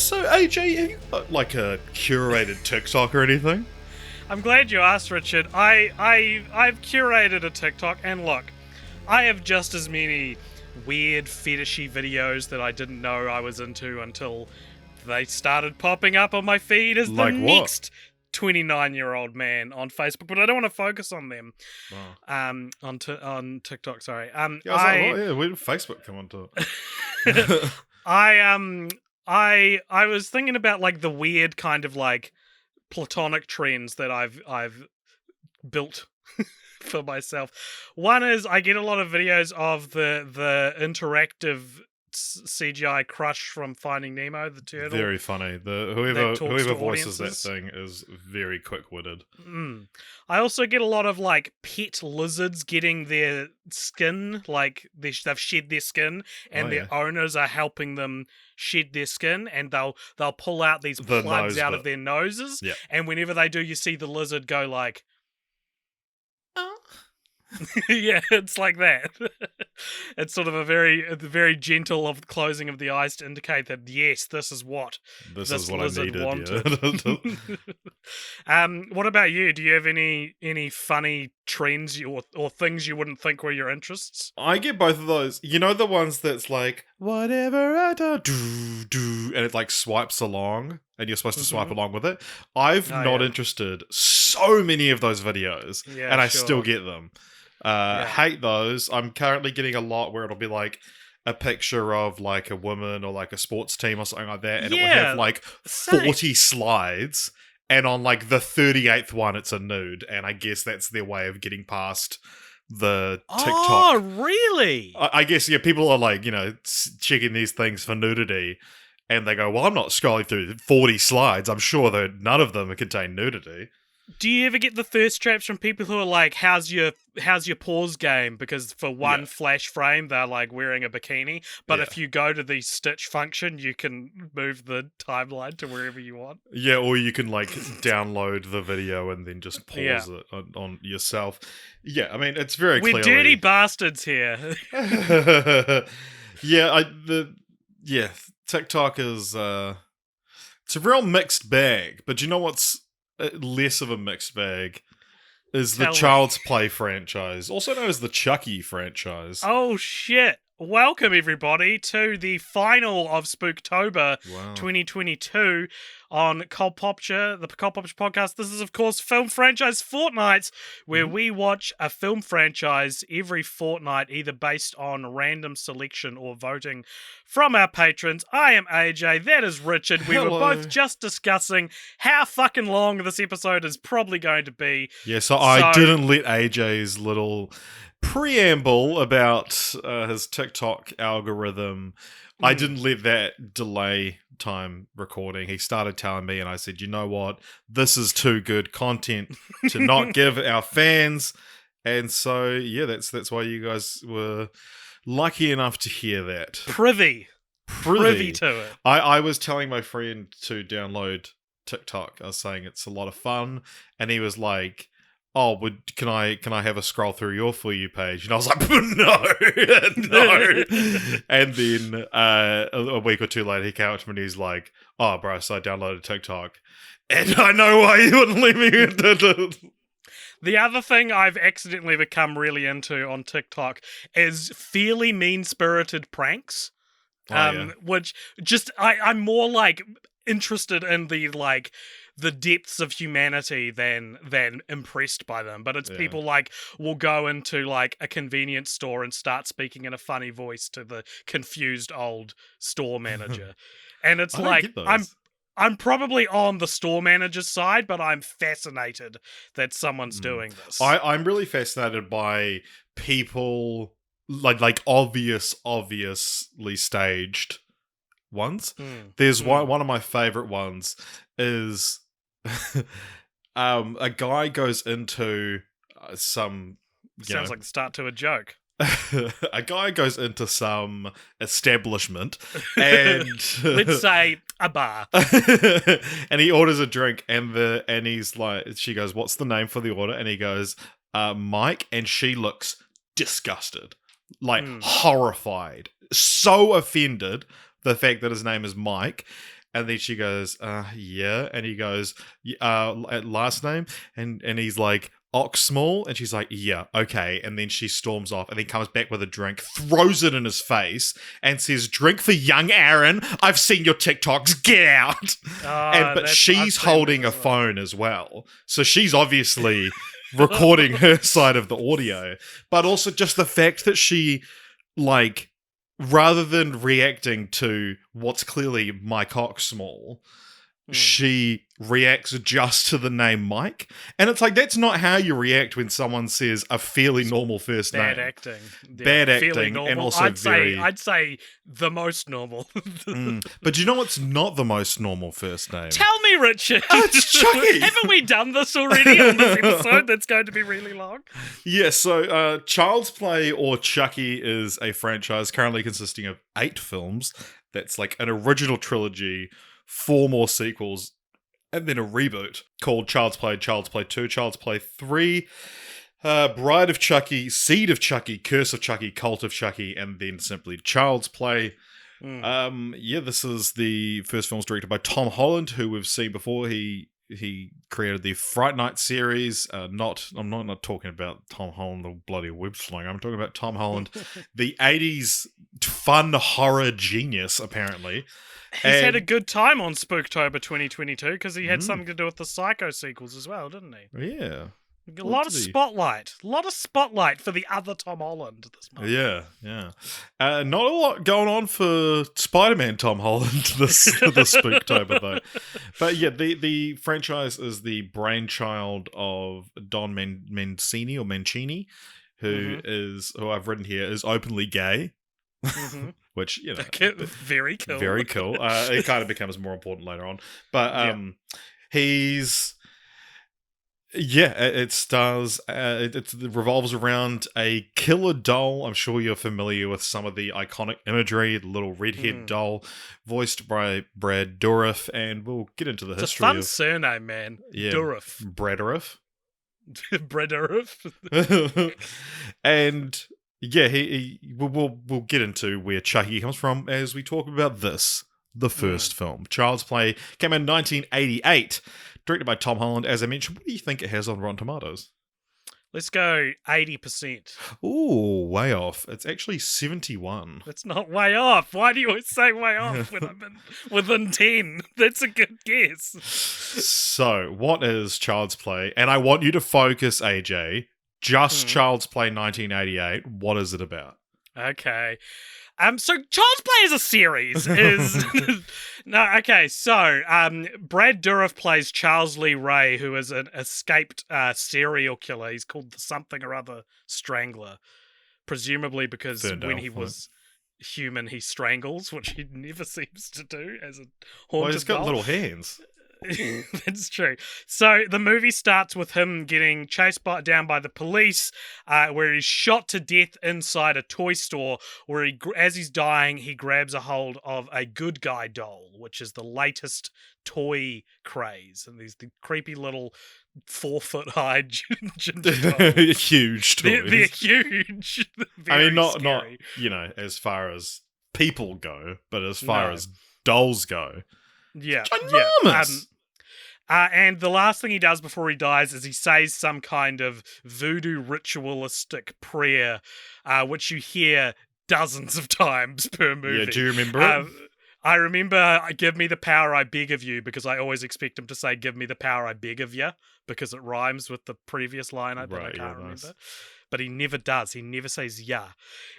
So, AJ, have you got like a curated TikTok or anything? I'm glad you asked, Richard. I've curated a TikTok, and look, I have just as many weird fetishy videos that I didn't know I was into until they started popping up on my feed as Like the what? next 29-year-old man on Facebook, but I don't want to focus on them. Wow. On TikTok, sorry. Yeah, I was like, oh yeah, where did Facebook come onto it? I was thinking about like the weird kind of like platonic trends that I've built for myself. One is I get a lot of videos of the interactive CGI crush from Finding Nemo, the turtle. Very funny. that Whoever talks to voices that audiences. thing is very quick-witted. I also get a lot of like pet lizards getting their skin, like they've shed their skin, and their owners are helping them shed their skin, and they'll pull out these The plugs nose out bit. of their noses, Yeah. and whenever they do, you see the lizard go like, yeah, it's like that. It's sort of a very gentle of closing of the eyes to indicate that yes, this is what This this is what lizard I wanted. needed. What about you? Do you have any funny trends or things you wouldn't think were your interests? I get both of those. You know the ones that's like, whatever I do, and it like swipes along, and you're supposed to swipe along with it. I've not interested so many of those videos, and I still get them. Hate those. I'm currently getting a lot where it'll be like a picture of like a woman or like a sports team or something like that, and it will have like 40 slides, and on like the 38th one it's a nude, and I guess that's their way of getting past the TikTok. Oh, really? I guess, yeah, people are like, checking these things for nudity, and they go, well, I'm not scrolling through 40 slides. I'm sure that none of them contain nudity. Do you ever get the thirst traps from people who are like, how's your pause game? Because for one flash frame, they're like wearing a bikini. But if you go to the stitch function, you can move the timeline to wherever you want. Yeah, or you can like download the video and then just pause it on yourself. Yeah, I mean, it's very We're dirty bastards here. TikTok is it's a real mixed bag. But you know what's less of a mixed bag is the Child's Play franchise, also known as the Chucky franchise. Oh shit. Welcome everybody to the final of Spooktober 2022 on Cult Popture, the Cult Popture podcast. This is of course film franchise Fortnights, where we watch a film franchise every fortnight, either based on random selection or voting from our patrons. I am AJ, that is Richard. We were both just discussing how fucking long this episode is probably going to be. Yeah, so I didn't let AJ's little preamble about his TikTok algorithm. I didn't let that delay time recording. He started telling me, and I said, you know what? This is too good content to not give our fans. And so, yeah, that's why you guys were lucky enough to hear that. Privy to it. I was telling my friend to download TikTok. I was saying it's a lot of fun, and he was like, oh, can I have a scroll through your For You page? And I was like, no. And then a week or two later, he came up to me and he's like, oh, bro, so I downloaded TikTok. And I know why you wouldn't leave me. The other thing I've accidentally become really into on TikTok is fairly mean-spirited pranks. Which just, I'm more like interested in the depths of humanity than impressed by them. But it's people like will go into like a convenience store and start speaking in a funny voice to the confused old store manager. And it's like, I'm probably on the store manager's side, but I'm fascinated that someone's doing this. I'm really fascinated by people like obviously staged ones. There's one of my favorite ones is a guy goes into some sounds like the start to a joke. A guy goes into some establishment and let's say a bar, and he orders a drink, and he's like, she goes, what's the name for the order? And he goes, Mike, and she looks disgusted, like horrified, so offended the fact that his name is Mike. And then she goes, yeah. And he goes, last name? And he's like, Oxmall? And she's like, yeah, okay. And then she storms off and then comes back with a drink, throws it in his face, and says, drink for young Aaron. I've seen your TikToks. Get out. But she's holding a phone as well. So she's obviously recording her side of the audio. But also just the fact that she, like, rather than reacting to what's clearly my cock small, she reacts just to the name Mike. And it's like, that's not how you react when someone says a fairly normal first name. Bad acting. Yeah, bad acting. And also I'd say the most normal. But do you know what's not the most normal first name? Tell me, Richard. It's Chucky. Haven't we done this already on this episode that's going to be really long? Yeah, so Child's Play or Chucky is a franchise currently consisting of 8 films. That's like an original trilogy, 4 more sequels, and then a reboot called Child's Play 2, Child's Play 3, Bride of Chucky, Seed of Chucky, Curse of Chucky, Cult of Chucky, and then simply Child's Play. This is the first film directed by Tom Holland, who we've seen before. He created the Fortnights series. I'm not talking about Tom Holland, the bloody web slinger. I'm talking about Tom Holland, the 80s fun horror genius, apparently. He's had a good time on Spooktober 2022 because he had something to do with the Psycho sequels as well, didn't he? Yeah. A lot of spotlight for the other Tom Holland this month. Yeah. Not a lot going on for Spider-Man Tom Holland this Spooktober though. But yeah, the franchise is the brainchild of Don Mancini, who I've written here is openly gay. Which, you know, very cool. Very cool. It kind of becomes more important later on. But he's... Yeah, it stars... it revolves around a killer doll. I'm sure you're familiar with some of the iconic imagery. The little redhead doll, voiced by Brad Dourif. And we'll get into the history of... It's a fun surname, man. Yeah, Dourif. Brad Dourif. Brad Dourif. And... yeah, we'll get into where Chucky comes from as we talk about this, the first film. Child's Play came out in 1988, directed by Tom Holland. As I mentioned, what do you think it has on Rotten Tomatoes? Let's go 80%. Ooh, way off. It's actually 71. That's not way off. Why do you always say way off when I'm within 10? That's a good guess. So, what is Child's Play? And I want you to focus, AJ. Just Child's Play 1988. What is it about? Okay. So Child's Play as a series is Brad Dourif plays Charles Lee Ray, who is an escaped serial killer. He's called the something or other Strangler, presumably because when he was human, he strangles, which he never seems to do as a haunted Well, he's got doll. little hands. That's true. So the movie starts with him getting chased down by the police, where he's shot to death inside a toy store. Where as he's dying, he grabs a hold of a good guy doll, which is the latest toy craze, and there's the creepy little 4-foot high ginger dolls. Huge toys. They're huge. I mean, not scary. as far as people go, but as far as dolls go. Yeah. Ginormous. And the last thing he does before he dies is he says some kind of voodoo ritualistic prayer, which you hear dozens of times per movie. Yeah, do you remember it? I remember, give me the power I beg of you, because I always expect him to say, give me the power I beg of you, because it rhymes with the previous line I can't remember. Nice. But he never does. He never says yeah.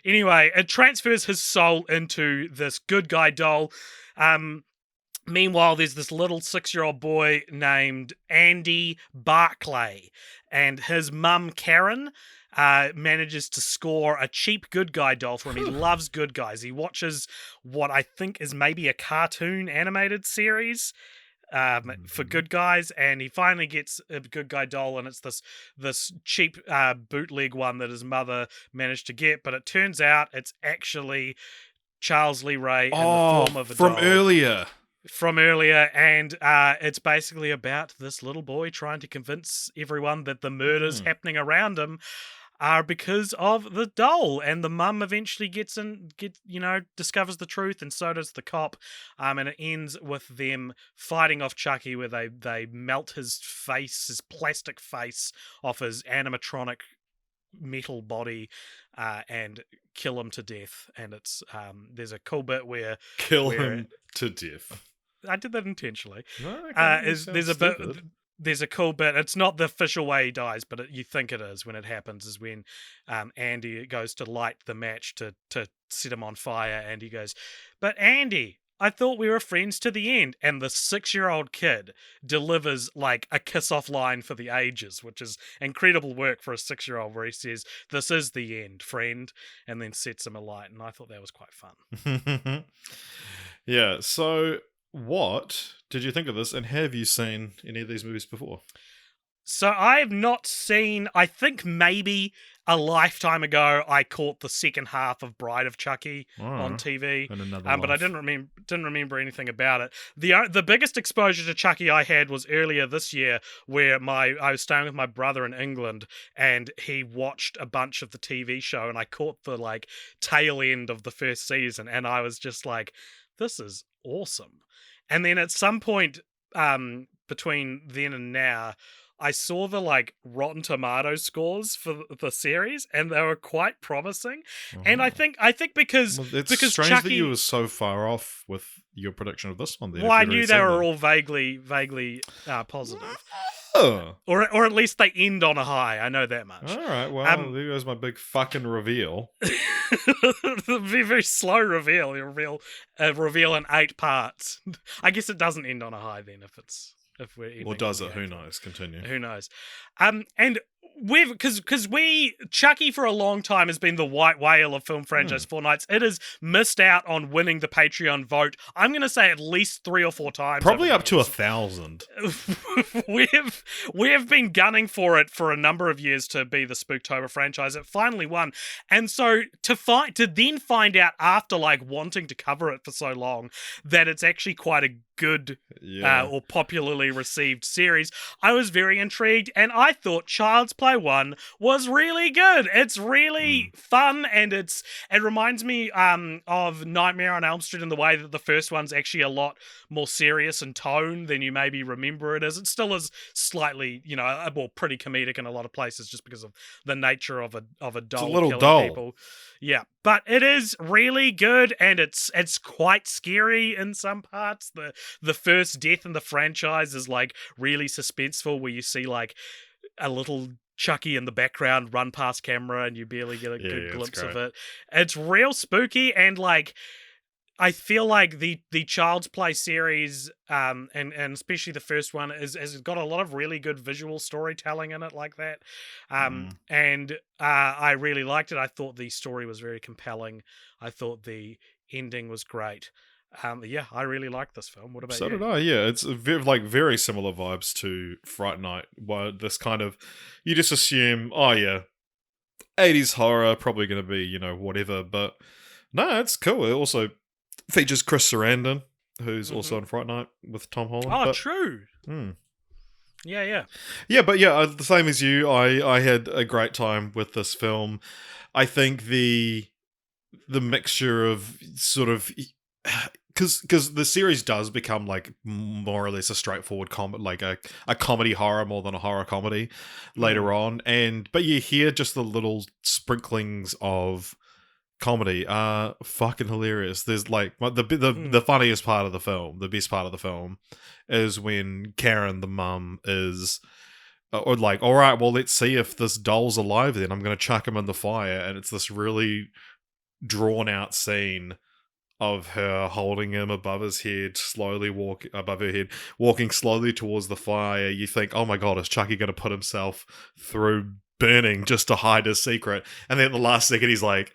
Anyway, it transfers his soul into this good guy doll. Meanwhile, there's this little 6-year-old boy named Andy Barclay, and his mum, Karen, manages to score a cheap good guy doll for him. He loves good guys. He watches what I think is maybe a cartoon animated series for good guys, and he finally gets a good guy doll, and it's this cheap bootleg one that his mother managed to get, but it turns out it's actually Charles Lee Ray in the form of a doll. From earlier, and it's basically about this little boy trying to convince everyone that the murder's happening around him. are because of the doll, and the mum eventually discovers the truth, and so does the cop. And it ends with them fighting off Chucky, where they melt his plastic face off his animatronic metal body, and kill him to death. And it's there's a cool bit where him to death. I did that intentionally. No, okay, there's a cool bit. It's not the official way he dies, but you think it is when it happens. Is when Andy goes to light the match to set him on fire, and he goes, "But Andy, I thought we were friends to the end." And the 6-year-old kid delivers like a kiss-off line for the ages, which is incredible work for a 6-year-old, where he says, "This is the end, friend," and then sets him alight. And I thought that was quite fun. Yeah, so what did you think of this, and have you seen any of these movies before? So I have not seen, I think maybe a lifetime ago, I caught the second half of Bride of Chucky on TV, but I didn't remember anything about it. The biggest exposure to Chucky I had was earlier this year, where I was staying with my brother in England, and he watched a bunch of the TV show, and I caught the like tail end of the first season, and I was just like, this is awesome. And then at some point between then and now, I saw the like Rotten Tomatoes scores for the series, and they were quite promising. Oh. And I think because it's strange Chucky, that you were so far off with your prediction of this one. Well, I knew they were all vaguely positive. Oh. Or at least they end on a high. I know that much. All right, well, there goes my big fucking reveal. Very, very slow reveal. Reveal in 8 parts. I guess it doesn't end on a high then if we're... Or does it? Who knows? Continue. Who knows? And because Chucky for a long time has been the white whale of film franchise Fortnights. It has missed out on winning the Patreon vote. I'm going to say at least 3 or 4 times. Probably up to 1,000. we have been gunning for it for a number of years to be the Spooktober franchise. It finally won, and so to then find out after like wanting to cover it for so long that it's actually quite a good or popularly received series, I was very intrigued, and I thought Child's Play 1 was really good. It's really fun, and it reminds me of Nightmare on Elm Street in the way that the first one's actually a lot more serious in tone than you maybe remember it as. It still is slightly, pretty comedic in a lot of places just because of the nature of a doll. It's a little doll. People. Yeah, but it is really good, and it's quite scary in some parts. The first death in the franchise is like really suspenseful, where you see like a little Chucky in the background run past camera, and you barely get a good glimpse of it. It's real spooky, and like I feel like the Child's Play series, and especially the first one, has got a lot of really good visual storytelling in it like that. And I really liked it. I thought the story was very compelling. I thought the ending was great. I really liked this film. What about you? So did I, yeah. It's very similar vibes to Fright Night, where this kind of, you just assume, 80s horror, probably going to be, whatever, but no, it's cool. It also features Chris Sarandon, who's also on Fright Night with Tom Holland. Oh, true. Yeah. Yeah, but the same as you, I had a great time with this film. I think the mixture of sort of... Because the series does become like more or less a straightforward comedy, like a comedy horror more than a horror comedy later on, but you hear just the little sprinklings of comedy are fucking hilarious. There's like the funniest part of the film, the best part of the film, is when Karen, the mum, is or like, all right, well, let's see if this doll's alive. Then I'm gonna chuck him in the fire, and it's this really drawn out scene of her holding him above his head, walking slowly towards the fire. You think, oh my god, is Chucky going to put himself through burning just to hide his secret? And then at the last second, he's like,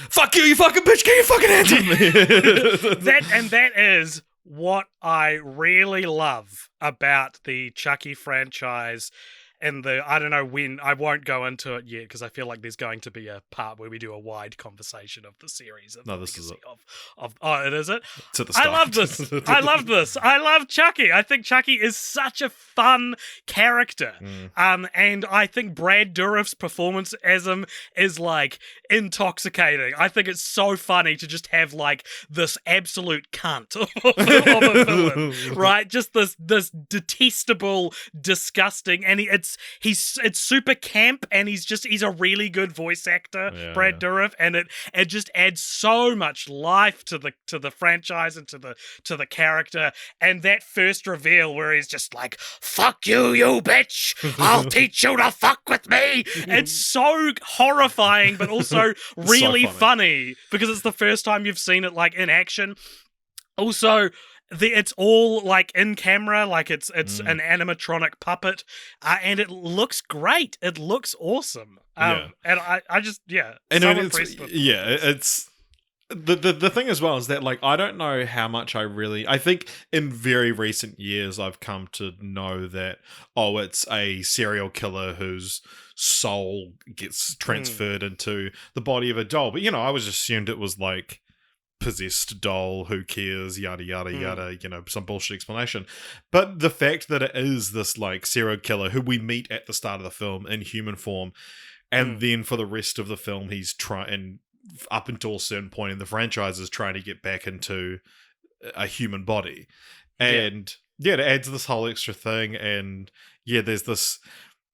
fuck you, you fucking bitch, get your fucking hands on me. that is what I really love about the Chucky franchise. I don't know when, I won't go into it yet because I feel like there's going to be a part where we do a wide conversation of the series and No, the this is legacy it. it is it? It's at the I start. love this. I love this. I love Chucky. I think Chucky is such a fun character. And I think Brad Dourif's performance as him is like intoxicating. I think it's so funny to just have like this absolute cunt of a villain, right? Just this detestable, disgusting, and it's super camp, and he's a really good voice actor, Brad Dourif, and it just adds so much life to the franchise and to the character. And that first reveal where he's just like, "Fuck you, you bitch! I'll teach you to fuck with me." It's so horrifying, but also really so funny because it's the first time you've seen it like in action. Also, it's all like in camera, like it's an animatronic puppet, and it looks great. It looks awesome. And I just and so impressed with it's the thing as well is that like I don't know how much I think in very recent years I've come to know that it's a serial killer whose soul gets transferred into the body of a doll, but I was assumed it was like possessed doll, who cares, yada yada yada, some bullshit explanation. But the fact that it is this like serial killer who we meet at the start of the film in human form, and then for the rest of the film he's trying, up until a certain point in the franchise, is trying to get back into a human body, and it adds this whole extra thing. And there's this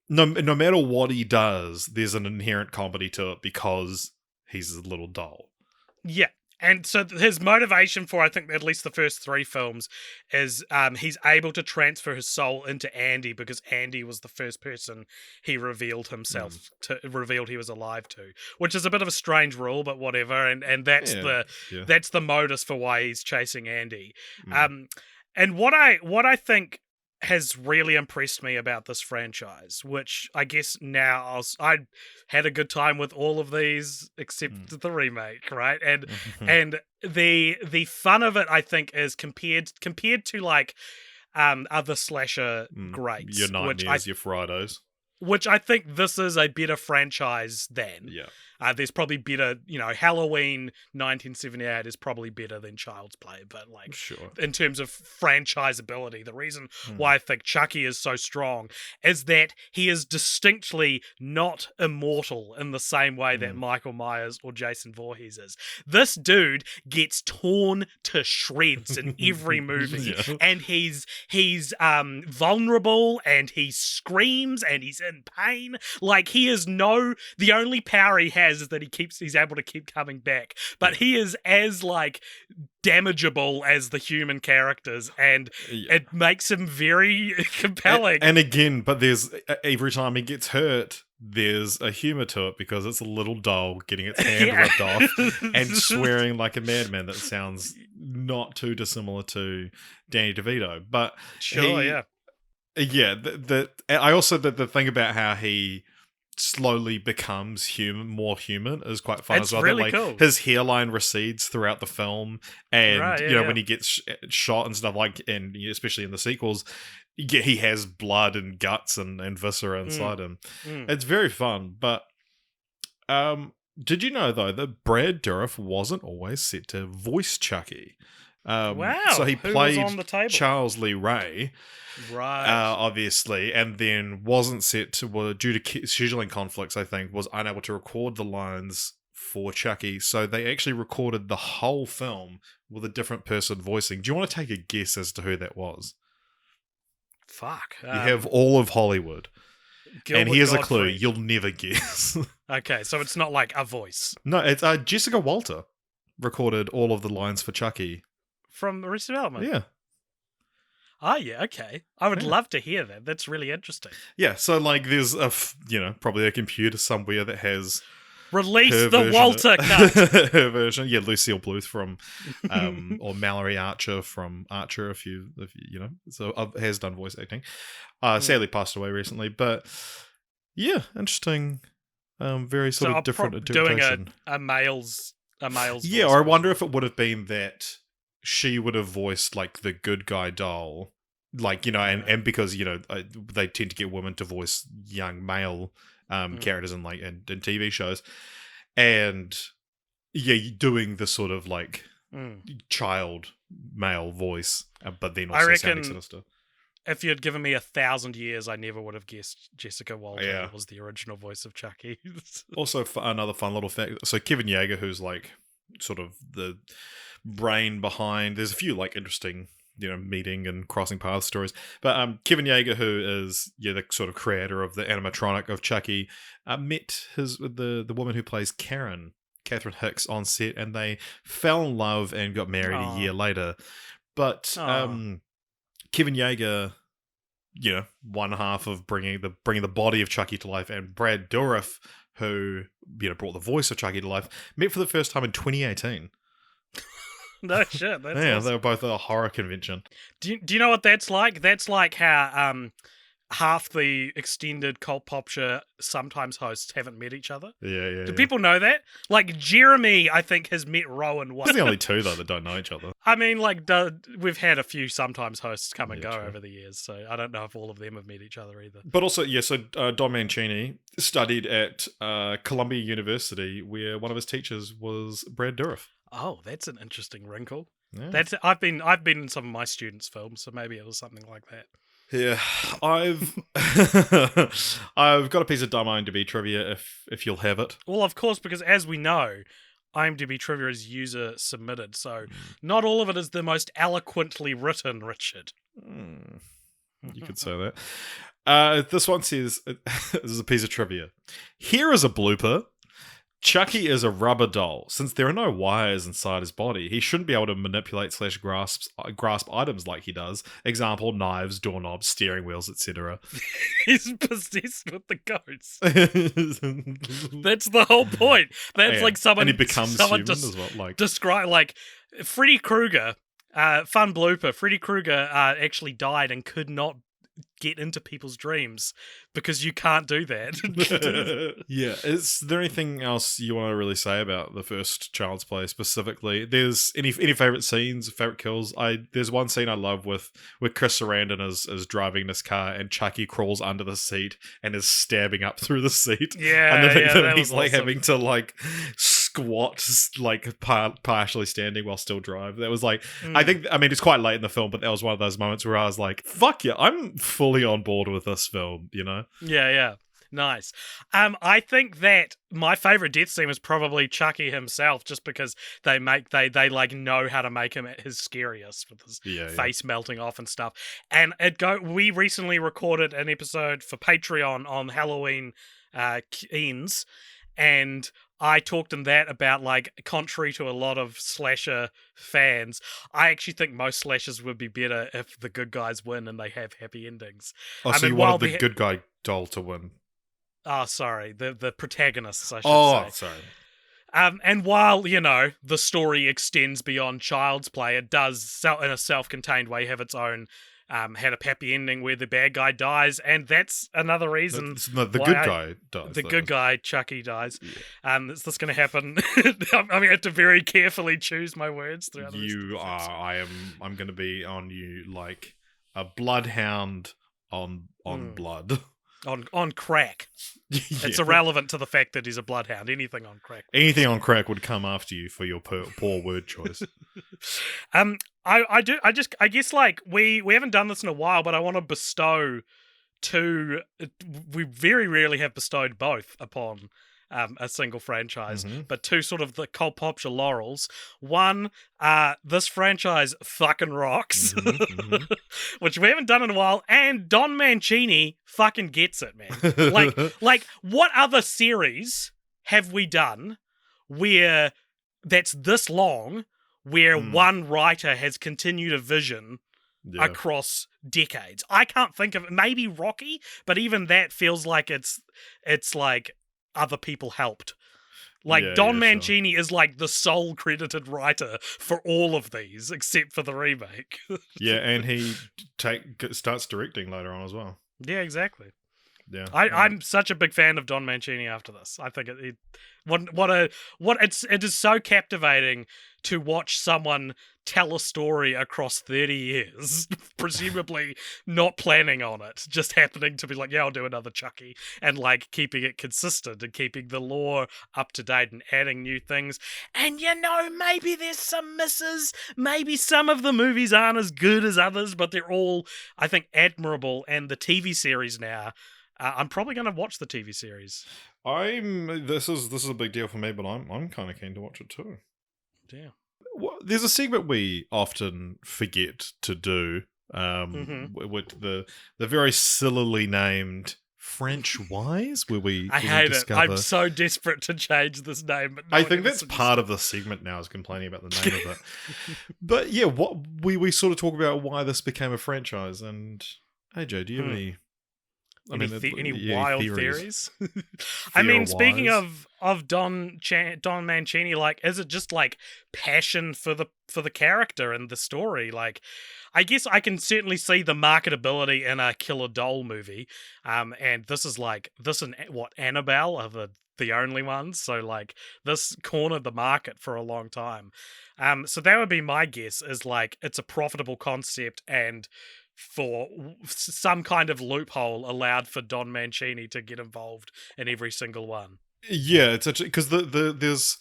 no matter what he does, there's an inherent comedy to it because he's a little doll. And so his motivation for, I think, at least the first 3 films is he's able to transfer his soul into Andy because Andy was the first person he revealed himself revealed he was alive to, which is a bit of a strange rule, but whatever. And that's that's the modus for why he's chasing Andy. And what I think has really impressed me about this franchise, which I guess now I had a good time with all of these except the remake, right? And the fun of it, I think, is compared to like other slasher greats, your Nightmares, your Fridays, which I think this is a better franchise than. There's probably better, Halloween 1978 is probably better than Child's Play, but like in terms of franchisability, the reason why I think Chucky is so strong is that he is distinctly not immortal in the same way that Michael Myers or Jason Voorhees is. This dude gets torn to shreds in every movie, and he's vulnerable, and he screams, and he's in pain. Like the only power he has is that he's able to keep coming back, but he is as like damageable as the human characters, and it makes him very compelling. And again, but there's every time he gets hurt, there's a humor to it because it's a little doll getting its hand ripped off and swearing like a madman that sounds not too dissimilar to Danny DeVito. But I also the thing about how he slowly becomes more human is quite fun as well. Really cool. His hairline recedes throughout the film, and when he gets shot and stuff, like, and especially in the sequels, he has blood and guts and viscera inside him. It's very fun. But did you know though that Brad Dourif wasn't always set to voice Chucky? Wow! So he played on the table? Charles Lee Ray, right? Obviously, and then wasn't set to, due to scheduling conflicts, I think, was unable to record the lines for Chucky. So they actually recorded the whole film with a different person voicing. Do you want to take a guess as to who that was? Fuck! You have all of Hollywood, and here's a clue: you'll never guess. Okay, so it's not like a voice. No, it's Jessica Walter recorded all of the lines for Chucky. From Arrested Development? Yeah. Oh, yeah, okay. I would love to hear that. That's really interesting. Yeah, so, like, there's probably a computer somewhere that has... Release the Walter cut! Her version. Yeah, Lucille Bluth from... or Mallory Archer from Archer, if you so has done voice acting. Sadly passed away recently, but... Yeah, interesting. Very sort of different interpretation. Doing a male's yeah, or I wonder if it would have been that she would have voiced like the good guy doll, like, and because they tend to get women to voice young male characters in in TV shows, and doing the sort of like child male voice, but then also sounding sinister. If you had given me 1,000 years, I never would have guessed Jessica Walter was the original voice of Chucky. Also, another fun little fact. So Kevin Yeager, who's like sort of the brain behind, there's a few like interesting meeting and crossing paths stories, but Kevin Yeager, who is the sort of creator of the animatronic of Chucky, met the woman who plays Karen, Catherine Hicks, on set, and they fell in love and got married a year later. But Kevin Yeager, one half of bringing the body of Chucky to life, and Brad Dourif, who brought the voice of Chucky to life, met for the first time in 2018. No shit. That's awesome. They were both at a horror convention. Do you know what that's like? That's like how half the extended Cult Pop Show sometimes hosts haven't met each other. Yeah. Do people know that? Like Jeremy, I think, has met Rowan once. There's the only two though that don't know each other. I mean, like we've had a few sometimes hosts come and go over the years, so I don't know if all of them have met each other either. But also, so Don Mancini studied at Columbia University, where one of his teachers was Brad Dourif. Oh, that's an interesting wrinkle. Yeah. I've been in some of my students' films, so maybe it was something like that. Yeah, I've got a piece of dumb IMDb trivia if you'll have it. Well, of course, because as we know, IMDb trivia is user submitted, so not all of it is the most eloquently written, Richard. You could say that. This one says, this is a piece of trivia. Here is a blooper. Chucky is a rubber doll. Since there are no wires inside his body, he shouldn't be able to manipulate / grasp items like he does. Example, knives, doorknobs, steering wheels, etc. He's possessed with the ghosts. That's the whole point. That's like someone... And he becomes human as well. Like, describe, like, Freddy Krueger, fun blooper, Freddy Krueger actually died and could not get into people's dreams because you can't do that. Yeah. Is there anything else you want to really say about the first Child's Play specifically? There's any favorite scenes, favorite kills? There's one scene I love where Chris Sarandon is driving this car and Chucky crawls under the seat and is stabbing up through the seat. And he's like awesome. having to like squat, like partially standing while still drive. That was like, I mean it's quite late in the film, but that was one of those moments where I was like, fuck yeah, I'm fully on board with this film, Yeah. Nice. I think that my favorite death scene was probably Chucky himself, just because they like know how to make him at his scariest with his face melting off and stuff. And we recently recorded an episode for Patreon on Halloween Ends, and I talked in that about, like, contrary to a lot of slasher fans, I actually think most slashers would be better if the good guys win and they have happy endings. So you wanted the good guy doll to win? Oh, sorry. The protagonists, I should say. Oh, sorry. And while, the story extends beyond Child's Play, it does, in a self-contained way, have its own had a happy ending where the bad guy dies, and that's another reason the good guy dies. The good guy, Chucky, dies. Yeah. Is this going to happen? I have to very carefully choose my words throughout the I'm going to be on you like a bloodhound on blood. On crack. It's irrelevant to the fact that he's a bloodhound. Anything on crack. Anything on crack would come after you for your poor word choice. I guess like we haven't done this in a while, but I want to bestow two. We very rarely have bestowed both upon a single franchise, but two sort of the Cult Pop Show laurels. One, this franchise fucking rocks, which we haven't done in a while, and Don Mancini fucking gets it, man. like what other series have we done where that's this long, where one writer has continued a vision across decades? I can't think of it. Maybe Rocky, but even that feels like it's like other people helped. Like Don Mancini is like the sole credited writer for all of these, except for the remake. And he starts directing later on as well. Yeah, exactly. Yeah. I'm such a big fan of Don Mancini after this. I think it it is so captivating to watch someone tell a story across 30 years, presumably not planning on it, just happening to be like, yeah, I'll do another Chucky, and like keeping it consistent and keeping the lore up to date and adding new things. And maybe there's some misses, maybe some of the movies aren't as good as others, but they're all, I think, admirable. And the TV series now, I'm probably going to watch the TV series. This is a big deal for me, but I'm kind of keen to watch it too. Yeah. Well, there's a segment we often forget to do, with the very sillily named French Wise, where we hate discover... it. I'm so desperate to change this name. But I think that's part of the segment now, is complaining about the name of it. But yeah, what we sort of talk about why this became a franchise. And hey, Joe, do you have any? Any wild theories? I mean, speaking of Don Mancini, like, is it just like passion for the character and the story? Like, I guess I can certainly see the marketability in a Killer Doll movie. And this and what, Annabelle are the only ones. So like, this cornered the market for a long time. So that would be my guess, is like, it's a profitable concept, and for some kind of loophole allowed for Don Mancini to get involved in every single one. Yeah, it's actually because there's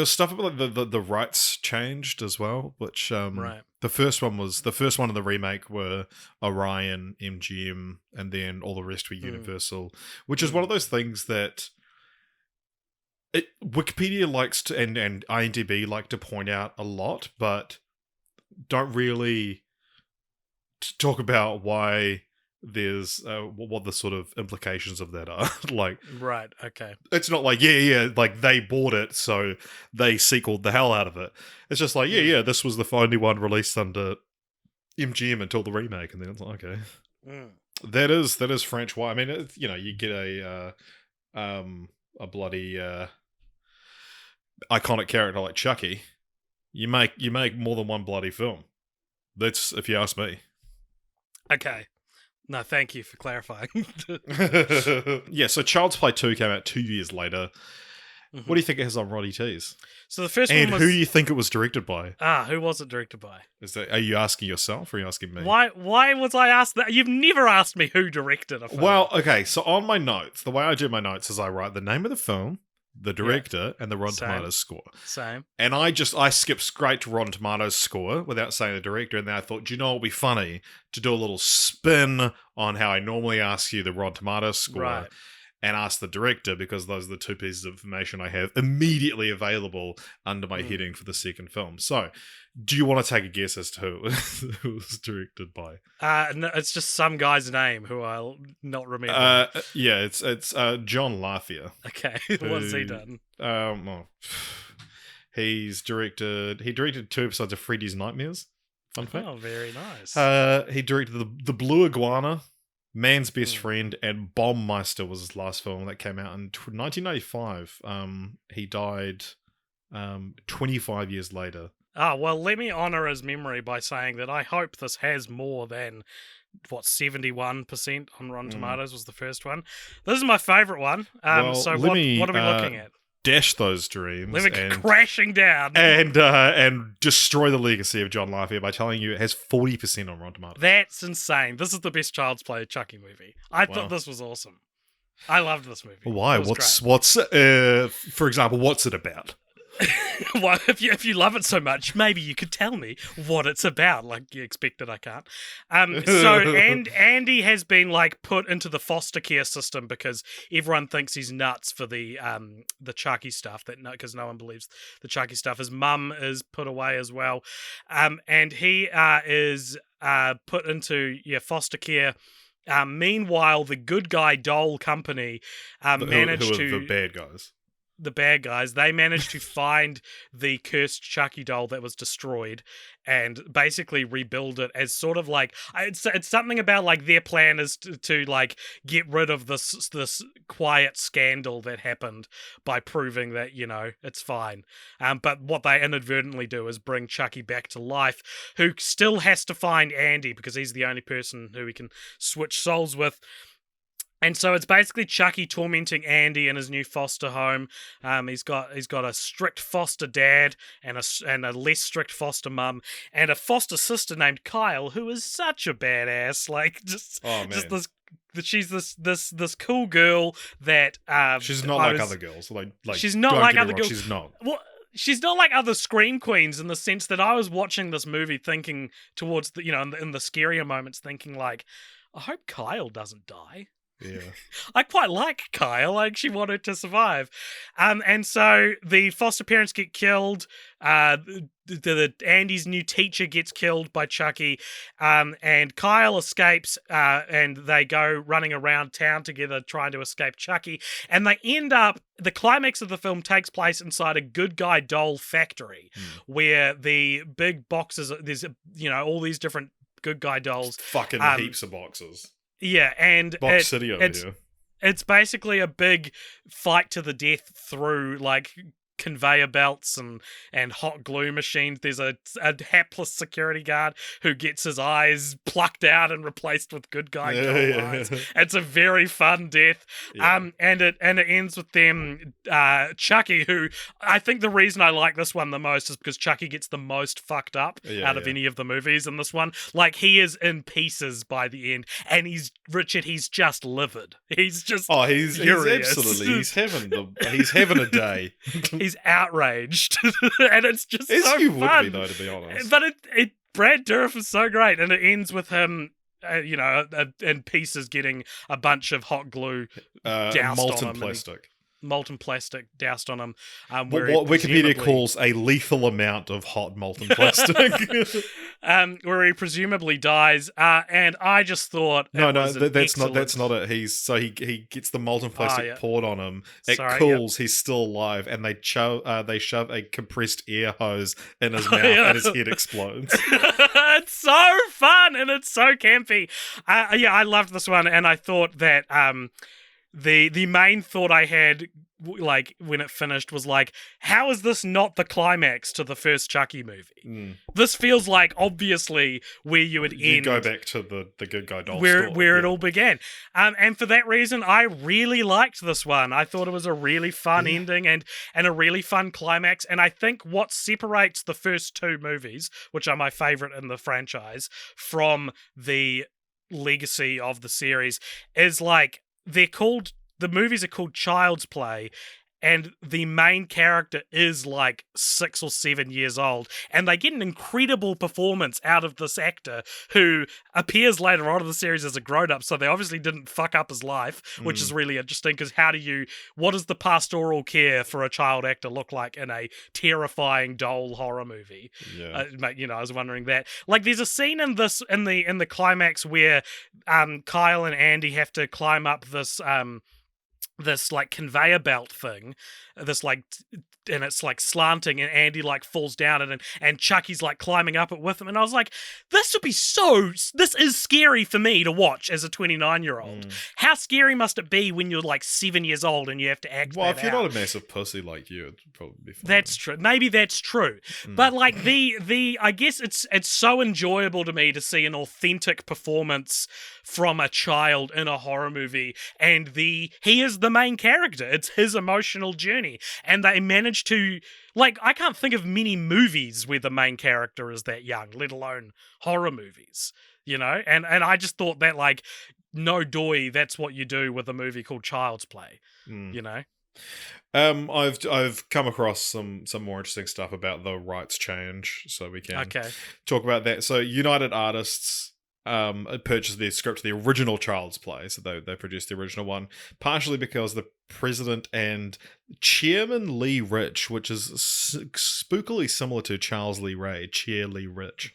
stuff about the rights changed as well, which Right. the first one in the remake were Orion, MGM, and then all the rest were Universal, which is one of those things that Wikipedia likes to and IMDb like to point out a lot, but don't really talk about why there's what the sort of implications of that are. Like, right, okay, it's not like like they bought it so they sequeled the hell out of it. It's just like this was the only one released under MGM until the remake, and then it's like, okay, that is French. Why? I mean, you get a bloody iconic character like Chucky. You make more than one bloody film. That's, if you ask me. Okay. No, thank you for clarifying. Yeah, so Child's Play 2 came out 2 years later. What do you think it has on Roddy T's? So the first one was... And who do you think it was directed by? Who was it directed by? Are you asking yourself or are you asking me? Why was I asked that? You've never asked me who directed a film. Well, okay, so on my notes, the way I do my notes is I write the name of the film, the director, and the Rotten Tomatoes score. Same. And I skipped straight to Rotten Tomatoes score without saying the director, and then I thought, do you know what would be funny? To do a little spin on how I normally ask you the Rotten Tomatoes score, right, and ask the director, because those are the two pieces of information I have immediately available under my heading for the second film. So, do you want to take a guess as to who it was directed by? No, it's just some guy's name who I'll not remember. Yeah, it's John Lafia. Okay, what's he done? He directed 2 episodes of Freddy's Nightmares. Fun fact. Oh, very nice. He directed the Blue Iguana, Man's Best Friend, and Bombmeister was his last film that came out in 1995. He died 25 years later. Well, let me honour his memory by saying that I hope this has more than, 71% on Rotten Tomatoes was the first one. This is my favourite one. So what are we looking at? Dash those dreams. Let me crashing down. And destroy the legacy of John Lafia by telling you it has 40% on Rotten Tomatoes. That's insane. This is the best Child's Play Chucky movie. I thought this was awesome. I loved this movie. Why? For example, what's it about? Well, if you love it so much, maybe you could tell me what it's about. Like you expected, I can't. And Andy has been put into the foster care system because everyone thinks he's nuts for the Chucky stuff. Because no one believes the Chucky stuff. His mum is put away as well, and he is put into foster care. Meanwhile, the good guy doll company managed to the bad guys. The bad guys, they managed to find the cursed Chucky doll that was destroyed and basically rebuild it as sort of it's something about their plan is to get rid of this quiet scandal that happened by proving that it's fine. But what they inadvertently do is bring Chucky back to life, who still has to find Andy because he's the only person who he can switch souls with. And so it's basically Chucky tormenting Andy in his new foster home. He's got a strict foster dad and a less strict foster mum and a foster sister named Kyle, who is such a badass. Like just this. She's this cool girl that she's not like other girls. Like she's not like other girls. She's not. Well, she's not like other scream queens in the sense that I was watching this movie thinking towards the in the scarier moments, thinking like, I hope Kyle doesn't die. Yeah, I quite like Kyle. Like she wanted to survive, and so the foster parents get killed. The Andy's new teacher gets killed by Chucky, and Kyle escapes. And they go running around town together trying to escape Chucky. And they end up. The climax of the film takes place inside a good guy doll factory, where the big boxes. There's all these different good guy dolls. Just fucking heaps of boxes. Yeah, and Box City over here. It's basically a big fight to the death through like conveyor belts and hot glue machines. There's a hapless security guard who gets his eyes plucked out and replaced with good guy eyes. It's a very fun death. Yeah. And it ends with them Chucky, who I think the reason I like this one the most is because Chucky gets the most fucked up out of any of the movies in this one. Like he is in pieces by the end, and he's just livid. He's just he's absolutely he's having a day. He's outraged, and it's just as so you fun. Would be, though, to be honest. But Brad Dourif is so great, and it ends with him, in pieces, getting a bunch of hot glue doused on him. Molten plastic doused on him. What Wikipedia calls a lethal amount of hot molten plastic. Where he presumably dies. And I just thought that's not it. He gets the molten plastic poured on him. It cools. He's still alive, and they shove a compressed air hose in his mouth, and his head explodes. It's so fun and it's so campy. I loved this one, and I thought that the main thought I had, like, when it finished was like, how is this not the climax to the first Chucky movie? This feels like obviously where you would end. You go back to the good guy doll where it all began. And for that reason, I really liked this one. I thought it was a really fun ending and a really fun climax. And I think what separates the first two movies, which are my favorite in the franchise, from the legacy of the series is like, the movies are called Child's Play, and the main character is like 6 or 7 years old, and they get an incredible performance out of this actor who appears later on in the series as a grown-up, so they obviously didn't fuck up his life, which is really interesting, because what does the pastoral care for a child actor look like in a terrifying doll horror movie? I was wondering that. Like, there's a scene in the climax where Kyle and Andy have to climb up this like conveyor belt thing, and it's like slanting, and Andy like falls down, and Chucky's like climbing up it with him, and I was like, this is scary for me to watch as a 29-year-old. How scary must it be when you're like 7 years old and you have to act that out? Well, if you're not a massive pussy like you, it'd probably be fine. That's true. Maybe that's true. But like I guess it's so enjoyable to me to see an authentic performance from a child in a horror movie, and he is the main character. It's his emotional journey, and they managed to, like, I can't think of many movies where the main character is that young, let alone horror movies, and I just thought that, like, no doy, that's what you do with a movie called Child's Play, I've come across some more interesting stuff about the rights change, so we can talk about that. So United Artists purchased the script of the original Child's Play, so they produced the original one, partially because the president and Chairman Lee Rich, which is spookily similar to Charles Lee Ray, Chair Lee Rich,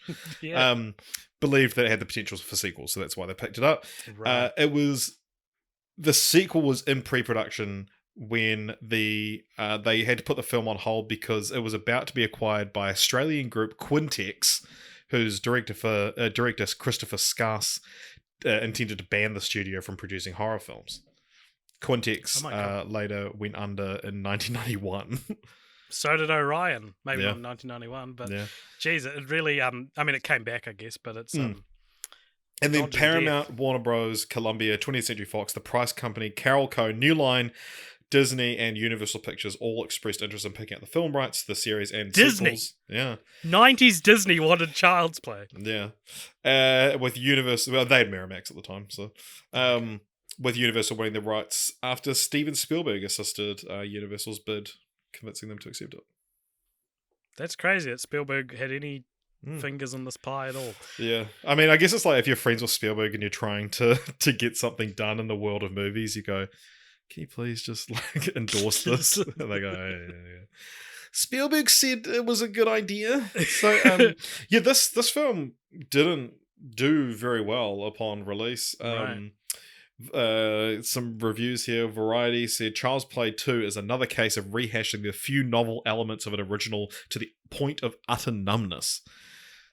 believed that it had the potential for sequels, so that's why they picked it up. Right. The sequel was in pre-production when they had to put the film on hold because it was about to be acquired by Australian group Quintex, whose director Christopher Scarce intended to ban the studio from producing horror films. Quintex later went under in 1991. So did Orion, maybe not in 1991, but geez, it really, it came back, I guess, but it's And then Dodging Paramount, death. Warner Bros., Columbia, 20th Century Fox, The Price Company, Carol Co., New Line, Disney, and Universal Pictures all expressed interest in picking up the film rights to the series and Disney. sequels. Yeah. 90s Disney wanted Child's Play. Yeah. With Universal... Well, they had Miramax at the time, so... With Universal winning the rights after Steven Spielberg assisted Universal's bid, convincing them to accept it. That's crazy that Spielberg had any fingers in this pie at all. Yeah. I mean, I guess it's like if you're friends with Spielberg and you're trying to get something done in the world of movies, you go, can you please just like endorse this? And they go, yeah. Spielberg said it was a good idea. So, yeah, this film didn't do very well upon release. Right. Some reviews here. Variety said Child's Play 2 is another case of rehashing the few novel elements of an original to the point of utter numbness.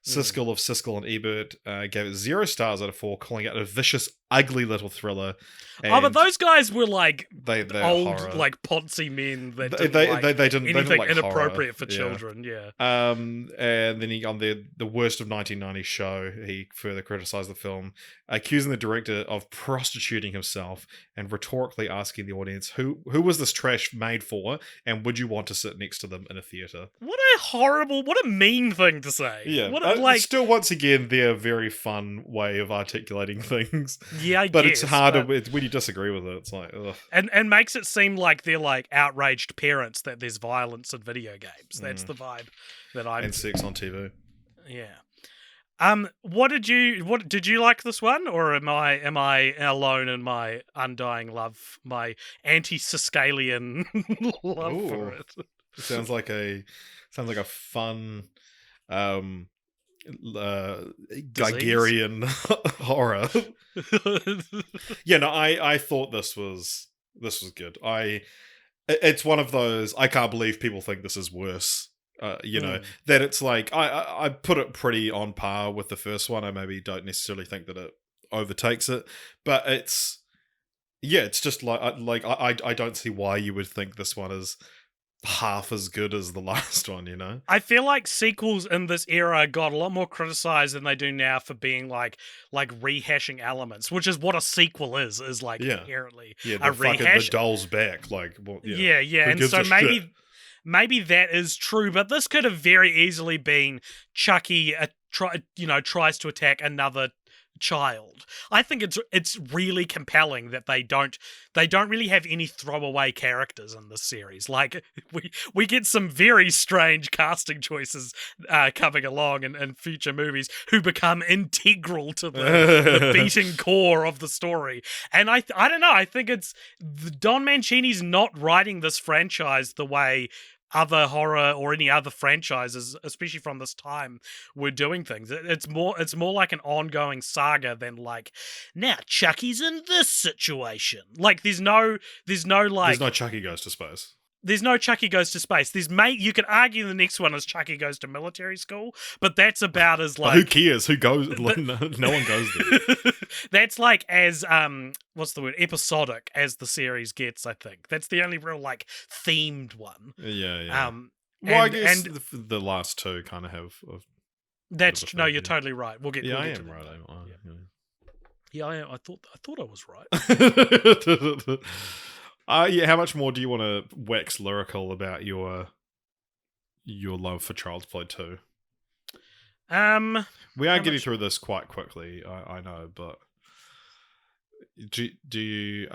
Siskel of Siskel and Ebert gave it 0 stars out of 4, calling it a vicious, ugly little thriller. But those guys were like they're old, horror. like poncy men that didn't they like didn't anything like inappropriate horror. for children. Yeah. And then he, on the Worst of 1990 show, he further criticized the film, accusing the director of prostituting himself and rhetorically asking the audience, who was this trash made for, and would you want to sit next to them in a theater? What a mean thing to say. Yeah. Still, once again, they're a very fun way of articulating things. Yeah, but it's harder when you disagree with it. It's like, ugh. And makes it seem like they're like outraged parents that there's violence in video games. That's the vibe that I'm. And sex on TV. Yeah. What did you like this one, or am I alone in my undying love, my anti-Siscalian love for it? Sounds like a fun Geigerrian horror. Yeah, no, I thought this was good. It's one of those, I can't believe people think this is worse. That it's like I put it pretty on par with the first one. I maybe don't necessarily think that it overtakes it, but it's just like I don't see why you would think this one is half as good as the last one, you know? I feel like sequels in this era got a lot more criticized than they do now for being like rehashing elements, which is what a sequel is like inherently a rehash. The doll's back, like, well, yeah. And so maybe that is true, but this could have very easily been Chucky tries to attack another child. I think it's really compelling that they don't really have any throwaway characters in this series. Like we get some very strange casting choices coming along in future movies who become integral to the beating core of the story. And I don't know, I think it's Don Mancini's not writing this franchise the way other horror or any other franchises, especially from this time, were doing things. It's more like an ongoing saga than like, now Chucky's in this situation. Like there's no Chucky Goes to Space. There's no Chucky Goes to Space. You could argue the next one is Chucky Goes to Military School, but that's about as like... But who cares? Who goes? No one goes there. That's like as, what's the word? Episodic as the series gets, I think. That's the only real, like, themed one. Yeah. I guess the last two kind of have... No, you're totally right. We'll get I to am that. Right. Yeah, I thought I was right. How much more do you want to wax lyrical about your love for Child's Play 2? We are getting through this quite quickly, I know, but do you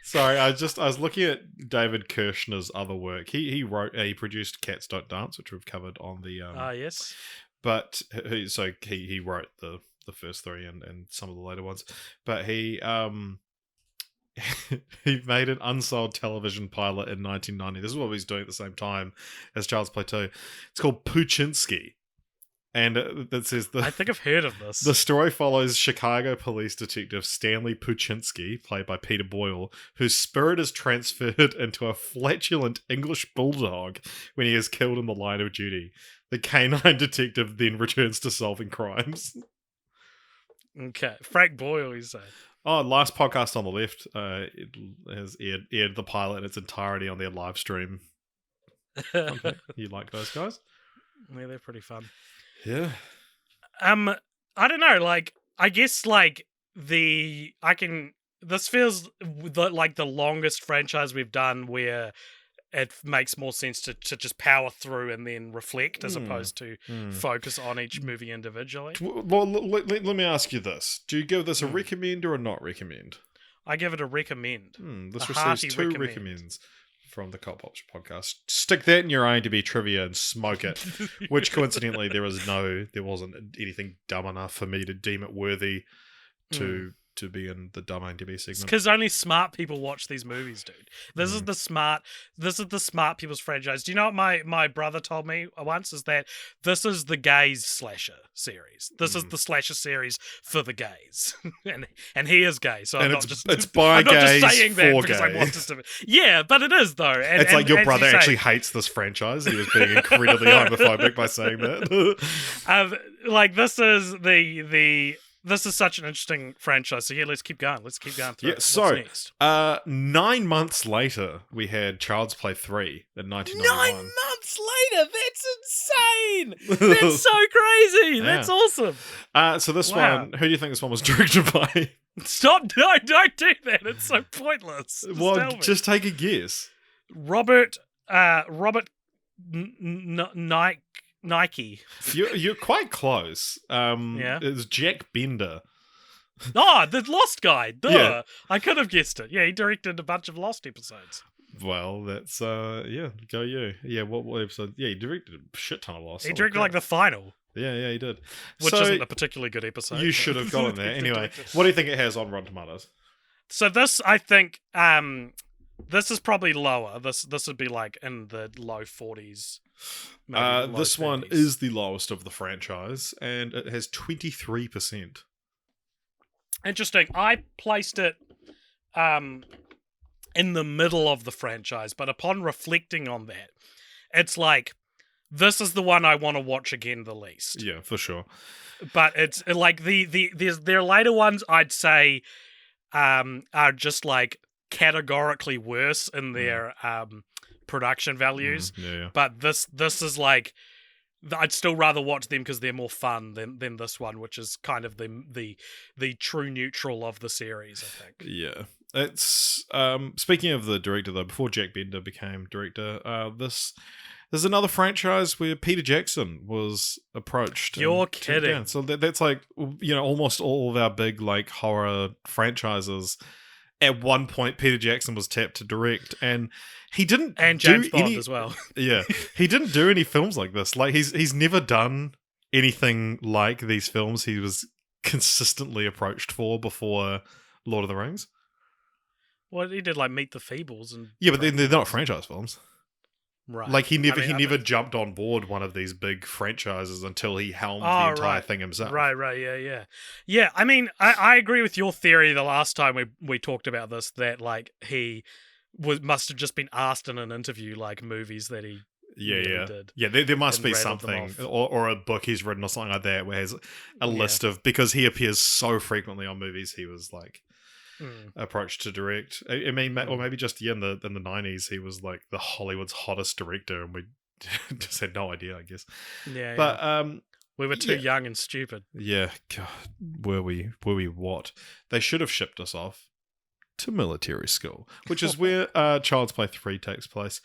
sorry, I was looking at David Kirshner's other work. He produced Cats Don't Dance, which we've covered on the yes. But he wrote the first three and some of the later ones, but he he made an unsold television pilot in 1990. This is what he's doing at the same time as Child's Play 2. It's called Puchinsky. And it says... I think I've heard of this. The story follows Chicago police detective Stanley Puchinsky, played by Peter Boyle, whose spirit is transferred into a flatulent English bulldog when he is killed in the line of duty. The canine detective then returns to solving crimes. Okay. Frank Boyle, you say? Oh, last podcast on the left it has aired the pilot in its entirety on their live stream. Okay. You like those guys? Yeah, they're pretty fun. Yeah. I don't know, like, I guess, like, this feels like the longest franchise we've done where it makes more sense to just power through and then reflect as opposed to focus on each movie individually. Well, let me ask you this. Do you give this a recommend or a not recommend? I give it a recommend. This receives 2 recommends from the Cult Popture podcast. Stick that in your IMDb trivia and smoke it. Which, coincidentally, there wasn't anything dumb enough for me to deem it worthy to be in the dumb IMDb segment. Because only smart people watch these movies, dude. This is the smart people's franchise. Do you know what my brother told me once? Is that this is the gays slasher series. This is the slasher series for the gays, and he is gay. So it's by gays, I'm not just saying that because I want this to be. Yeah, but it is though. It's like your brother actually hates this franchise. He was being incredibly homophobic by saying that. Like this is such an interesting franchise. So yeah, let's keep going. Let's keep going through. Yeah, so next? 9 months later, we had Child's Play 3 in 1991. 9 months later? That's insane! That's so crazy! That's awesome! So this one, who do you think this one was directed by? Stop! No, don't do that. It's so pointless. Just take a guess. Robert Nike. You're quite close. It's Jack Bender. Oh, the Lost guy. Duh. Yeah. I could have guessed it. Yeah, he directed a bunch of Lost episodes. Well, that's go you. Yeah, what episode? Yeah, he directed a shit ton of Lost. He directed like the final. Yeah, he did. Which isn't a particularly good episode. You should have gotten there. Anyway, what do you think it has on Rotten Tomatoes? So this, I think, this is probably lower. This would be like in the low 40s. This one is the lowest of the franchise, and it has 23%. Interesting. I placed it in the middle of the franchise, but upon reflecting on that, it's like, this is the one I want to watch again the least. Yeah, for sure. But it's like their later ones, I'd say, are just like categorically worse in their production values. But this is like, I'd still rather watch them because they're more fun than this one, which is kind of the true neutral of the series, I think. Yeah. It's speaking of the director though, before Jack Bender became director, there's another franchise where Peter Jackson was approached. You're kidding. So that's like, almost all of our big like horror franchises. At one point, Peter Jackson was tapped to direct, and he didn't. And James Bond as well. Yeah, he didn't do any films like this. Like he's never done anything like these films he was consistently approached for before Lord of the Rings. Well, he did like Meet the Feebles and but they're not franchise films. Right. Like he never jumped on board one of these big franchises until he helmed the entire thing himself. Right, yeah. Yeah, I mean, I agree with your theory the last time we talked about this, that like he must have just been asked in an interview like movies that he did. Yeah, there must be something or a book he's written or something like that where he has a list of, because he appears so frequently on movies, he was like approach to direct. I mean, or maybe just in the 90s, he was like the Hollywood's hottest director, and we just had no idea, I guess. Yeah, but we were too young and stupid. Yeah, God, were we what? They should have shipped us off to military school, which is where Child's Play 3 takes place.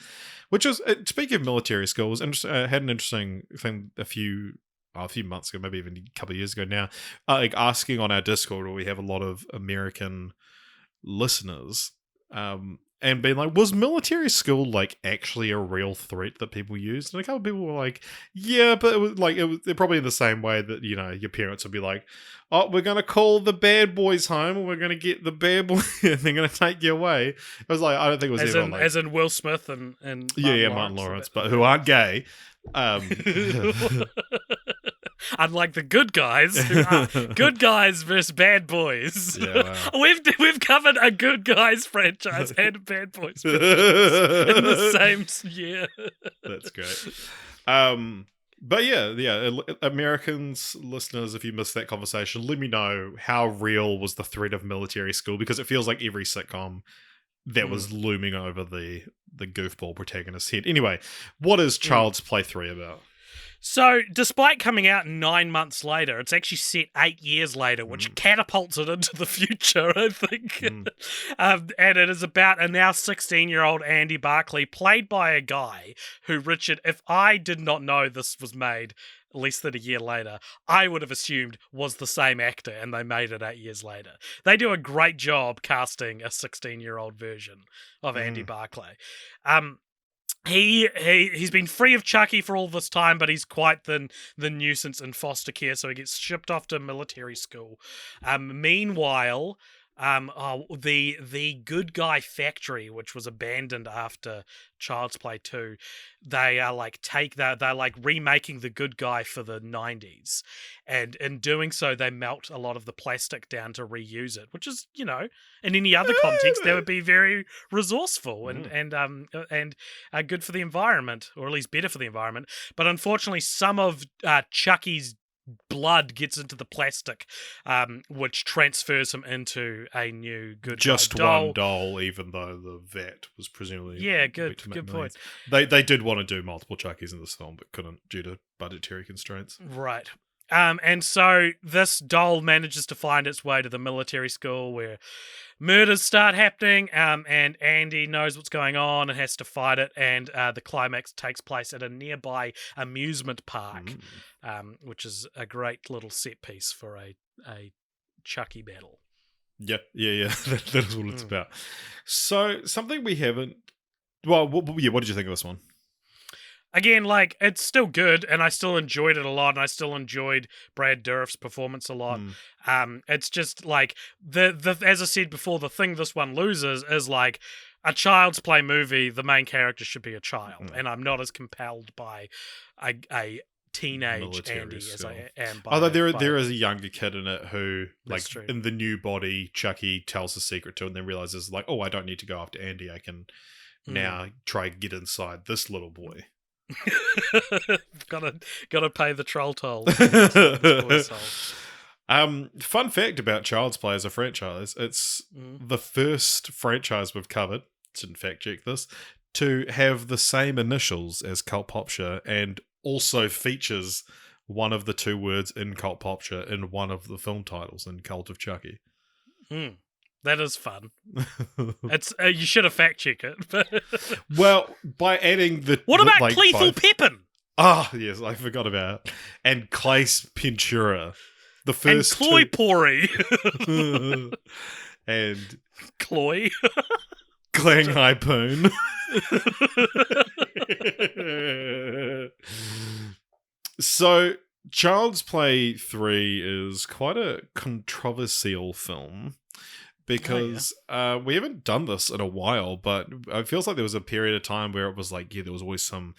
Which is, speaking of military school, was had an interesting thing a few months ago, maybe even a couple of years ago now, like asking on our Discord, where we have a lot of American listeners, and being like, was military school like actually a real threat that people used? And a couple of people were like, yeah, but it was probably in the same way that, your parents would be like, oh, we're going to call the bad boys home, and we're going to get the bad boys and they're going to take you away. It was like, I don't think it was as in Will Smith and Martin Lawrence, but who aren't gay. Unlike the good guys, who are good guys versus bad boys. Yeah, wow. We've covered a good guys franchise and a bad boys franchise in the same year. That's great. But yeah, Americans, listeners, if you missed that conversation, let me know how real was the threat of military school, because it feels like every sitcom that was looming over the goofball protagonist's head. Anyway, what is Child's Play 3 about? So, despite coming out 9 months later, it's actually set 8 years later, which catapults it into the future, I think. And it is about a now 16-year-old Andy Barclay, played by a guy who, Richard, if I did not know this was made less than a year later, I would have assumed was the same actor, and they made it 8 years later. They do a great job casting a 16-year-old version of Andy Barclay. He's been free of Chucky for all this time, but he's quite the nuisance in foster care, so he gets shipped off to military school. Meanwhile, the Good Guy Factory, which was abandoned after Child's Play 2, they are they're like remaking The Good Guy for the 90s, and in doing so, they melt a lot of the plastic down to reuse it, which is, in any other context, that would be very resourceful and good for the environment, or at least better for the environment. But unfortunately, some of Chucky's blood gets into the plastic, which transfers him into a new Good Just Guy doll. one doll, even though the vet was presumably good point. They did want to do multiple Chuckies in this film, but couldn't due to budgetary constraints. Right. And so this doll manages to find its way to the military school where murders start happening, and Andy knows what's going on and has to fight it, and the climax takes place at a nearby amusement park, which is a great little set piece for a Chucky battle. Yeah. that is what it's about. So, something we haven't... Well, what did you think of this one? Again, it's still good, and I still enjoyed it a lot, and I still enjoyed Brad Dourif's performance a lot. It's just, the as I said before, the thing this one loses is, a Child's Play movie, the main character should be a child, and I'm not as compelled by a teenage Military Andy skill. as I am by... Although there is a younger kid in it who, true. in the new body, Chucky tells the secret to, and then realizes, I don't need to go after Andy, I can now try and get inside this little boy. gotta pay the troll toll. Fun fact about Child's Play as a franchise: it's the first franchise we've covered, didn't fact check this, to have the same initials as Cult Popture, and also features one of the two words in Cult Popture in one of the film titles in Cult of Chucky. That is fun. It's you should have fact checked it. Well, by adding the... What about Clethal Pippin? Ah, yes, I forgot about it. And Clace Pentura. The first... And Cloy Pori. And... Cloy. Clang Harpoon. So, Child's Play 3 is quite a controversial film. Because we haven't done this in a while, but it feels like there was a period of time where it was there was always some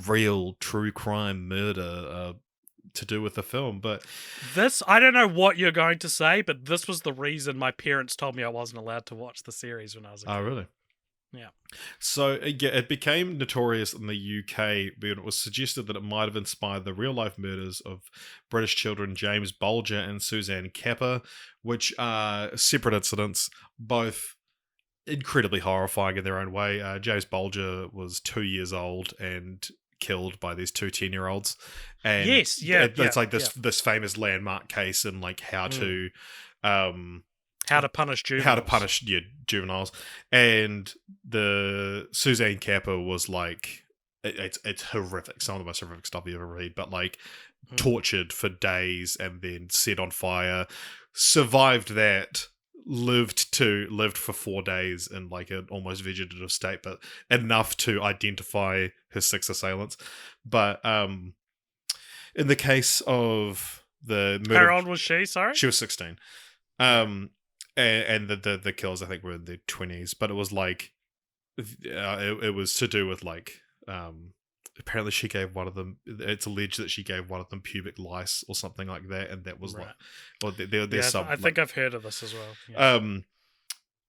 real true crime murder to do with the film. But this, I don't know what you're going to say, but this was the reason my parents told me I wasn't allowed to watch the series when I was a kid. Oh, really? Yeah. So, it became notorious in the UK, but it was suggested that it might have inspired the real-life murders of British children James Bolger and Suzanne Capper, which are separate incidents, both incredibly horrifying in their own way. James Bolger was 2 years old and killed by these two 10-year-olds. And it's this famous landmark case in how to... How to punish juveniles. How to punish juveniles. And the Suzanne Capper was it's horrific. Some of the most horrific stuff you ever read, but tortured for days and then set on fire. Survived that. Lived for 4 days in an almost vegetative state, but enough to identify his 6 assailants. But in the case of the murder... How old was she, sorry? She was 16. And the killers, I think, were in their 20s, but it was it was to do with apparently she gave one of them, it's alleged that she gave one of them pubic lice or something like that, and that was there's some... I think I've heard of this as well. Yeah.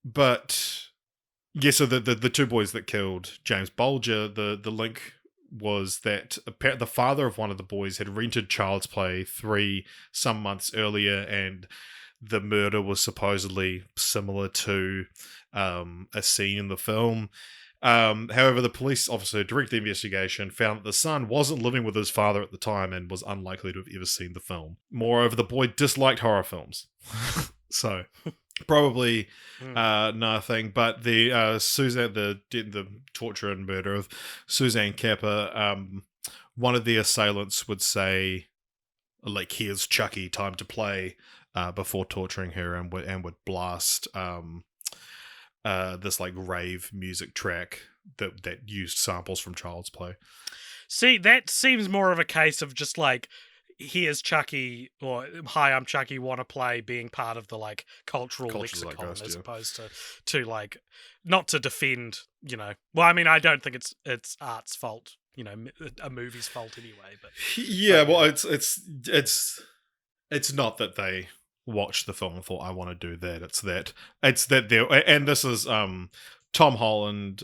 But yeah, so the two boys that killed James Bolger, the link was that the father of one of the boys had rented Child's Play 3 some months earlier, and the murder was supposedly similar to a scene in the film. However, the police officer who directed the investigation found that the son wasn't living with his father at the time and was unlikely to have ever seen the film. Moreover, the boy disliked horror films. So, probably nothing. But the the torture and murder of Suzanne Kappa, one of the assailants would say, like, here's Chucky, time to play, before torturing her, and would blast this like rave music track that used samples from Child's Play. See, that seems more of a case of just like, here's Chucky, or hi, I'm Chucky, wanna play, being part of the like cultural lexicon, as opposed to like, not to defend, well, I mean, I don't think it's art's fault, a movie's fault anyway, but well, it's not that they watched the film and thought, I want to do that. It's that they're, and this is Tom Holland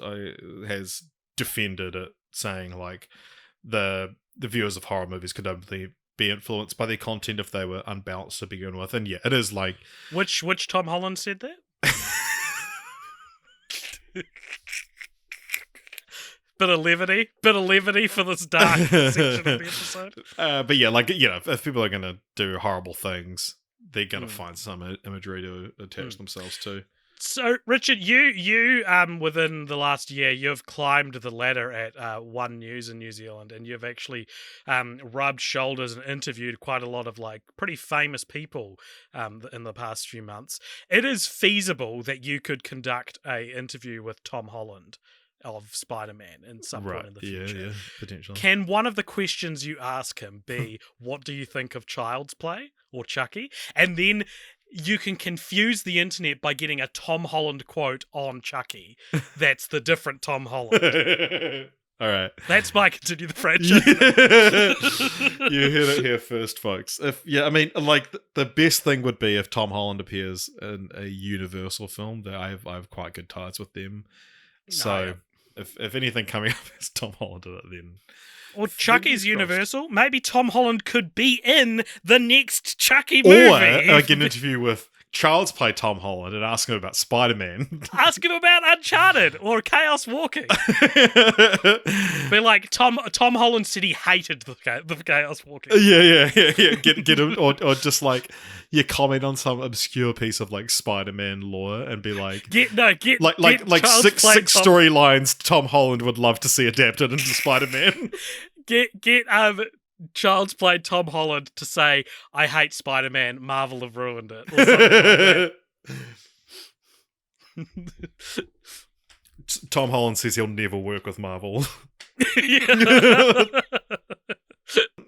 has defended it, saying like the viewers of horror movies could only be influenced by their content if they were unbalanced to begin with. And yeah, it is like, which Tom Holland said that? Bit of levity for this dark section of the episode. But yeah, like, if people are gonna do horrible things, they're gonna find some imagery to attach themselves to. So, Richard, you within the last year, you've climbed the ladder at One News in New Zealand, and you've actually rubbed shoulders and interviewed quite a lot of like pretty famous people in the past few months. It is feasible that you could conduct a interview with Tom Holland of Spider-Man in some point in the future. Yeah, potentially. Can one of the questions you ask him be, what do you think of Child's Play or Chucky? And then you can confuse the internet by getting a Tom Holland quote on Chucky. That's the different Tom Holland. All right. That's my continue the franchise. You heard it here first, folks. I mean, like, the best thing would be if Tom Holland appears in a Universal film. That I have quite good ties with them. So if anything coming up is Tom Holland in it, then... Or Chucky's Universal. Maybe Tom Holland could be in the next Chucky movie. Or I get an interview with Child's Play Tom Holland and ask him about Spider-Man. Ask him about Uncharted or Chaos Walking. Be like, Tom Holland said he hated the Chaos Walking. Yeah. Get him, or just like, you comment on some obscure piece of like Spider-Man lore and be like, get six storylines Tom Holland would love to see adapted into Spider-Man. Get Child's Play Tom Holland to say, I hate Spider-Man, Marvel have ruined it. Or something like that. Tom Holland says he'll never work with Marvel.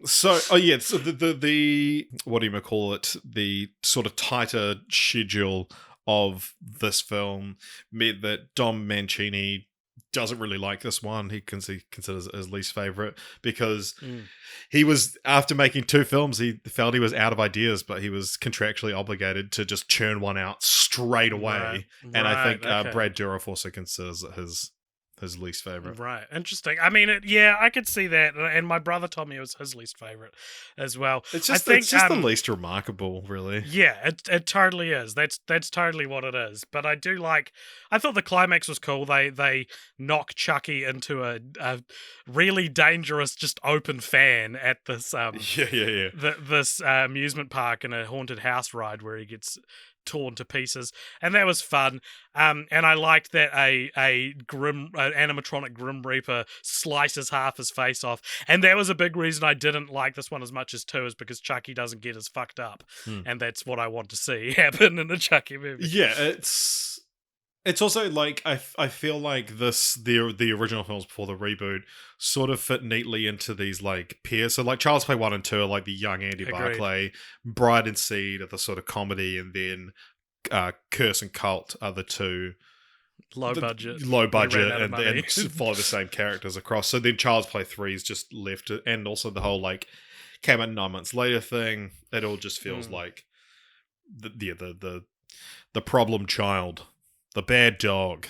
So the what do you call it? The sort of tighter schedule of this film meant that Dom Mancini doesn't really like this one. He considers it his least favorite because he was, after making 2 films, he felt he was out of ideas, but he was contractually obligated to just churn one out straight away. Right. And I think Brad Dourif also considers it his least favorite. Right. Interesting. I mean, I could see that. And my brother told me it was his least favorite as well. It's just the least remarkable, really. Yeah, it totally is. That's totally what it is. But I thought the climax was cool. They knock Chucky into a really dangerous, just open fan at this this amusement park in a haunted house ride where he gets torn to pieces, and that was fun. And I liked that an animatronic Grim Reaper slices half his face off, and that was a big reason I didn't like this one as much as 2, is because Chucky doesn't get as fucked up, and that's what I want to see happen in a Chucky movie. Yeah, it's also like I feel like the original films before the reboot sort of fit neatly into these like pairs. So like Child's Play 1 and 2 are like the young Andy Barclay, Bride and Seed are the sort of comedy, and then Curse and Cult are the 2 low budget and follow the same characters across. So then Child's Play 3 is just left, and also the whole like came out 9 months later thing. It all just feels like the problem child. The bad dog.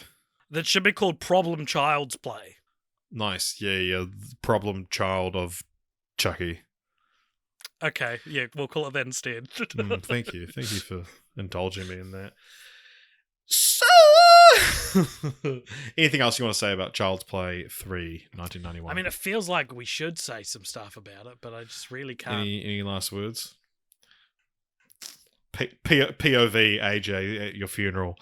That should be called Problem Child's Play. Nice. Yeah. Problem child of Chucky. Okay, yeah, we'll call it that instead. Thank you. Thank you for indulging me in that. So, Anything else you want to say about Child's Play 3, 1991? I mean, it feels like we should say some stuff about it, but I just really can't. Any last words? POV AJ at your funeral.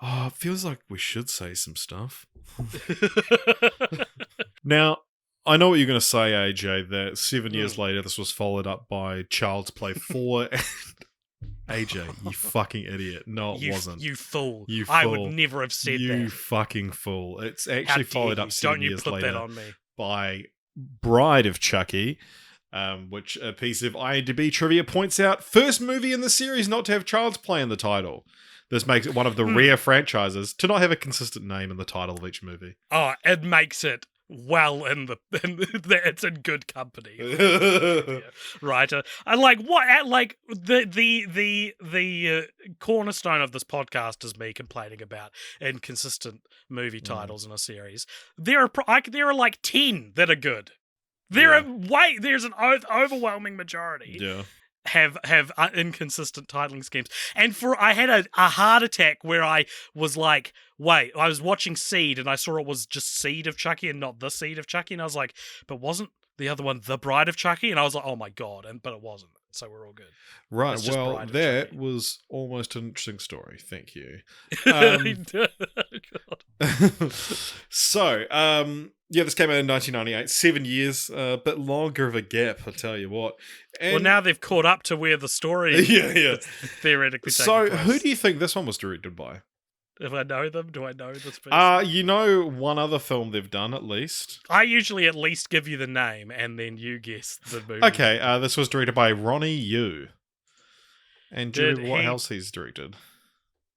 Oh, it feels like we should say some stuff. Now, I know what you're going to say, AJ, that 7 years later this was followed up by Child's Play 4. AJ, you fucking idiot. No, it wasn't. You fool. You fool. I would never have said that. You fucking fool. It's actually followed up 7 years later. Don't you put that on me. By Bride of Chucky, which a piece of IMDb trivia points out, first movie in the series not to have Child's Play in the title. This makes it one of the rare franchises to not have a consistent name in the title of each movie. Oh, it makes it well it's in good company. Right. I like what like the cornerstone of this podcast is me complaining about inconsistent movie titles in a series. There are like 10 that are good. There's an overwhelming majority. Yeah. Have inconsistent titling schemes. And I had a heart attack where I was like, wait, I was watching Seed and I saw it was just Seed of Chucky and not The Seed of Chucky, and I was like, but wasn't the other one The Bride of Chucky? And I was like, oh my god, but it wasn't. So we're all good. Right, well, that was almost an interesting story. Thank you. So, yeah, this came out in 1998. 7 years, a bit longer of a gap, I tell you what. And well, now they've caught up to where the story theoretically taking So, place. who do you think this one was directed by? If I know them, do I know this person? You know one other film they've done, at least. I usually at least give you the name, and then you guess the movie. Okay, this was directed by Ronnie Yu. And do you remember what else he's directed?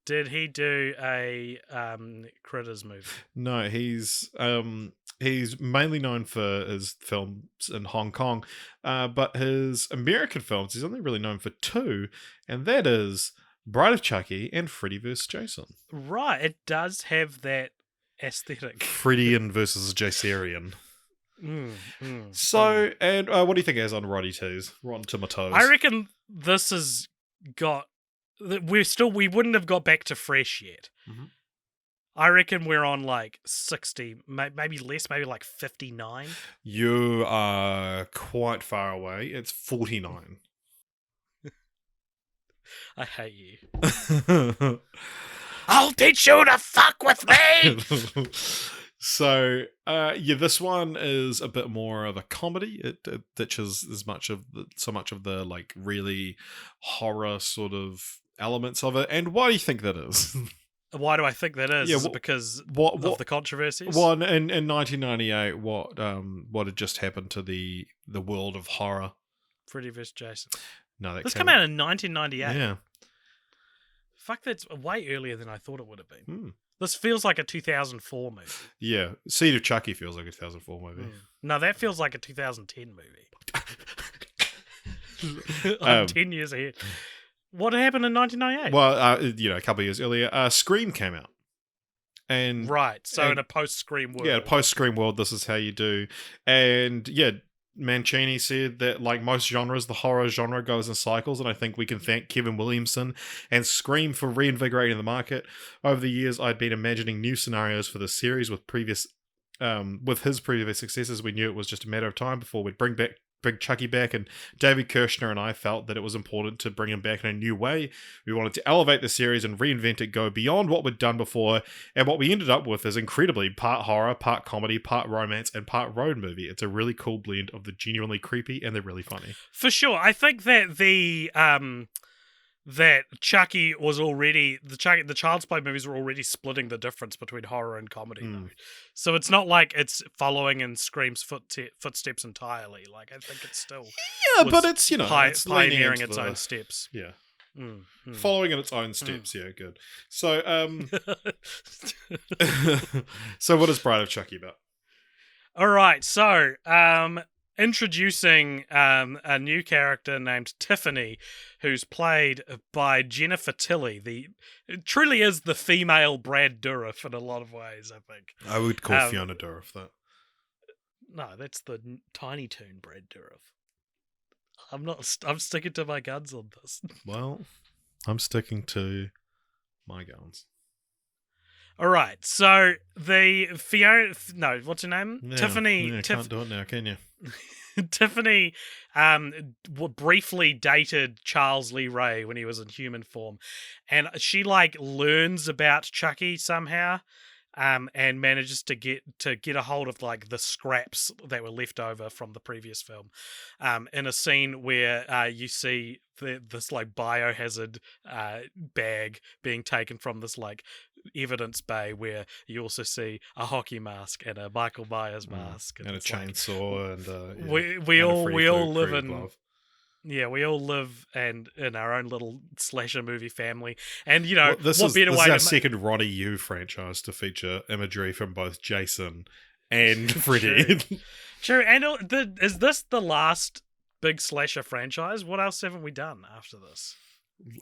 Did he do a Critters movie? No, he's mainly known for his films in Hong Kong, but his American films, he's only really known for 2, and that is Bride of Chucky and Freddy vs. Jason. Right, it does have that aesthetic. Freddian versus Jaserian. So, and what do you think it has on Rotten Tomatoes? I reckon this has got... We wouldn't have got back to fresh yet. Mm-hmm. I reckon we're on like 60, maybe less, maybe like 59. You are quite far away. It's 49. I hate you. I'll teach you to fuck with me! So, yeah, this one is a bit more of a comedy. It ditches so much of the like really horror sort of elements of it. And why do you think that is? Why do I think that is? Is it because of the controversies? Well, in 1998, what had just happened to the world of horror? Freddy vs. Jason. No, this came out in 1998. Yeah. Fuck, that's way earlier than I thought it would have been. This feels like a 2004 movie. Yeah, Seed of Chucky feels like a 2004 movie. No, that feels like a 2010 movie. I'm 10 years ahead. What happened in 1998? Well, a couple of years earlier, Scream came out. And right, so in a post-Scream world. Yeah, a post-Scream world, this is how you do. And yeah, Mancini said that, like most genres, the horror genre goes in cycles, and I think we can thank Kevin Williamson and Scream for reinvigorating the market. Over the years, I'd been imagining new scenarios for the series with his previous successes. We knew it was just a matter of time before we'd bring Chucky back, and David Kirshner and I felt that it was important to bring him back in a new way. We wanted to elevate the series and reinvent it, go beyond what we'd done before, and what we ended up with is incredibly part horror, part comedy, part romance, and part road movie. It's a really cool blend of the genuinely creepy and the really funny. For sure. I think that that Chucky was already the Child's Play movies were already splitting the difference between horror and comedy. So it's not like it's following in Scream's footsteps entirely. Like, I think it's still but it's it's pioneering its own steps. Yeah, following in its own steps. Yeah, good. So so what is Bride of Chucky about? All right, so introducing a new character named Tiffany, who's played by Jennifer Tilly. It truly is the female Brad Dourif in a lot of ways, I think. I would call Fiona Dourif that. No, that's the Tiny Toon Brad Dourif. I'm sticking to my guns on this. Well, I'm sticking to my guns. All right, so the Fiona, no, what's her name? Yeah, Tiffany. Yeah, can't do it now, can you? Tiffany briefly dated Charles Lee Ray when he was in human form, and she like learns about Chucky somehow, and manages to get a hold of like the scraps that were left over from the previous film, in a scene where you see this like biohazard bag being taken from this like evidence bay, where you also see a hockey mask and a Michael Myers mask and a it's chainsaw we and a all live Freddy in glove. yeah, we all live and in our own little slasher movie family, and you know Well, this what is better this way is our to second Ronnie Yu franchise to feature imagery from both Jason and True. Freddy. True, and is this the last big slasher franchise? What else haven't we done after this?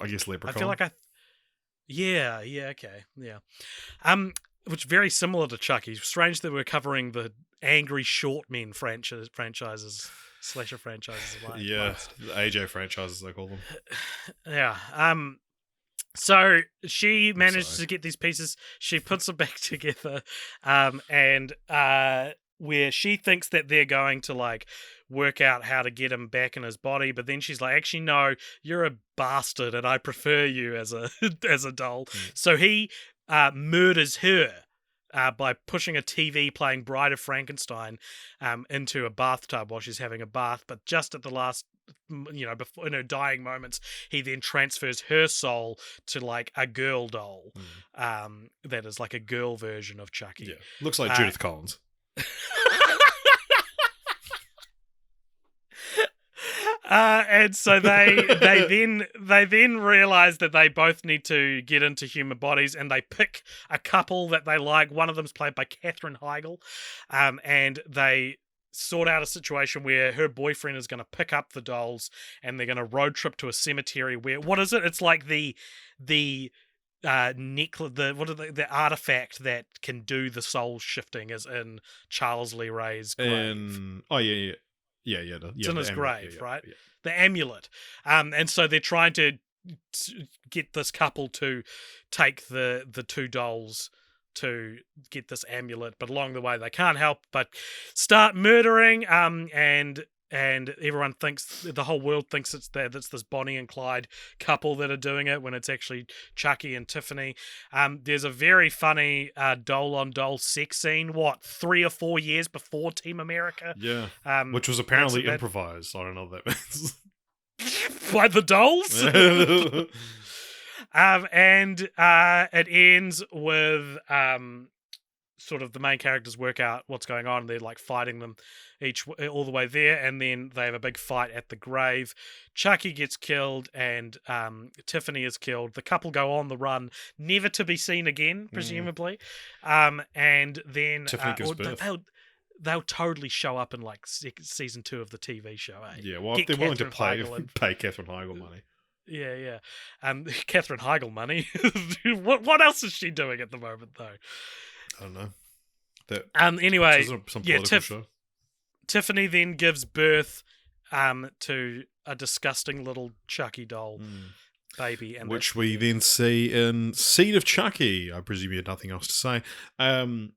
I guess Leprechaun. I feel like yeah, okay, yeah. Which is very similar to Chucky. Strange that we're covering the angry short men franchises, slasher franchises. Yeah, the AJ franchises they call them. Yeah. So she managed to get these pieces. She puts them back together, and where she thinks that they're going to like work out how to get him back in his body, but then she's like, actually, no, you're a bastard, and I prefer you as a as a doll. So he murders her. By pushing a TV playing Bride of Frankenstein into a bathtub while she's having a bath, but just at the last, before in her dying moments, he then transfers her soul to like a girl doll, that is like a girl version of Chucky. Yeah, looks like Judith Collins. And so they then realize that they both need to get into human bodies, and they pick a couple that they like. One of them's played by Katherine Heigl, and they sort out a situation where her boyfriend is going to pick up the dolls, and they're going to road trip to a cemetery where what is it? It's like the necklace, the artifact that can do the soul shifting is in Charles Lee Ray's grave. It's in his grave, right? Yeah. The amulet. And so they're trying to get this couple to take the two dolls to get this amulet, but along the way they can't help but start murdering. And everyone thinks, the whole world thinks it's this Bonnie and Clyde couple that are doing it, when it's actually Chucky and Tiffany. There's a very funny doll-on-doll sex scene, 3 or 4 years before Team America? Yeah, which was apparently improvised. I don't know what that means. By the dolls? And it ends with sort of the main characters work out what's going on. They're like fighting them all the way there, and then they have a big fight at the grave. Chucky gets killed, and Tiffany is killed. The couple go on the run, never to be seen again, presumably. And then Tiffany gives birth. They'll totally show up in like season 2 of the TV show. Yeah, well, if they're willing to pay Katherine Heigl money. Yeah. Katherine Heigl money. What else is she doing at the moment, though? I don't know. Anyway, some political show. Tiffany then gives birth to a disgusting little Chucky doll baby, and which we then see in Seed of Chucky. I presume you had nothing else to say. I'm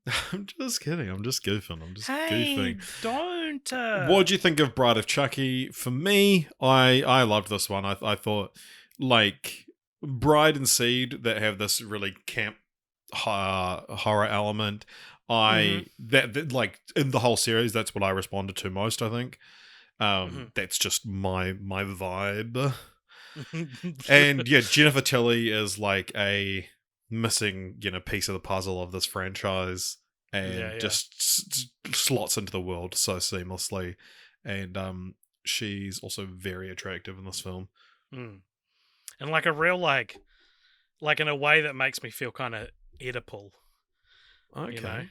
just kidding. I'm just goofing. Goofing. Don't. What do you think of Bride of Chucky? For me, I loved this one. I thought like Bride and Seed that have this really camp horror element. That like in the whole series, that's what I responded to most. I think that's just my vibe. And yeah, Jennifer Tilly is like a missing piece of the puzzle of this franchise, and just slots into the world so seamlessly. And she's also very attractive in this film, and like a real like in a way that makes me feel kind of Oedipal. Okay.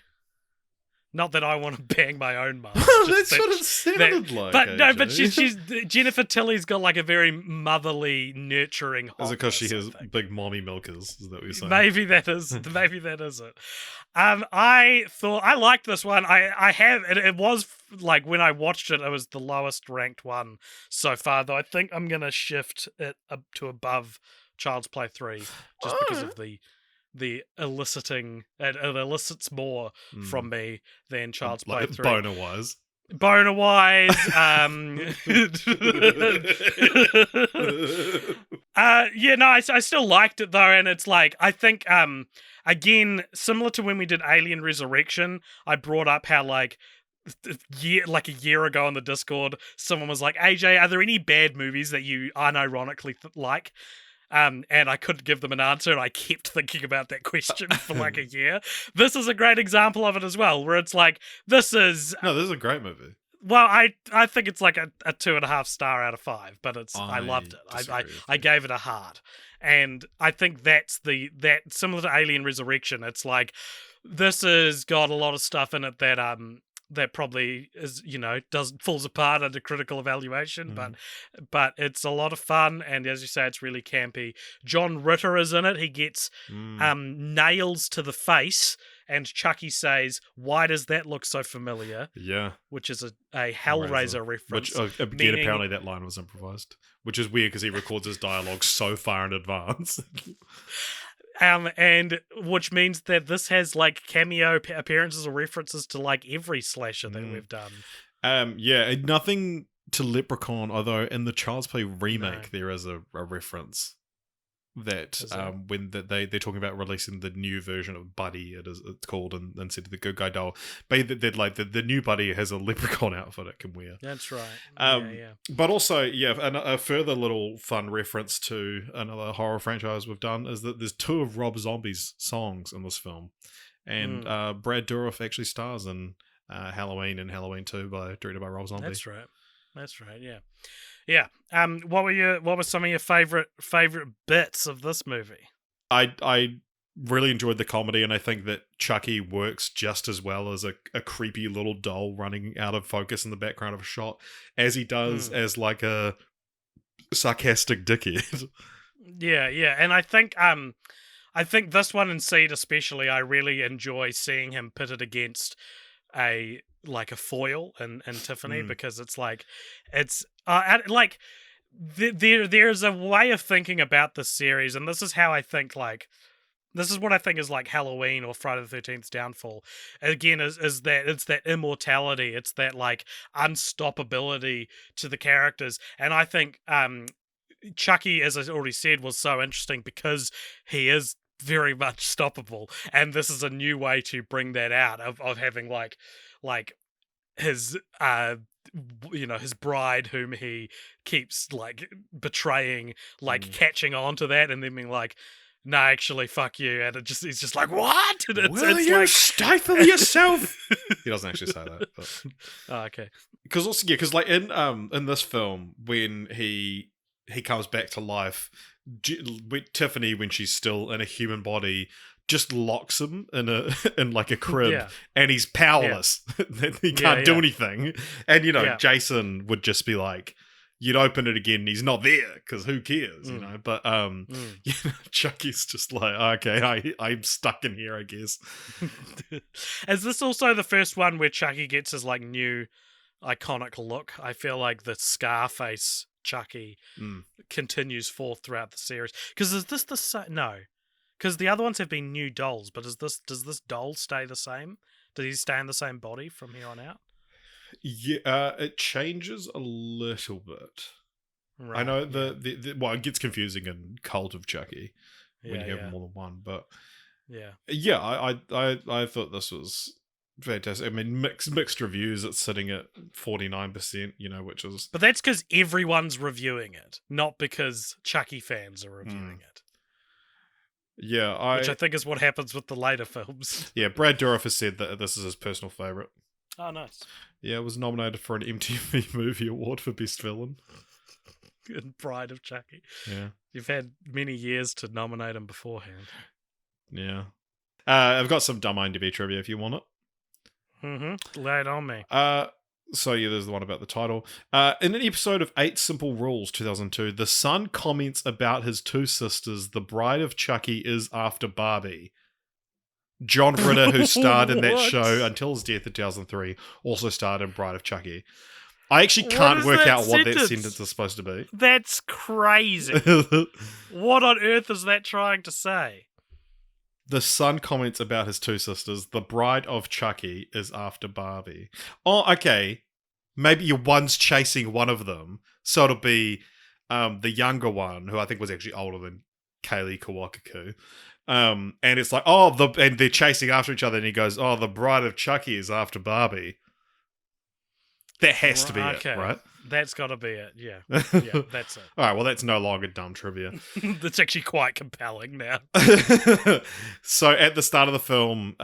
Not that I want to bang my own mum. That's what it sounded like. But AJ. no, but she's Jennifer Tilly's got like a very motherly, nurturing. Is it because she has big mommy milkers? Is that what you're saying? Maybe that is it. I thought I liked this one. I have it was like when I watched it, it was the lowest ranked one so far. Though I think I'm gonna shift it up to above Child's Play 3 just because of the eliciting it elicits more from me than Child's Play 3. Boner wise. Boner wise, I still liked it though, and it's like I think again, similar to when we did Alien Resurrection, I brought up how like a year ago on the Discord, someone was like, AJ, are there any bad movies that you unironically like? And I couldn't give them an answer, and I kept thinking about that question for like a year. This is a great example of it as well, where it's like, this is a great movie. Well, I think it's like a 2.5 star out of 5, but I loved it. I gave it a heart, and I think that's that similar to Alien Resurrection. It's like this has got a lot of stuff in it that probably is falls apart under critical evaluation, but it's a lot of fun, and as you say, it's really campy. John Ritter is in it. He gets nails to the face. And Chucky says, "Why does that look so familiar?" Yeah. Which is a Hellraiser reference. Which, again, apparently that line was improvised. Which is weird because he records his dialogue so far in advance. And which means that this has like cameo appearances or references to like every slasher that we've done. Yeah, nothing to Leprechaun, although in the Child's Play remake there is a reference. That when they're talking about releasing the new version of Buddy, it's called, and instead of the Good Guy doll, but the new Buddy has a leprechaun outfit it can wear. That's right. But also, a further little fun reference to another horror franchise we've done is that there's 2 of Rob Zombie's songs in this film, and Brad Dourif actually stars in Halloween and Halloween 2 directed by Rob Zombie. That's right. Yeah. Yeah. What were some of your favorite bits of this movie? I really enjoyed the comedy, and I think that Chucky works just as well as a creepy little doll running out of focus in the background of a shot as he does as like a sarcastic dickhead. Yeah, and I think this one in Seed especially, I really enjoy seeing him pitted against a foil in Tiffany, because it's like there's a way of thinking about this series, and this is how I think this is what I think is like Halloween or Friday the 13th's downfall. Again, is that it's that immortality, it's that like unstoppability to the characters, and I think Chucky, as I already said, was so interesting because he is very much stoppable, and this is a new way to bring that out of having like his his bride whom he keeps like betraying, catching on to that and then being like, no, actually, fuck you, and he's just like, what? And Will you stifle yourself? He doesn't actually say that, but okay. Because also, because like in this film, when he comes back to life, Tiffany, when she's still in a human body, just locks him in like a crib, and he's powerless. He can't do anything. And Jason would just be like, you'd open it again, and he's not there because who cares, But Chucky's just like, okay, I'm stuck in here, I guess. Is this also the first one where Chucky gets his like new iconic look? I feel like the Scarface Chucky continues forth throughout the series. Because is this the same? No. Because the other ones have been new dolls, but does this doll stay the same? Does he stay in the same body from here on out? Yeah, it changes a little bit. Right, I know it gets confusing in Cult of Chucky when you have more than one, but I thought this was fantastic. I mean, mixed reviews. It's sitting at 49%, which is. But that's because everyone's reviewing it, not because Chucky fans are reviewing it. Yeah, which I think is what happens with the later films. Yeah, Brad Dourif has said that this is his personal favourite. Oh, nice. Yeah, it was nominated for an MTV Movie Award for Best Villain. Good Bride of Chucky. Yeah. You've had many years to nominate him beforehand. Yeah. I've got some dumb IMDb trivia if you want it. Mm-hmm. Lay it on me. So yeah, there's the one about the title. In an episode of 8 Simple Rules, 2002, the son comments about his 2 sisters, the Bride of Chucky is after Barbie. John Ritter, who starred in that show until his death in 2003, also starred in Bride of Chucky. I actually can't work out what that sentence is supposed to be. That's crazy. What on earth is that trying to say? The son comments about his two sisters. The bride of Chucky is after Barbie. Oh, okay. Maybe one's chasing one of them. So it'll be the younger one, who I think was actually older than Kaylee Kawakaku. And it's like, and they're chasing after each other, and he goes, "Oh, the bride of Chucky is after Barbie." That has to be it, right? That's got to be it, yeah. Yeah, that's it. All right, well, that's no longer dumb trivia. That's actually quite compelling now. So at the start of the film,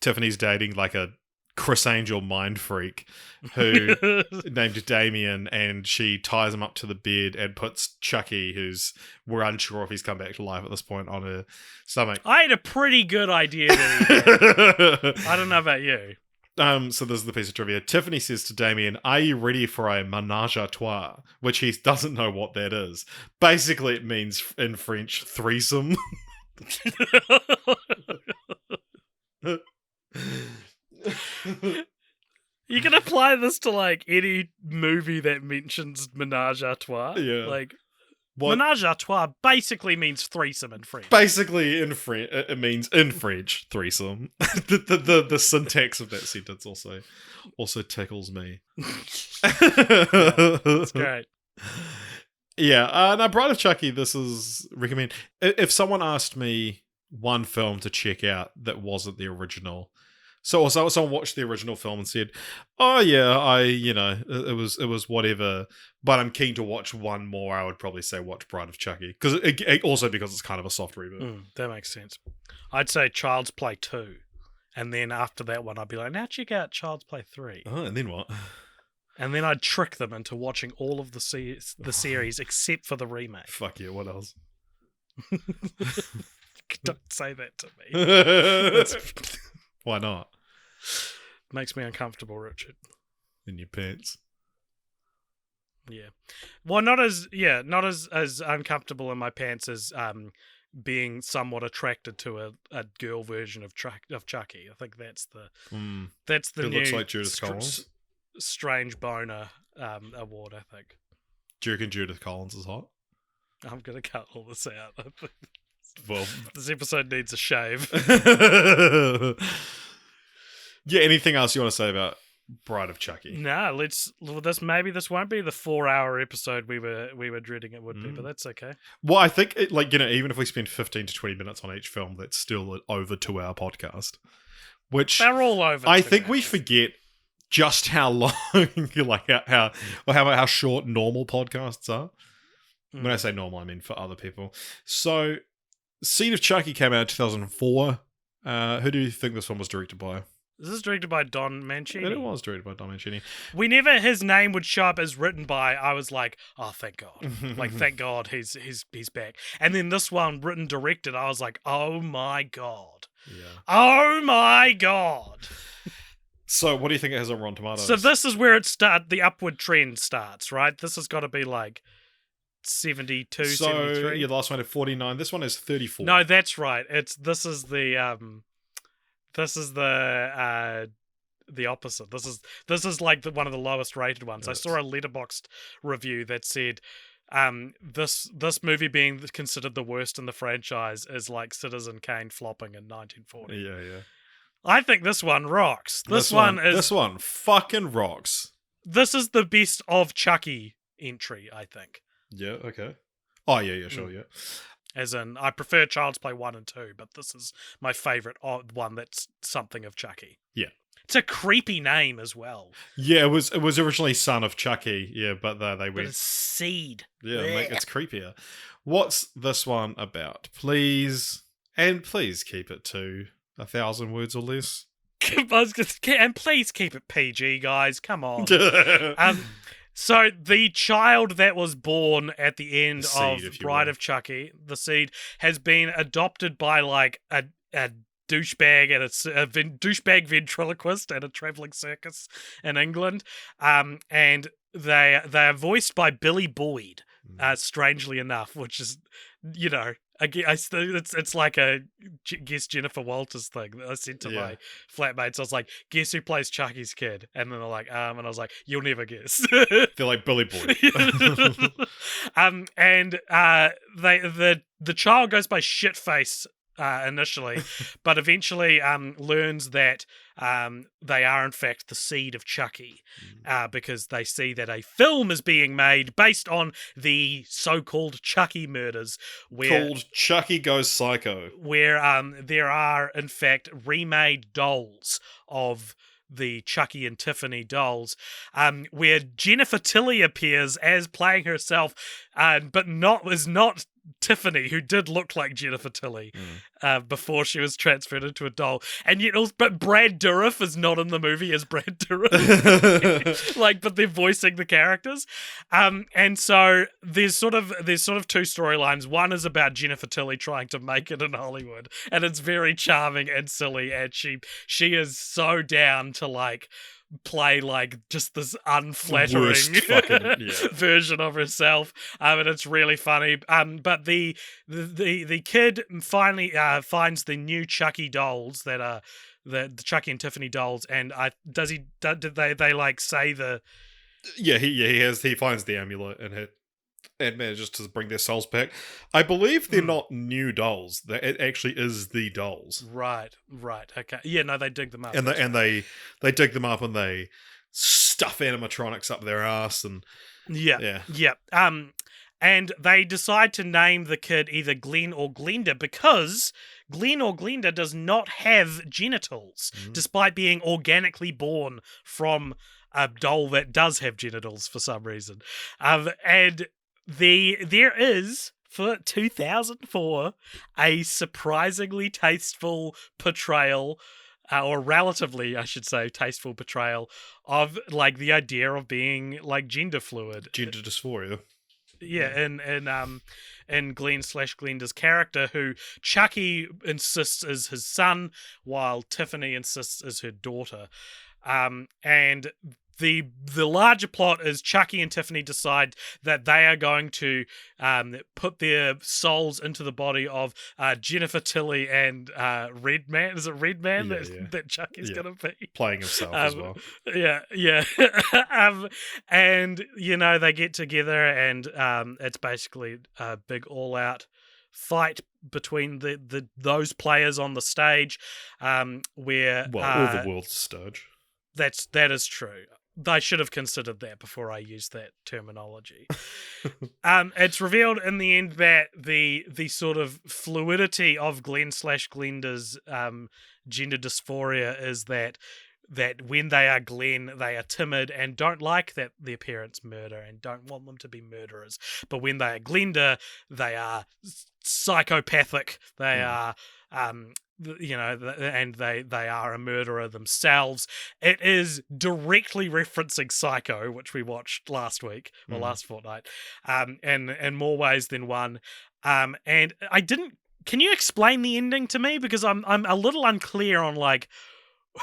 Tiffany's dating like a Chris Angel mind freak who named Damien, and she ties him up to the bed and puts Chucky, we're unsure if he's come back to life at this point, on her stomach. I had a pretty good idea that he did. I don't know about you. So this is the piece of trivia. Tiffany says to Damien, "Are you ready for a ménage à trois?" Which he doesn't know what that is. Basically, it means in French, threesome. You can apply this to like any movie that mentions ménage à trois. Yeah. Like, ménage à trois basically means threesome in French. Basically, in French, it means in French threesome. the syntax of that sentence also tickles me. That's great. Yeah, now Bride of Chucky, this is recommend. If someone asked me one film to check out that wasn't the original, so someone watched the original film and said, "Oh yeah, it was whatever, but I'm keen to watch one more," I would probably say watch Bride of Chucky, because it's kind of a soft reboot. That makes sense. I'd say Child's Play 2, and then after that one, I'd be like, now check out Child's Play 3. Oh, and then what? And then I'd trick them into watching all of the series except for the remake. Fuck yeah, what else? Don't say that to me. Why not? Makes me uncomfortable, Richard. In your pants. Yeah. Well, not as uncomfortable in my pants as being somewhat attracted to a girl version of Chucky. I think that's the it new looks like Judith Collins. Strange Boner award, I think. Do you reckon Judith Collins is hot? I'm gonna cut all this out. Well, this episode needs a shave. Yeah, anything else you want to say about Bride of Chucky? Nah, maybe this won't be the 4-hour episode we were dreading it would be, but that's okay. Well, I think even if we spend 15 to 20 minutes on each film, that's still an over 2-hour podcast. Which they're all over. I think we forget just how long, like how short normal podcasts are. When I say normal, I mean for other people. So, Seed of Chucky came out in 2004. Who do you think this one was directed by? This is directed by Don Mancini. And it was directed by Don Mancini. Whenever his name would show up as written by, I was like, oh, thank God. Like, thank God he's back. And then this one, written, directed, I was like, oh my God. Yeah. Oh my God. So, what do you think it has on Rotten Tomatoes? So this is where the upward trend starts, right? This has got to be like 72, 73. Yeah, the last one had 49. This one is 34. No, that's right. This is the opposite. This is like one of the lowest rated ones. Yes. I saw a Letterboxd review that said this movie being considered the worst in the franchise is like Citizen Kane flopping in 1940. Yeah. I think this one rocks. This one fucking rocks. This is the best of Chucky entry, I think. Yeah, okay. Oh, yeah, sure, yeah. As in, I prefer Child's Play 1 and 2, but this is my favourite one that's something of Chucky. Yeah. It's a creepy name as well. Yeah, it was originally Son of Chucky, yeah, but they went... But it's Seed. Yeah, it's creepier. What's this one about? Please keep it to 1,000 words or less. And please keep it PG, guys. Come on. So the child that was born at the end of Bride of Chucky, the Seed, has been adopted by like a douchebag and a douchebag ventriloquist at a traveling circus in England, and they are voiced by Billy Boyd, strangely enough, which is, it's like a guess Jennifer Walters thing that I said to my flatmates. I was like, guess who plays Chucky's kid? And then they're like, and I was like, you'll never guess. They're like Billy Boyd. And the child goes by Shitface initially, but eventually learns that they are in fact the seed of Chucky, because they see that a film is being made based on the so-called Chucky murders, called Chucky Goes Psycho, where there are in fact remade dolls of the Chucky and Tiffany dolls, where Jennifer Tilly appears as playing herself, but is not Tiffany, who did look like Jennifer Tilly before she was transferred into a doll. And yet, but Brad Dourif is not in the movie as Brad Dourif, but they're voicing the characters. And so there's sort of two storylines. One is about Jennifer Tilly trying to make it in Hollywood, and it's very charming and silly, and she is so down to play just this unflattering version of herself, and it's really funny. But the kid finally finds the new Chucky dolls that are the Chucky and Tiffany dolls, and did they say the he finds the amulet and manages to bring their souls back. I believe they're not new dolls. It actually is the dolls. Right. Okay. Yeah, no, they dig them up. And they dig them up and they stuff animatronics up their ass and yeah. And they decide to name the kid either Glenn or Glenda because Glenn or Glenda does not have genitals, despite being organically born from a doll that does have genitals for some reason. And there is, for 2004, a surprisingly tasteful portrayal, or relatively, I should say, tasteful portrayal of the idea of being gender fluid, gender dysphoria. Yeah, in Glenn/Glenda's character, who Chucky insists is his son, while Tiffany insists is her daughter, and the larger plot is Chucky and Tiffany decide that they are going to put their souls into the body of Jennifer Tilly and Redman. Is it Redman that Chucky's going to be? Playing himself as well. Yeah. And, they get together and it's basically a big all-out fight between those players on the stage, where... Well, all the world's stage. That is true. I should have considered that before I used that terminology. It's revealed in the end that the sort of fluidity of Glenn/Glenda's gender dysphoria is that when they are Glenn, they are timid and don't like that their parents murder and don't want them to be murderers. But when they are Glenda, they are psychopathic. They are... and they are a murderer themselves. It is directly referencing Psycho, which we watched last week or last fortnight, in more ways than one. And I didn't. Can you explain the ending to me? Because I'm a little unclear on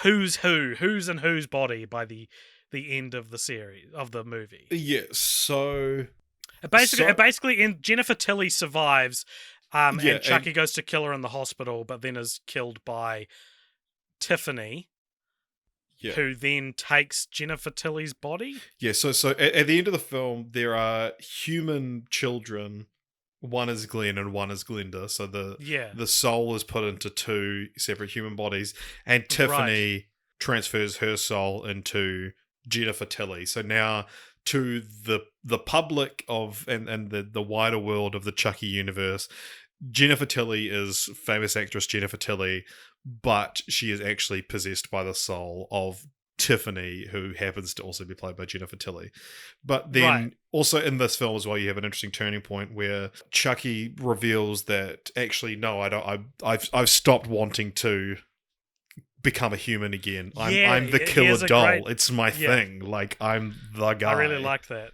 who's in whose body by the end of the series of the movie. Yeah. So basically, in Jennifer Tilly survives. And Chucky goes to kill her in the hospital, but then is killed by Tiffany, who then takes Jennifer Tilly's body. Yeah, so at the end of the film, there are human children. One is Glenn and one is Glenda. So the soul is put into two separate human bodies, and Tiffany transfers her soul into Jennifer Tilly. So now, to the public and the wider world of the Chucky universe, Jennifer Tilly is famous actress Jennifer Tilly, but she is actually possessed by the soul of Tiffany, who happens to also be played by Jennifer Tilly. But then also in this film as well, you have an interesting turning point where Chucky reveals that actually, no, I don't. I've stopped wanting to become a human again. I'm the killer doll. It's my thing. I'm the guy. I really like that.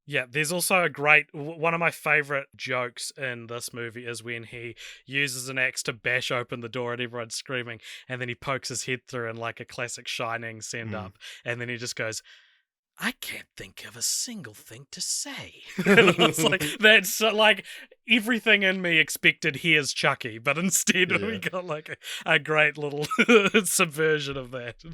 Yeah, there's also a great... One of my favourite jokes in this movie is when he uses an axe to bash open the door and everyone's screaming, and then he pokes his head through in a classic Shining send-up, and then he just goes, I can't think of a single thing to say. And it's that's everything in me expected here's Chucky, but instead we got a great little subversion of that.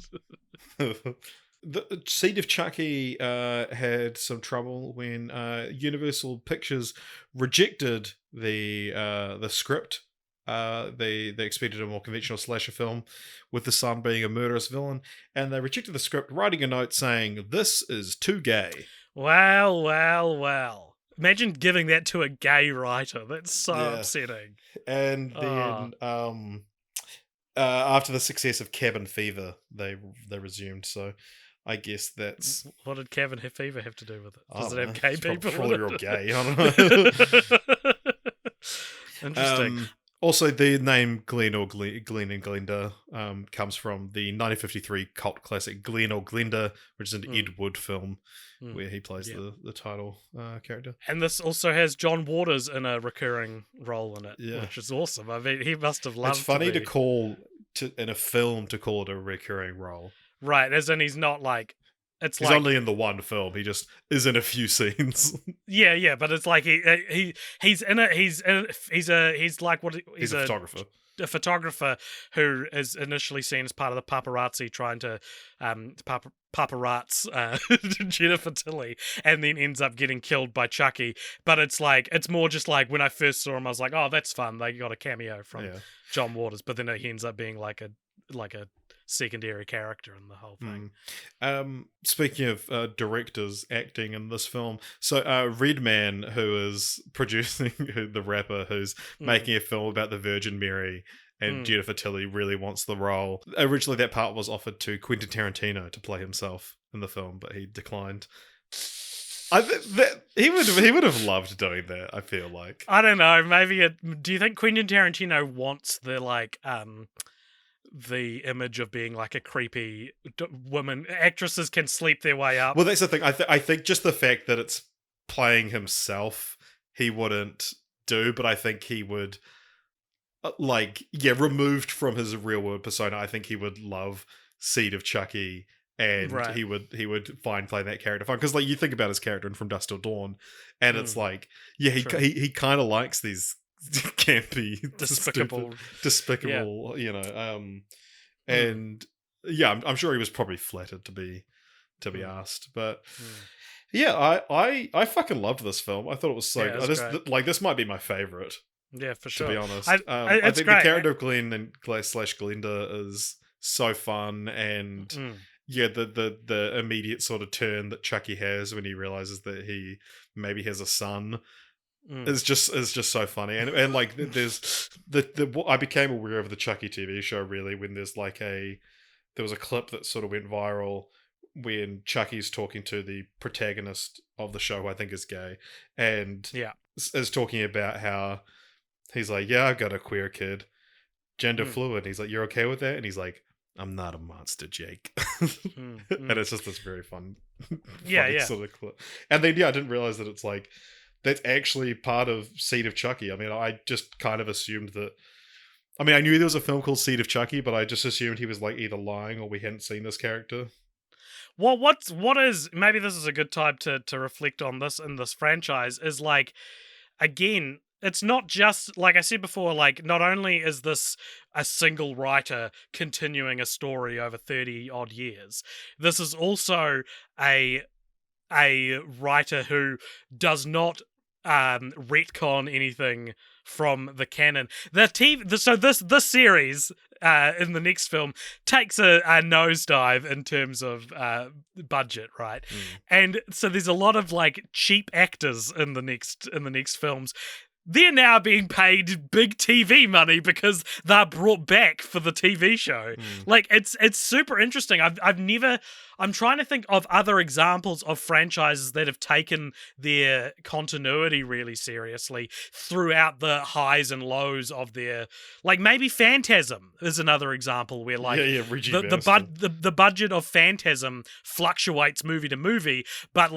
The Seed of Chucky had some trouble when Universal Pictures rejected the script they expected a more conventional slasher film, with the son being a murderous villain, and they rejected the script, writing a note saying, "This is too gay." Well. Imagine giving that to a gay writer. That's so upsetting. And then, after the success of Cabin Fever, they resumed. So, I guess that's... What did Cabin Fever have to do with it? Does it have gay people? Probably real gay. I don't know. Interesting. Also, the name Glenn or Glenn and Glenda comes from the 1953 cult classic Glenn or Glenda, which is an Ed Wood film where he plays the title character. And this also has John Waters in a recurring role in it, which is awesome. I mean, he must have loved. It's funny to call in a film to call it a recurring role, right? As in, he's not like. He's only in the one film. He just is in a few scenes. Yeah, but it's like he's in it. He's like what? He's a photographer. A photographer who is initially seen as part of the paparazzi trying to paparazzi Jennifer Tilly, and then ends up getting killed by Chucky. But it's more just like when I first saw him, I was like, oh, that's fun. They got a cameo from John Waters, but then he ends up being like a secondary character in the whole thing. Speaking of directors acting in this film, so Redman, who is producing the rapper who's making a film about the Virgin Mary, and Jennifer Tilly really wants the role. Originally that part was offered to Quentin Tarantino to play himself in the film, but he declined. He would have loved doing that, I feel like. I don't know, maybe do you think Quentin Tarantino wants the image of being like a creepy woman? Actresses can sleep their way up. Well, that's the thing. I think just the fact that it's playing himself, he wouldn't do, but I think he would, removed from his real world persona, I think he would love Seed of Chucky, and he would find playing that character fun. Because you think about his character in From Dusk Till Dawn, and it's he kind of likes these campy, despicable, and I'm sure he was probably flattered to be asked, but I fucking loved this film. I thought it was so good. This might be my favorite. Yeah, for sure. To be honest, I think the character of Glenn and Glenda is so fun, and the immediate sort of turn that Chucky has when he realizes that he maybe has a son. It's just so funny, and there's I became aware of the Chucky TV show really when there was a clip that sort of went viral when Chucky's talking to the protagonist of the show, who I think is gay, and is talking about how he's like, yeah, I've got a queer kid, gender fluid. He's like, you're okay with that? And he's like, I'm not a monster, Jake. And it's just this very fun sort of clip. And then I didn't realize that it's like, that's actually part of Seed of Chucky. I mean, I just kind of assumed that... I mean, I knew there was a film called Seed of Chucky, but I just assumed he was either lying or we hadn't seen this character. Well, maybe this is a good time to reflect on this in this franchise, is again, it's not just, like I said before, not only is this a single writer continuing a story over 30 odd years, this is also a writer who does not retcon anything from the canon. So this series in the next film takes a nosedive in terms of budget, right? And so there's a lot of cheap actors in the next films. They're now being paid big TV money because they're brought back for the TV show. It's super interesting. I'm trying to think of other examples of franchises that have taken their continuity really seriously throughout the highs and lows of their... maybe Phantasm is another example where the budget of Phantasm fluctuates movie to movie, but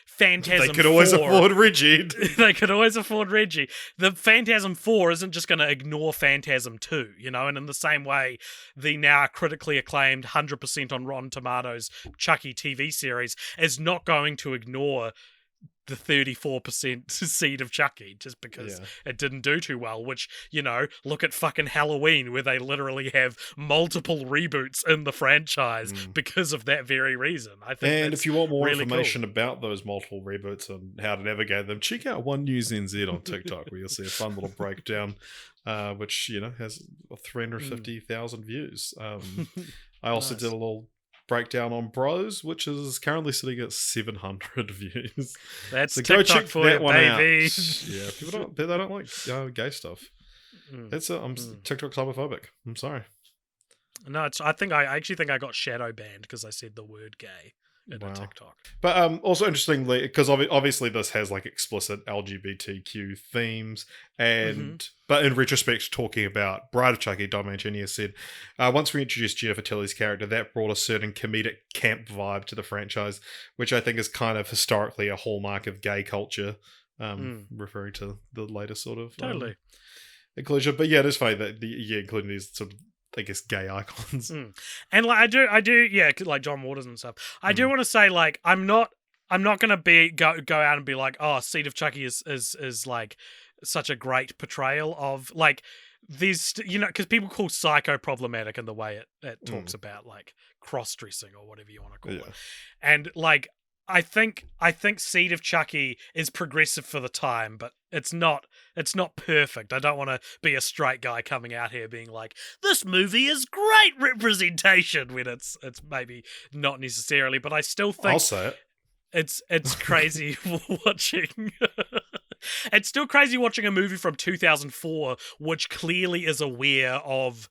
Phantasm they could always afford Reggie. They could always afford Reggie. The Phantasm 4 isn't just going to ignore Phantasm 2, and in the same way, the now critically acclaimed 100% on Rotten Tomatoes Chucky TV series is not going to ignore the 34% seed of Chucky just because it didn't do too well, which, look at fucking Halloween where they literally have multiple reboots in the franchise because of that very reason. I think and if you want more really information about those multiple reboots and how to navigate them, check out One News NZ on TikTok where you'll see a fun little breakdown, which, has 350,000 views. I also did a little breakdown on Bros, which is currently sitting at 700 views. That's so TikTok go check for that you, one baby. out. Yeah, they don't like gay stuff. I'm TikTok homophobic. I'm sorry. No, I actually think I got shadow banned because I said the word gay in a TikTok. But also interestingly, because obviously this has like explicit LGBTQ themes, and but in retrospect, talking about Bride of Chucky, Don Mancini said, once we introduced Jennifer Tilly's character, that brought a certain comedic camp vibe to the franchise, which I think is kind of historically a hallmark of gay culture, referring to the later sort of inclusion. But yeah, it is funny that including these sort of, I guess, gay icons. And like I do, like John Waters and stuff. I do want to say, like, I'm not gonna go out and be like, oh, Seed of Chucky is like such a great portrayal of like these, because people call Psycho problematic in the way it talks about like cross dressing or whatever you want to call it, and like. I think Seed of Chucky is progressive for the time, but it's not perfect. I don't want to be a straight guy coming out here being like, this movie is great representation when it's maybe not necessarily, but I still think I'll say it. It's crazy watching. It's still crazy watching a movie from 2004 which clearly is aware of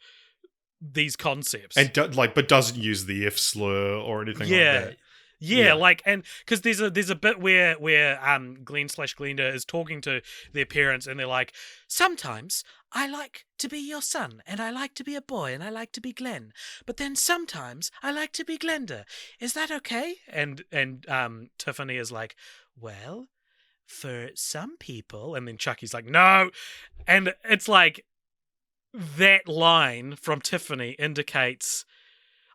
these concepts and but doesn't use the F slur or anything like that. Yeah, like, and because there's a bit where Glenn/Glenda is talking to their parents, and they're like, sometimes I like to be your son, and I like to be a boy, and I like to be Glenn, but then sometimes I like to be Glenda. Is that okay? And Tiffany is like, well, for some people, and then Chucky's like, no, and it's like that line from Tiffany indicates.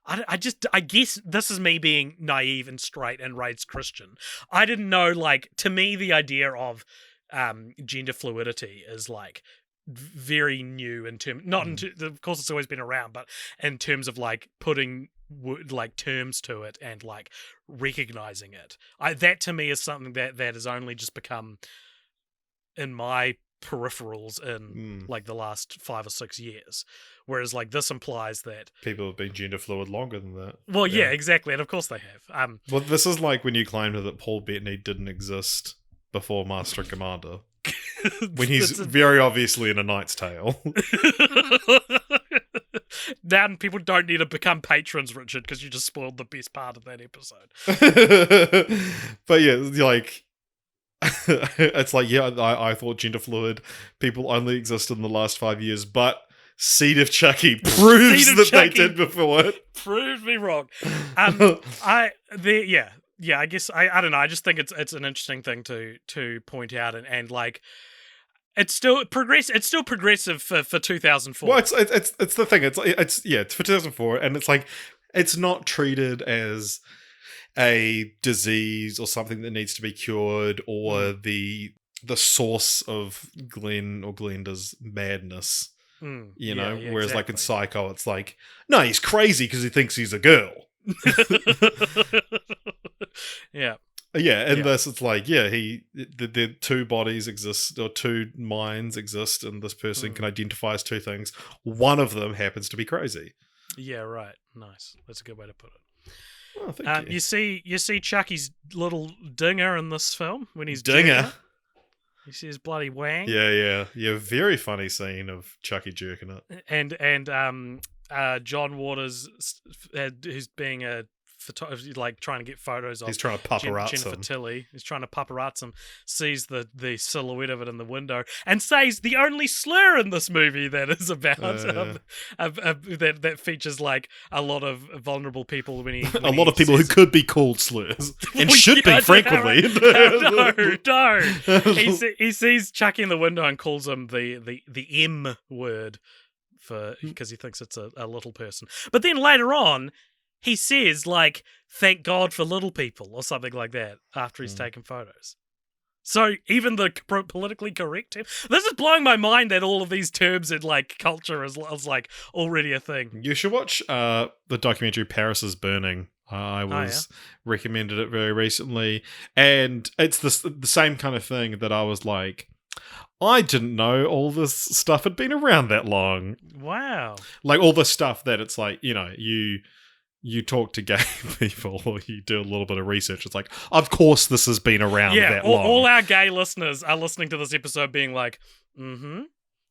I guess this is me being naive and straight and raised Christian. I didn't know, like, to me, the idea of gender fluidity is, like, very new in terms, of course it's always been around, but in terms of, like, putting, like, terms to it and, like, recognizing it. That, to me, is something that has only just become, in my peripherals in like the last 5 or 6 years, whereas like this implies that people have been gender fluid longer than that. Well, yeah, exactly, and of course they have. Well, this is like when you claimed that Paul Bettany didn't exist before Master and Commander, when he's very obviously in A Knight's Tale. Now people don't need to become patrons, Richard, because you just spoiled the best part of that episode. But yeah, like. It's like, I thought gender fluid people only exist in the last 5 years, but Seed of Chucky proves they did before it. Proved me wrong. I guess I don't know. I just think it's an interesting thing to point out, and like it's still progressive for 2004. Well, it's the thing. It's for 2004, and it's like it's not treated as a disease or something that needs to be cured, or the source of Glenn or Glenda's madness. Whereas like in Psycho, it's like, no, he's crazy because he thinks he's a girl. This it's like, the two bodies exist, or two minds exist, and this person can identify as two things. One of them happens to be crazy. Yeah, right. Nice. That's a good way to put it. Oh, thank you. You see Chucky's little dinger in this film when he's dinger. You see his bloody wang. Yeah. Very funny scene of Chucky jerking it. And John Waters, who's being a like trying to get photos of. He's trying to paparazzi Jennifer Tilly. He's trying to paparazzi him. Sees the silhouette of it in the window and says the only slur in this movie that is about that features like a lot of vulnerable people when a lot of people who could be called slurs and should be frequently. No. He sees Chucky in the window and calls him the M word because he thinks it's a little person. But then later on, he says, like, thank God for little people or something like that after he's taken photos. So even the politically correct term. This is blowing my mind that all of these terms in like culture is like already a thing. You should watch the documentary Paris is Burning. I was recommended it very recently, and it's the same kind of thing that I was like, I didn't know all this stuff had been around that long. Wow. Like all the stuff that it's like, you talk to gay people or you do a little bit of research. It's like, of course this has been around that long. All our gay listeners are listening to this episode being like, yeah,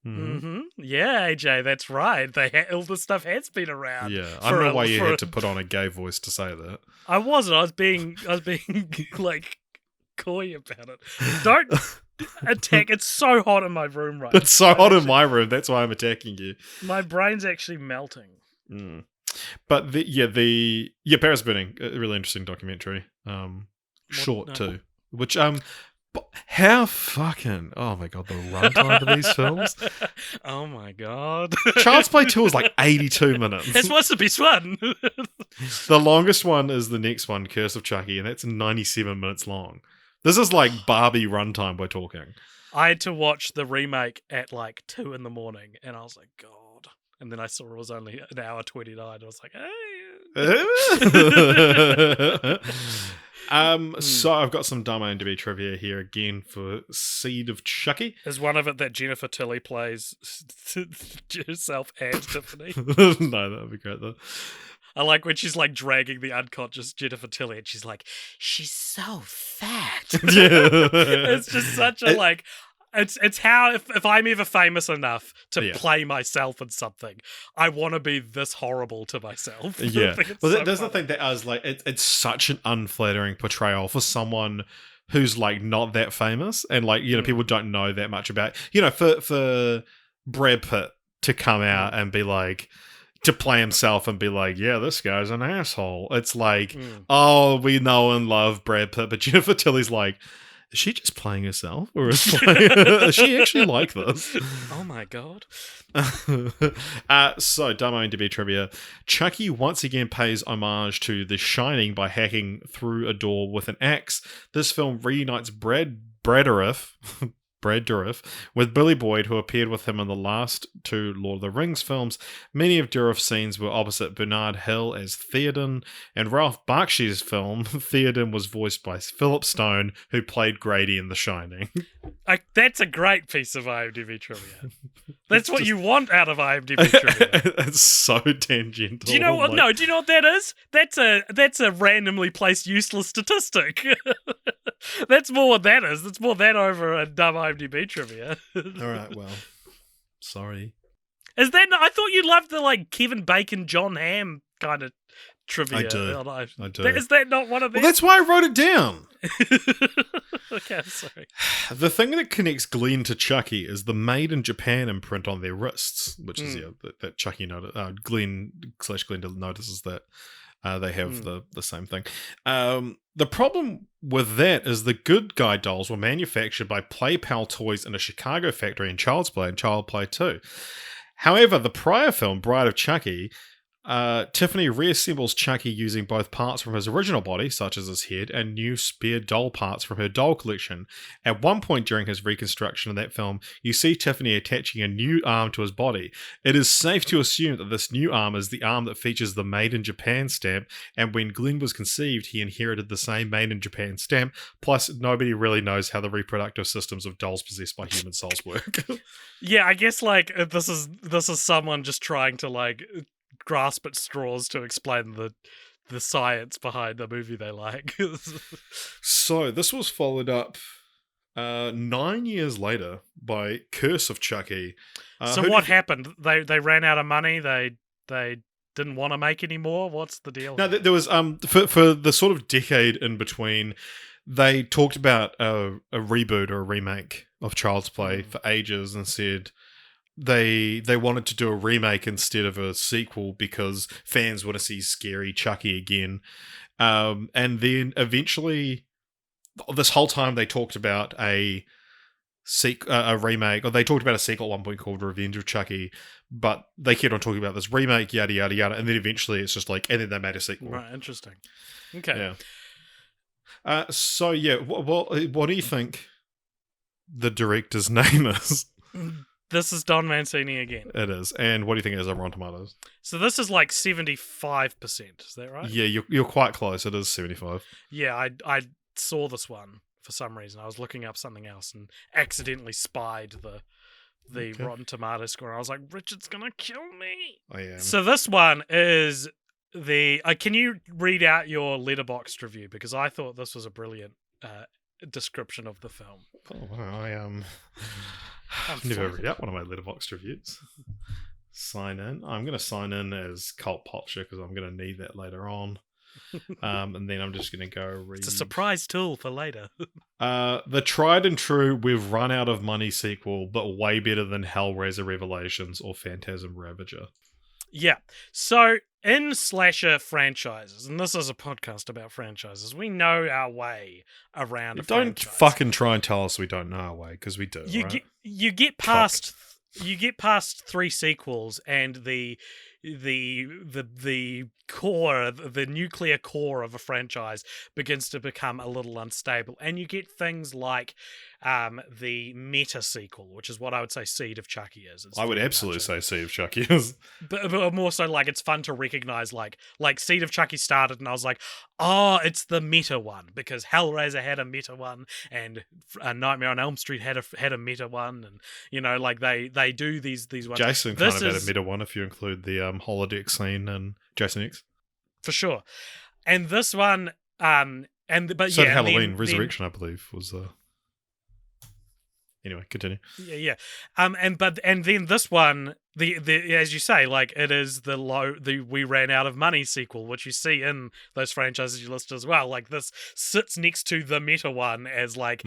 AJ, that's right. All this stuff has been around. Yeah, I don't know why you had to put on a gay voice to say that. I wasn't. I was being like coy about it. Don't attack. It's so hot in my room right now. It's so hot in my room. That's why I'm attacking you. My brain's actually melting. But Paris Burning, a really interesting documentary. Short too. Which how fucking, oh my god, the runtime of these films. Oh my god. Child's Play 2 is like 82 minutes. That's what's the best one. The longest one is the next one, Curse of Chucky, and that's 97 minutes long. This is like Barbie runtime we're talking. I had to watch the remake at like 2 a.m, and I was like, God. And then I saw it was only an hour 29. I was like, hey. So I've got some dumb IMDb trivia here again for Seed of Chucky. Is one of it that Jennifer Tilly plays herself as Tiffany? No, that would be great though. I like when she's like dragging the unconscious Jennifer Tilly and she's like, she's so fat. It's just such a like, it's how if I'm ever famous enough to play myself in something, I want to be this horrible to myself. Yeah. Well, there's the thing that I was like, it's such an unflattering portrayal for someone who's like not that famous and like, people don't know that much about, for Brad Pitt to come out and be like, to play himself and be like, yeah, this guy's an asshole. It's like, oh, we know and love Brad Pitt, but Jennifer Tilly's like, is she just playing herself? Or is she actually like this? Oh my god. So, dumb IMDb trivia. Chucky once again pays homage to The Shining by hacking through a door with an axe. This film reunites Brad Dourif with Billy Boyd, who appeared with him in the last 2 Lord of the Rings films. Many of Dourif's scenes were opposite Bernard Hill as Theoden. In Ralph Bakshi's film, Theoden was voiced by Philip Stone, who played Grady in The Shining. That's a great piece of IMDb trivia. That's what you want out of IMDb trivia. It's so tangential. Do you know what? No, do you know what that is? That's a randomly placed useless statistic. That's more what that is. That's more that over a dumb IMDb trivia. All right, well, sorry. Is that? I thought you loved the like Kevin Bacon, John Hamm kind of trivia. I do. Is that not one of them? Well, that's why I wrote it down. Okay, I'm sorry. The thing that connects Glenn to Chucky is the Made in Japan imprint on their wrists, which is that Chucky Glenn notices that they have the same thing. The problem with that is the good guy dolls were manufactured by Play Pal Toys in a Chicago factory in Child's Play and Child Play 2. However, the prior film, Bride of Chucky, Tiffany reassembles Chucky using both parts from his original body, such as his head, and new spare doll parts from her doll collection. At one point during his reconstruction of that film, you see Tiffany attaching a new arm to his body. It is safe to assume that this new arm is the arm that features the Made in Japan stamp, and when Glenn was conceived, he inherited the same Made in Japan stamp, plus nobody really knows how the reproductive systems of dolls possessed by human souls work. Yeah, I guess like this is someone just trying to like grasp at straws to explain the science behind the movie they like. So this was followed up 9 years later by Curse of Chucky. So what happened? They ran out of money. They didn't want to make any more. What's the deal? No, there was for the sort of decade in between, they talked about a reboot or a remake of Child's Play for ages and said they wanted to do a remake instead of a sequel because fans want to see scary Chucky again. And then eventually, this whole time they talked about a remake, or they talked about a sequel at one point called Revenge of Chucky, but they kept on talking about this remake, yada, yada, yada, and then eventually it's just like, and then they made a sequel. Right, interesting. Okay. Yeah. So, yeah, what do you think the director's name is? This is Don Mancini again. It is. And what do you think it is on Rotten Tomatoes? So this is like 75%. Is that right? Yeah, you're quite close. It is 75. Yeah, I saw this one for some reason. I was looking up something else and accidentally spied the Rotten Tomatoes score. I was like, Richard's gonna kill me. I am. So this one is the. Can you read out your Letterboxd review, because I thought this was a brilliant description of the film. Oh wow, I've never read out one of my Letterboxd reviews. Sign in. I'm going to sign in as Cult Potcher because I'm going to need that later on. And then I'm just going to go read. It's a surprise tool for later. The tried and true "We've Run Out of Money" sequel, but way better than Hellraiser Revelations or Phantasm Ravager. Yeah. So in slasher franchises, and this is a podcast about franchises, we know our way around a franchise. Don't fucking try and tell us we don't know our way, because we do. You get past 3 sequels and the core, the nuclear core of a franchise begins to become a little unstable, and you get things like the meta sequel, which is what I would say Seed of Chucky is. I would absolutely say Seed of Chucky is, but more so like it's fun to recognize like Seed of Chucky started, and I was like, oh, it's the meta one, because Hellraiser had a meta one, and Nightmare on Elm Street had a meta one, and you know, like they do these ones. Jason kind of had a meta one if you include the holodeck scene and Jason X. For sure. And this one, Halloween Resurrection, I believe, was Anyway, continue. Yeah. And then this one, the as you say, like it is the we ran out of money sequel, which you see in those franchises you list as well. Like this sits next to the meta one as like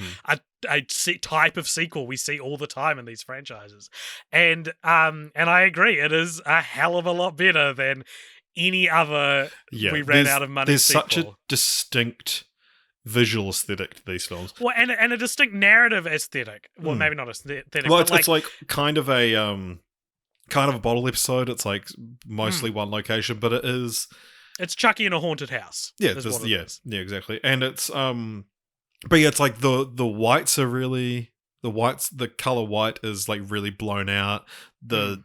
a type of sequel we see all the time in these franchises. And I agree, it is a hell of a lot better than any other we ran out of money there's sequel. Such a distinct visual aesthetic to these films. Well, and a distinct narrative aesthetic. Well, maybe not aesthetic. Well, but it's like kind of a bottle episode. It's like mostly one location, but it is. It's Chucky in a haunted house. Yeah, yeah, exactly. And it's but yeah, it's like the whites are really the color white is like really blown out. The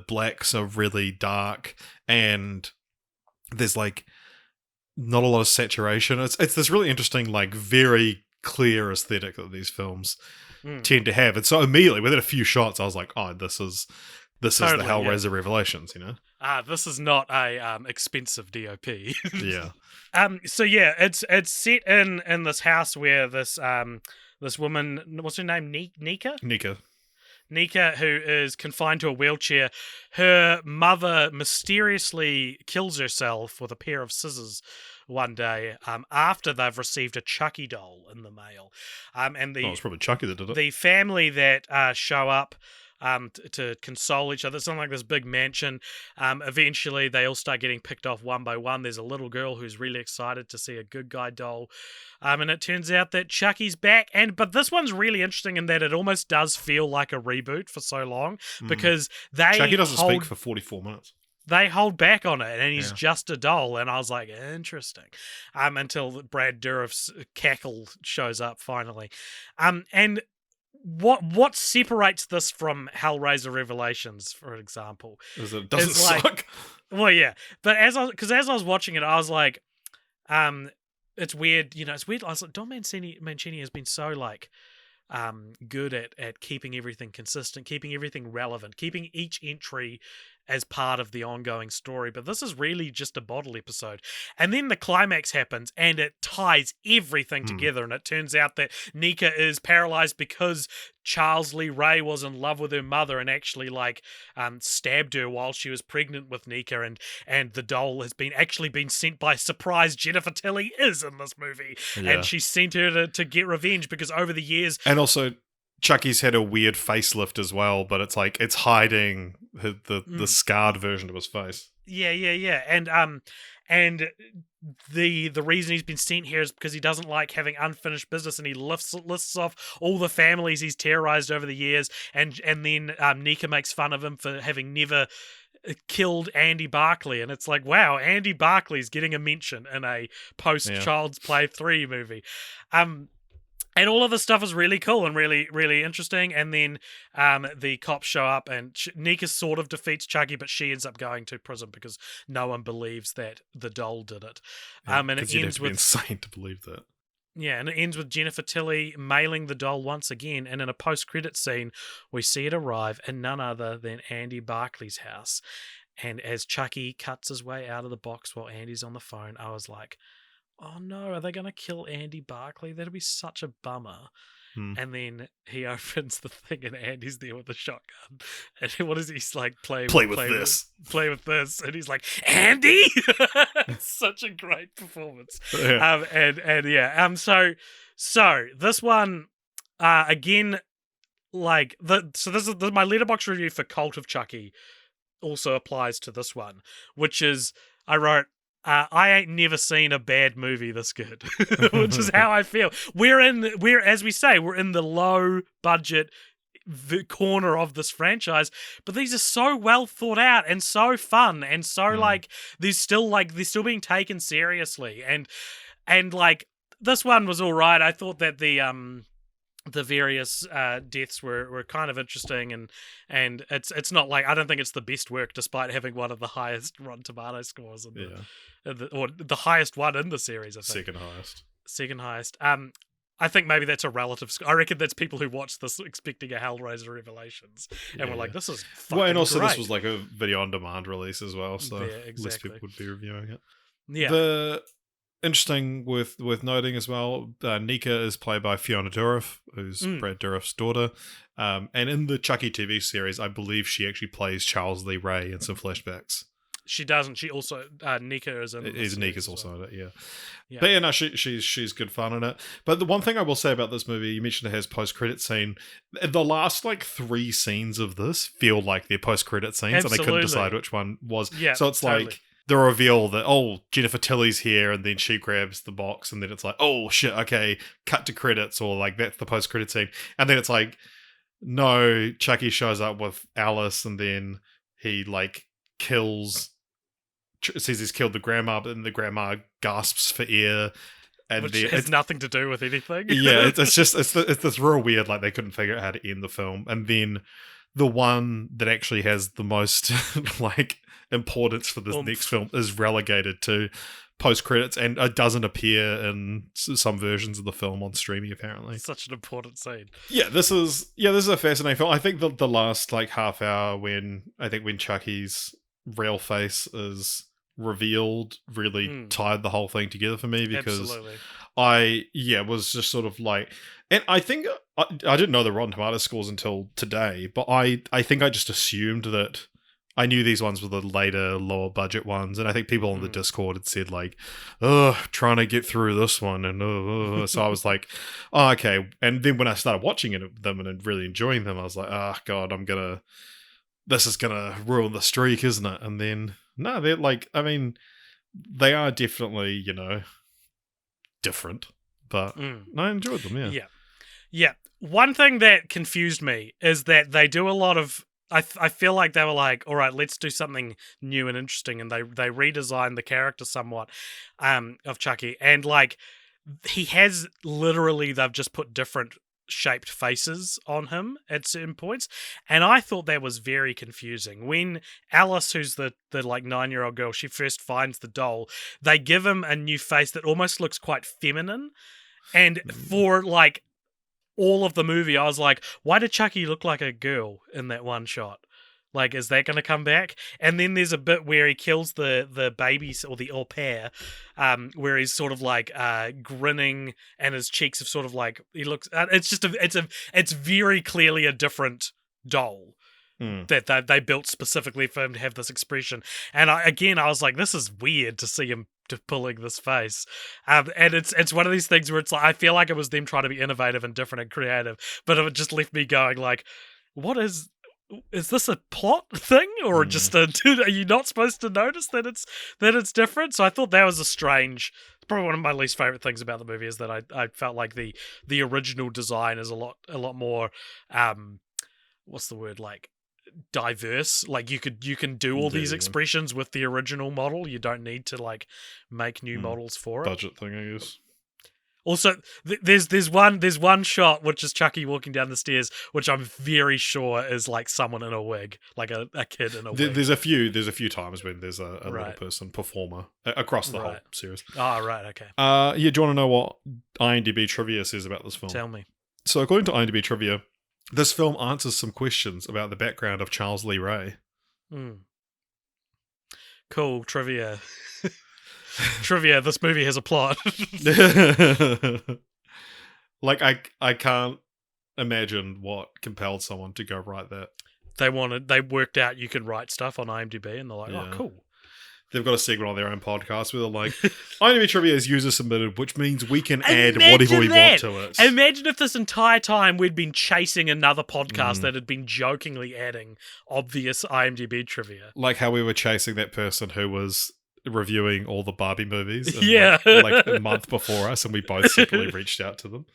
blacks are really dark, and there's like not a lot of saturation. It's this really interesting, like very clear aesthetic that these films tend to have. And so immediately within a few shots, I was like, oh, this is totally, the Hellraiser Revelations, you know? This is not a expensive DOP. Yeah. So yeah, it's set in this house where this woman, what's her name? Nika, who is confined to a wheelchair. Her mother mysteriously kills herself with a pair of scissors one day after they've received a Chucky doll in the mail. And it's probably Chucky that did it. The family that show up to console each other. It's not like this big mansion. Eventually, they all start getting picked off one by one. There's a little girl who's really excited to see a good guy doll. And it turns out that Chucky's back. But this one's really interesting in that it almost does feel like a reboot for so long, because Chucky doesn't speak for 44 minutes. They hold back on it, and he's just a doll. And I was like, interesting. Until Brad Dourif's cackle shows up finally. And what separates this from Hellraiser Revelations, for example, is it doesn't suck. Well, yeah, but as I was watching it, I was like, it's weird, you know, it's weird. I was like, Don Mancini has been so like good at keeping everything consistent, keeping everything relevant, keeping each entry as part of the ongoing story. But this is really just a bottle episode. And then the climax happens and it ties everything together. And it turns out that Nika is paralyzed because Charles Lee Ray was in love with her mother and actually stabbed her while she was pregnant with Nika. And the doll has been sent by surprise. Jennifer Tilly is in this movie. Yeah. And she sent her to get revenge because over the years... And also... Chucky's had a weird facelift as well, but it's like it's hiding the scarred version of his face. Yeah. And the reason he's been sent here is because he doesn't like having unfinished business, and he lists off all the families he's terrorized over the years, and then Nika makes fun of him for having never killed Andy Barclay, and it's like, wow, Andy Barclay's getting a mention in a post Child's Play 3 movie. And all of this stuff is really cool and really, really interesting. And then the cops show up, and Nika sort of defeats Chucky, but she ends up going to prison because no one believes that the doll did it. And it you'd have ends to be with insane to believe that. Yeah, and it ends with Jennifer Tilly mailing the doll once again, and in a post-credit scene, we see it arrive in none other than Andy Barclay's house. And as Chucky cuts his way out of the box while Andy's on the phone, I was like, oh no, are they going to kill Andy Barclay? That'd be such a bummer. And then he opens the thing, and Andy's there with a shotgun. And what is he's like, play with this, and he's like, Andy. It's such a great performance. Yeah. So this one, again, like this is my Letterboxd review for Cult of Chucky also applies to this one, which is I wrote, I ain't never seen a bad movie this good, which is how I feel. We're in the low budget corner of this franchise, but these are so well thought out and so fun and so they're still being taken seriously, and like this one was all right. I thought that the various deaths were kind of interesting, and it's not like, I don't think it's the best work despite having one of the highest Rotten Tomato scores or the highest one in the series. I think second highest. I think maybe that's a relative score. I reckon that's people who watched this expecting a Hellraiser Revelations and were like, this is fucking and also great. This was like a video on demand release as well, so less people would be reviewing it. The interesting with noting as well, Nika is played by Fiona Dourif, who's Brad Dourif's daughter. And in the Chucky TV series, I believe she actually plays Charles Lee Ray in some flashbacks. She doesn't. She also Nika is in. Nika's also in it, yeah. But yeah, no, she's good fun in it. But the one thing I will say about this movie, you mentioned it has post-credit scene. The last 3 scenes of this feel like they're post-credit scenes, and they couldn't decide which one was. Yeah, so it's totally. Like the reveal that, Jennifer Tilly's here, and then she grabs the box, and then it's like, oh shit, okay, cut to credits, or like that's the post-credit scene, and then it's like, no, Chucky shows up with Alice, and then he says he's killed the grandma, but then the grandma gasps for air, and which has nothing to do with anything. Yeah, it's this real weird, like they couldn't figure out how to end the film, and then the one that actually has the most importance for this next film is relegated to post credits, and it doesn't appear in some versions of the film on streaming. Apparently, such an important scene. Yeah, this is a fascinating film. I think the last half hour when Chucky's real face is revealed really tied the whole thing together for me, because I was just sort of like, and I think I didn't know the Rotten Tomatoes scores until today, but I think I just assumed that I knew these ones were the later, lower budget ones, and I think people on the Discord had said trying to get through this one, and so I was like, oh, okay. And then when I started watching them and really enjoying them, I was like, oh god, this is gonna ruin the streak, isn't it? And then no, they're they are definitely different, but I enjoyed them. Yeah. One thing that confused me is that they do a lot of. I feel like they were like, all right, let's do something new and interesting, and they redesigned the character somewhat of Chucky, and he has literally, they've just put different shaped faces on him at certain points, and I thought that was very confusing. When Alice, who's the 9-year-old girl, she first finds the doll, they give him a new face that almost looks quite feminine, and for all of the movie, I was like, why did Chucky look like a girl in that one shot? Is that going to come back? And then there's a bit where he kills the babies, or the au pair, where he's sort of grinning, and his cheeks have sort of he looks. It's very clearly a different doll that they built specifically for him to have this expression. And I was like, this is weird to see him pulling this face, and it's one of these things where it's like, I feel like it was them trying to be innovative and different and creative, but it just left me going what is this a plot thing, or just are you not supposed to notice that it's different? So I thought that was probably one of my least favorite things about the movie, is that I felt like the original design is a lot more what's the word, diverse. You can do all these expressions with the original model. You don't need to make new models for it. Budget thing, I guess. Also, there's one shot which is Chucky walking down the stairs, which I'm very sure is like someone in a wig, like a kid in a wig. There's a few times when there's a little person performer across the whole series. Oh, right, okay. Yeah, do you want to know what IMDb trivia says about this film? Tell me. So, according to IMDb trivia, this film answers some questions about the background of Charles Lee Ray. Cool trivia. Trivia, this movie has a plot. Like, I can't imagine what compelled someone to go write that. They worked out you could write stuff on IMDb, and they're like, oh, cool. They've got a segment on their own podcast where they're like, IMDb trivia is user submitted, which means we can add whatever we want to it. Imagine if this entire time we'd been chasing another podcast that had been jokingly adding obvious IMDb trivia. Like how we were chasing that person who was reviewing all the Barbie movies like a month before us, and we both separately reached out to them.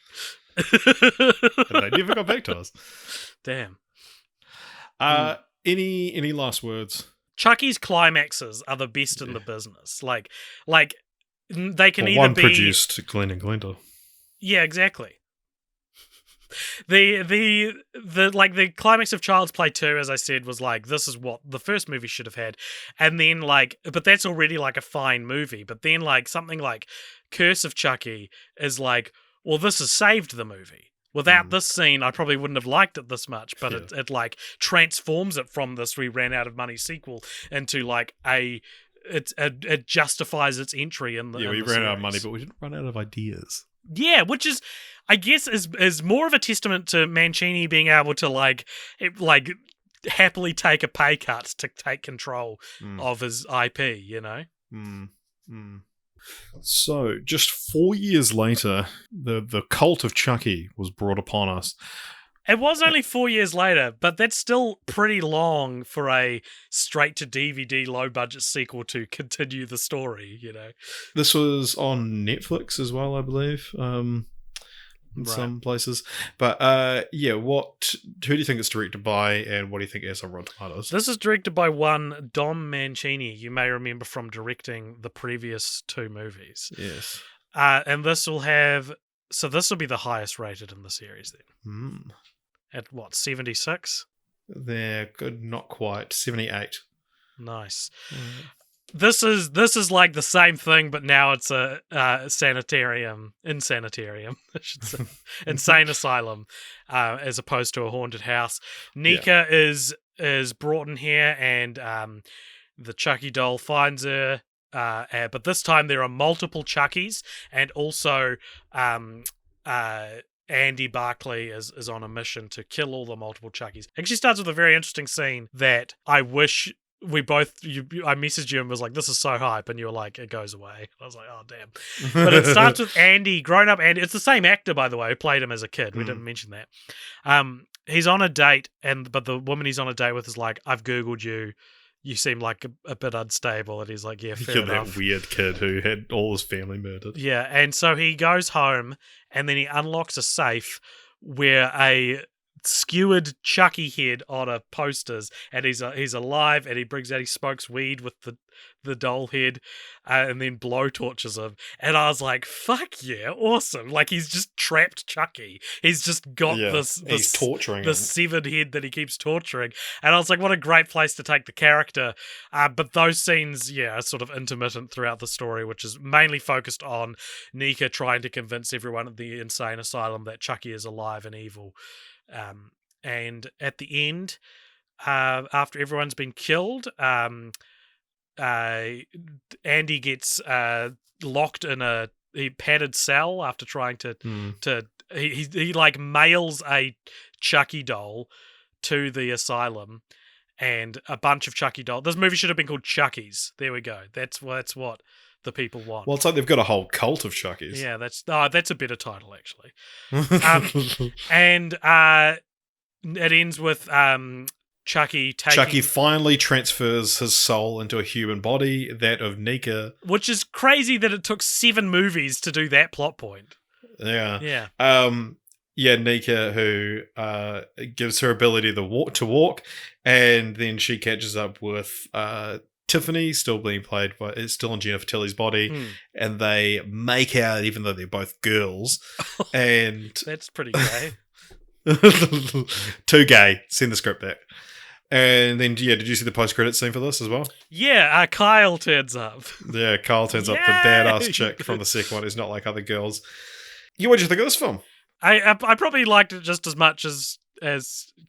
And they never got back to us. Damn. Any last words? Chucky's climaxes are the best in the business. Like they can either one be produced Glenn and Glenda. Yeah, exactly. The climax of Child's Play 2, as I said, was like, this is what the first movie should have had. And then but that's already like a fine movie. But then like something like Curse of Chucky is like, well, this has saved the movie. Without this scene, I probably wouldn't have liked it this much, but it like transforms it from this we ran out of money sequel into like it justifies its entry in the we ran out of money, but we didn't run out of ideas. Yeah, which is, I guess, is more of a testament to Mancini being able to like happily take a pay cut to take control of his IP, you know? So, just 4 years later, the cult of Chucky was brought upon us. It was only 4 years later, but that's still pretty long for a straight-to-DVD low-budget sequel to continue the story, you know? This was on Netflix as well, I believe, in some places. But, who do you think it's directed by, and what do you think it is on Rotten Tomatoes? This is directed by one Dom Mancini, you may remember from directing the previous two movies. Yes. And this will be the highest rated in the series then. At what, 76? They're good, not quite. 78. Nice. This is like the same thing, but now it's a insanitarium, I should say, insane asylum, as opposed to a haunted house. Nika is brought in here, and the Chucky doll finds her. But this time there are multiple Chuckies, and also Andy Barclay is on a mission to kill all the multiple Chuckies. Actually starts with a very interesting scene that I wish I messaged you and was like, this is so hype, and you were like, it goes away. I was like, oh damn. But it starts with Andy, grown up Andy. It's the same actor, by the way, who played him as a kid. We didn't mention that. He's on a date, but the woman he's on a date with is like, I've Googled you. You seem like a bit unstable. And he's like, yeah, fair enough. That weird kid who had all his family murdered. Yeah, and so he goes home, and then he unlocks a safe where a skewered Chucky head on a posters, and he's alive, and he brings out, he smokes weed with the doll head, and then blow torches him, and I was like, fuck yeah, awesome. Like, he's just trapped Chucky. He's just got this he's torturing the severed head that he keeps torturing, and I was like, what a great place to take the character. But those scenes are sort of intermittent throughout the story, which is mainly focused on Nika trying to convince everyone at the insane asylum that Chucky is alive and evil. And at the end, after everyone's been killed, Andy gets locked in a padded cell after trying to he like mails a Chucky doll to the asylum, and a bunch of Chucky dolls. This movie should have been called Chucky's. There we go. That's what the people want. Well, it's like they've got a whole cult of Chuckies. Yeah, that's a better title, actually. And it ends with Chucky finally transfers his soul into a human body, that of Nika. Which is crazy that it took 7 movies to do that plot point. Yeah. Yeah. Nika, who gives her ability to walk, and then she catches up with Tiffany, still being played by, it's still in Jennifer Tilly's body, and they make out even though they're both girls. And that's pretty gay. Too gay. Send the script back. And then, did you see the post-credit scene for this as well? Yeah, Kyle turns up. Yeah, Kyle turns up, the badass chick from the second one who's not like other girls. What did you think of this film? I probably liked it just as much as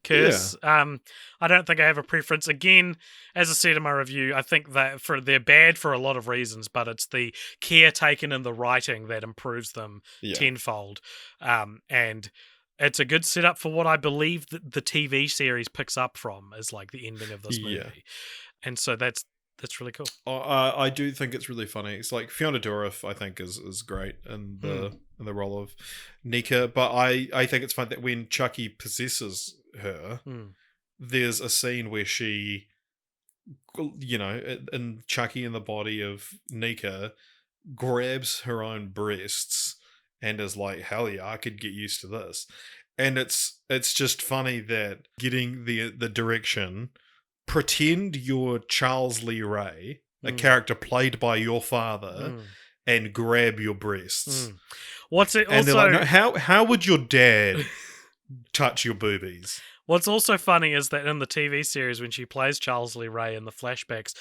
Curse. Yeah. I don't think I have a preference. Again, as I said in my review, I think that they're bad for a lot of reasons, but it's the care taken in the writing that improves them tenfold. And it's a good setup for what I believe that the TV series picks up from is like the ending of this movie. And so that's really cool. I do think it's really funny. It's like Fiona Dourif, I think, is great in the role of Nika. But I think it's fun that when Chucky possesses her, there's a scene where she, in Chucky in the body of Nika, grabs her own breasts and is like, hell yeah, I could get used to this. And it's just funny that getting the direction, pretend you're Charles Lee Ray, a character played by your father, and grab your breasts. What's it? And also, they're like, no, how would your dad touch your boobies? What's also funny is that in the TV series, when she plays Charles Lee Ray in the flashbacks,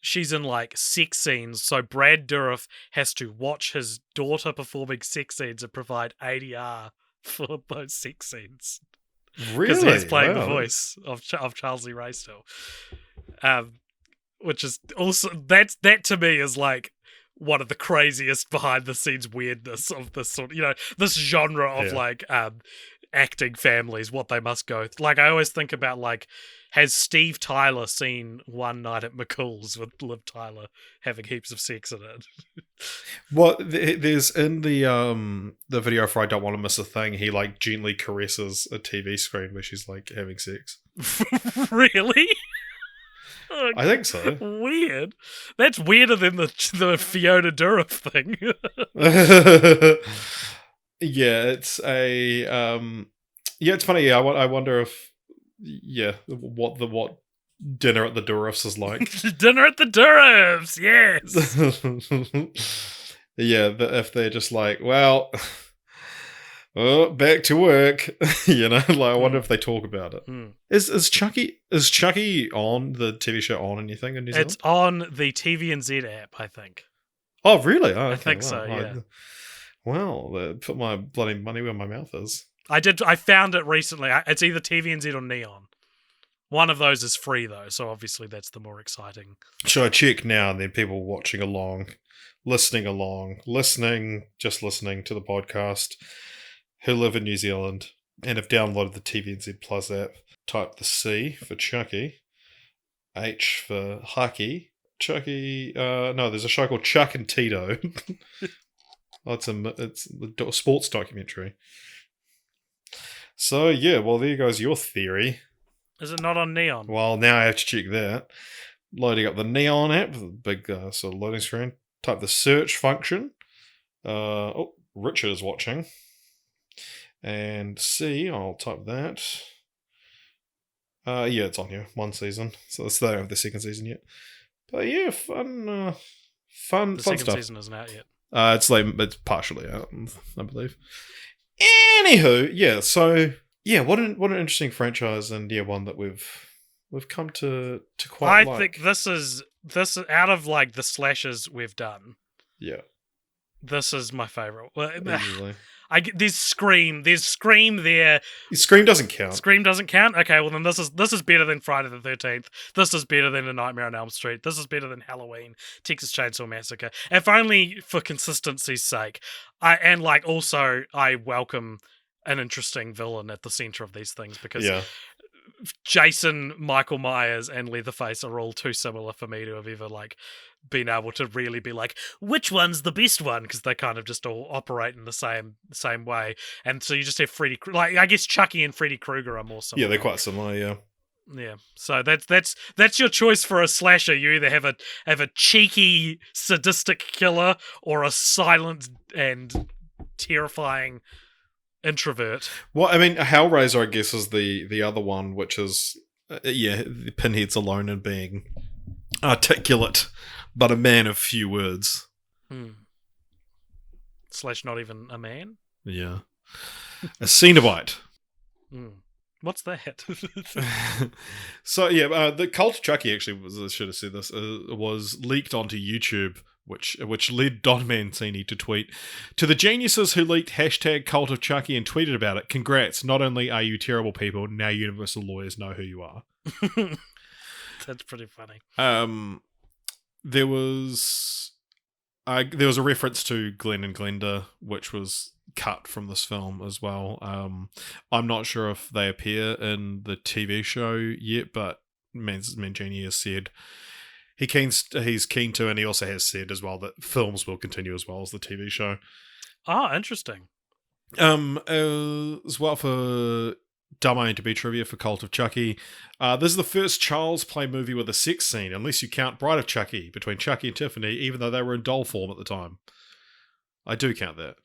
she's in like sex scenes. So Brad Dourif has to watch his daughter performing sex scenes and provide ADR for those sex scenes. Really? Because he's playing the voice of Charles Lee Ray still. Which is also, that to me is like one of the craziest behind the scenes weirdness of this sort of, this genre of like acting families, what they must go through. Like, I always think about, like, has Steve Tyler seen One Night at McCool's with Liv Tyler having heaps of sex in it? Well, there's in the video for I Don't Want to Miss a Thing, he like gently caresses a TV screen where she's like having sex. Really? I think so. Weird. That's weirder than the Fiona Dourif thing. Yeah, it's a it's funny. Yeah, I wonder if what dinner at the Dourifs is like. Dinner at the Dourifs, yes. Yeah, if they're just like, well, back to work. Like, I wonder if they talk about it. Is Chucky on the TV show on anything in New Zealand? It's on the TVNZ app, I think. Oh, really? Oh, okay. I think so. Yeah. Well, put my bloody money where my mouth is. I found it recently. It's either TVNZ or Neon. One of those is free, though, so obviously that's the more exciting. Should I check now and then people watching along, listening to the podcast who live in New Zealand and have downloaded the TVNZ Plus app, type the C for Chucky, H for Hucky, Chucky, no, there's a show called Chuck and Tito. It's a sports documentary. So, yeah, well, there goes your theory. Is it not on Neon? Well, now I have to check that. Loading up the Neon app, the big sort of loading screen. Type the search function. Richard is watching. And C, I'll type that. Yeah, it's on here. One season. So they don't have the second season yet. But yeah, fun The fun second stuff. season isn't out yet. It's partially out, I believe. Anywho, yeah. So yeah, what an interesting franchise, and yeah, one that we've come to quite. I think this is out of like the slashes we've done. Yeah, this is my favorite. easily. There's Scream there. Scream doesn't count. Scream doesn't count? Okay, well then this is better than Friday the 13th. This is better than A Nightmare on Elm Street. This is better than Halloween, Texas Chainsaw Massacre. If only for consistency's sake. I welcome an interesting villain at the center of these things because Jason, Michael Myers, and Leatherface are all too similar for me to have ever like been able to really be like, which one's the best one? Because they kind of just all operate in the same way. And so you just have I guess Chucky and Freddy Krueger are more similar. Yeah, they're quite similar, yeah. Yeah. So that's your choice for a slasher. You either have a cheeky, sadistic killer or a silent and terrifying introvert. Well, I mean, Hellraiser, I guess, is the other one, which is the Pinhead's alone in being articulate, but a man of few words. / not even a man. Yeah, a Cenobite. What's that? So yeah, the Cult of Chucky actually was. I should have said this. Was leaked onto YouTube, which led Don Mancini to tweet, "To the geniuses who leaked #Cult of Chucky and tweeted about it, congrats! Not only are you terrible people, now Universal lawyers know who you are." That's pretty funny. There was a reference to Glenn and Glenda, which was cut from this film as well. I'm not sure if they appear in the TV show yet, but Mancini has said he's keen to, and he also has said as well that films will continue as well as the TV show. Ah, interesting. As well for Dumb IMDb trivia for Cult of Chucky. This is the first Child's Play movie with a sex scene, unless you count Bride of Chucky, between Chucky and Tiffany, even though they were in doll form at the time. I do count that.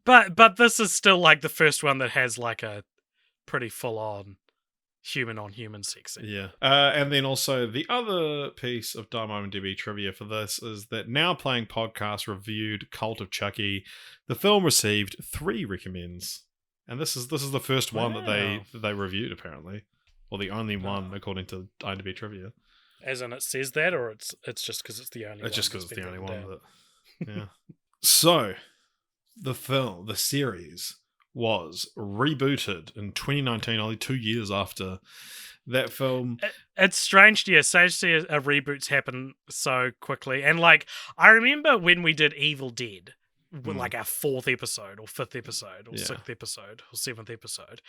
but this is still like the first one that has like a pretty full-on human sex scene. Yeah. And then also the other piece of Dumb IMDb trivia for this is that Now Playing Podcast reviewed Cult of Chucky. The film received 3 recommends. And this is the first one that they reviewed, apparently. Or the only one, according to IMDb trivia. As in it says that, or it's just because it's the only one? It's just because it's the only one that... Yeah. So, the series was rebooted in 2019, only 2 years after that film. It's strange to see a reboots happen so quickly. And like, I remember when we did Evil Dead, like our 4th episode or 5th episode or 6th episode or 7th episode,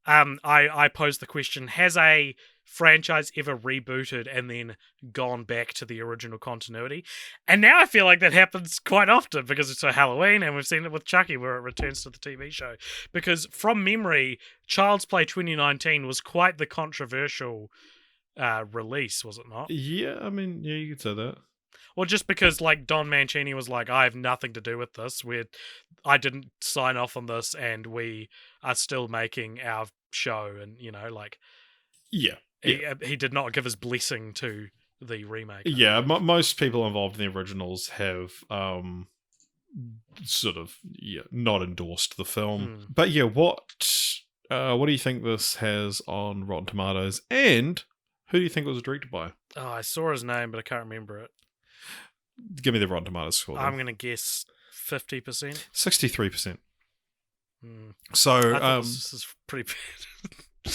I posed the question, has a franchise ever rebooted and then gone back to the original continuity? And now I feel like that happens quite often because it's a Halloween, and we've seen it with Chucky where it returns to the TV show. Because from memory, Child's Play 2019 was quite the controversial release, was it not? Yeah, I mean, yeah, you could say that. Well, just because like Don Mancini was like, I have nothing to do with this. I didn't sign off on this, and we are still making our show, and like, he did not give his blessing to the remake. Yeah, most people involved in the originals have sort of not endorsed the film. But yeah, what do you think this has on Rotten Tomatoes, and who do you think it was directed by? Oh, I saw his name, but I can't remember it. Give me the Rotten Tomatoes score. I'm going to guess 50%. 63%. So this is pretty bad.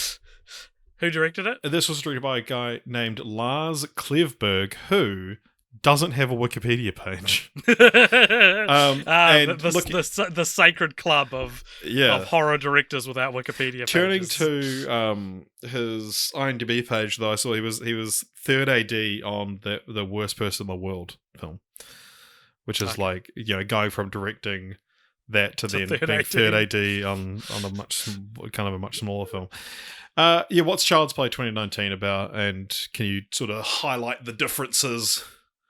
Who directed it? This was directed by a guy named Lars Klevberg, who doesn't have a Wikipedia page. And the sacred club of horror directors without Wikipedia pages. Turning to his IMDb page, though, I saw he was third AD on the Worst Person in the World film, which is like going from directing that to then being third AD on a much smaller film. What's Child's Play 2019 about, and can you sort of highlight the differences?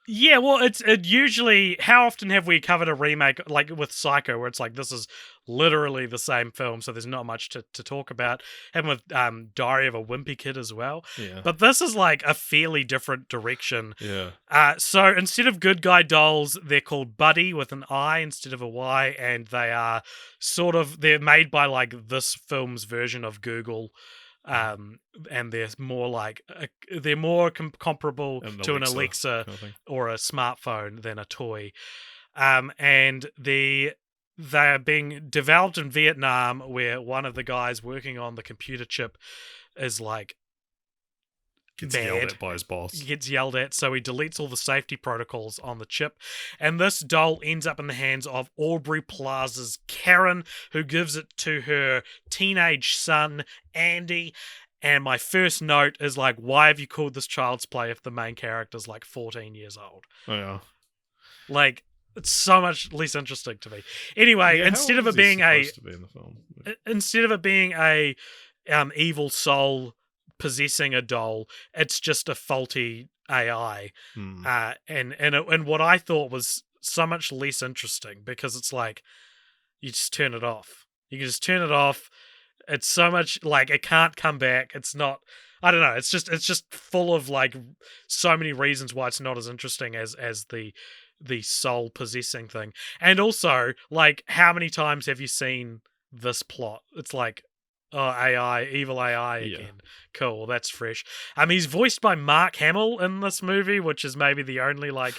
Yeah, well, it usually, how often have we covered a remake like with Psycho, where it's like this is literally the same film, so there's not much to talk about. And with Diary of a Wimpy Kid as well. Yeah. But this is like a fairly different direction. Yeah. So instead of good guy dolls, they're called Buddy with an I instead of a Y, and they are they're made by like this film's version of Google. And they're more like comparable to an Alexa kind of or a smartphone than a toy. And they are being developed in Vietnam, where one of the guys working on the computer chip is like gets yelled at by his boss. He gets yelled at, so he deletes all the safety protocols on the chip. And this doll ends up in the hands of Aubrey Plaza's Karen, who gives it to her teenage son, Andy. And my first note is like, why have you called this Child's Play if the main character's like 14 years old? Oh, yeah. Like, it's so much less interesting to me. Anyway, instead of it being a evil soul possessing a doll, it's just a faulty AI. And what I thought was so much less interesting, because it's like you just turn it off. You can just turn it off. It's so much like it can't come back. It's not. I don't know. It's just full of like so many reasons why it's not as interesting as the soul possessing thing. And also, like, how many times have you seen this plot? It's like, oh, AI, evil AI again. Cool, that's fresh. He's voiced by Mark Hamill in this movie, which is maybe the only like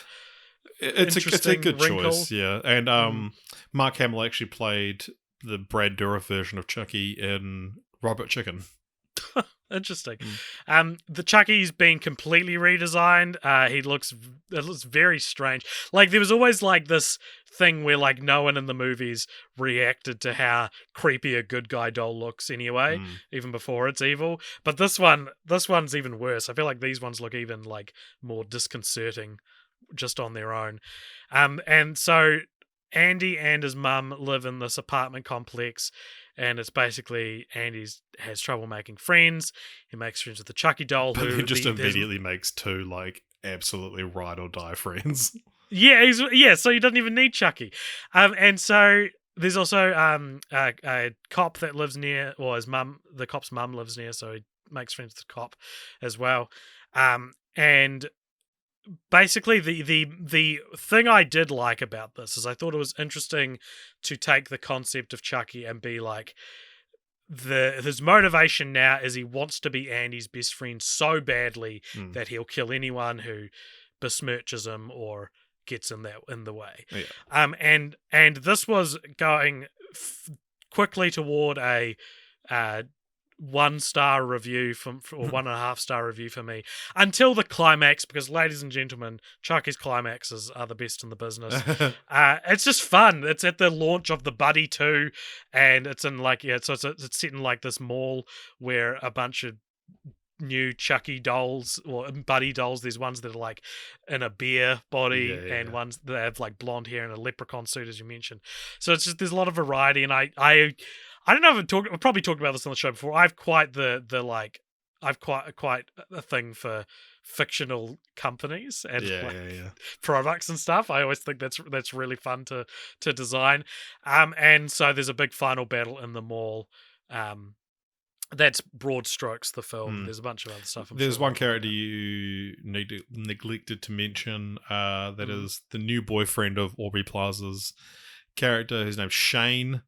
it's a good wrinkle. choice, yeah. And Mark Hamill actually played the Brad Dourif version of Chucky in Robot Chicken. Interesting. The Chucky's been completely redesigned. It looks very strange. Like there was always like this thing where like no one in the movies reacted to how creepy a good guy doll looks anyway, even before it's evil. But this one's even worse. I feel like these ones look even like more disconcerting just on their own. And so Andy and his mum live in this apartment complex. And it's basically Andy has trouble making friends. He makes friends with the Chucky doll, but who he just immediately makes two like absolutely ride or die friends. Yeah, so he doesn't even need Chucky. And so there's also a cop that lives near, or his mum, the cop's mum lives near, so he makes friends with the cop as well. And basically the thing I did like about this is I thought it was interesting to take the concept of Chucky and be like, his motivation now is he wants to be Andy's best friend so badly that he'll kill anyone who besmirches him or gets in the way. And this was going quickly toward a 1-star review or 1.5-star review for me until the climax, because ladies and gentlemen, Chucky's climaxes are the best in the business. It's just fun. It's at the launch of the Buddy 2, and it's in like it's set in like this mall where a bunch of new Chucky dolls or Buddy dolls. There's ones that are like in a bear body and ones that have like blonde hair and a leprechaun suit, as you mentioned. So it's just there's a lot of variety, and I don't know if I've probably talked about this on the show before. I've quite I've quite a thing for fictional companies and products and stuff. I always think that's really fun to design. And so there's a big final battle in the mall. That's broad strokes the film. There's a bunch of other stuff. There's one character you neglected to mention. That is the new boyfriend of Aubrey Plaza's character. His name's Shane.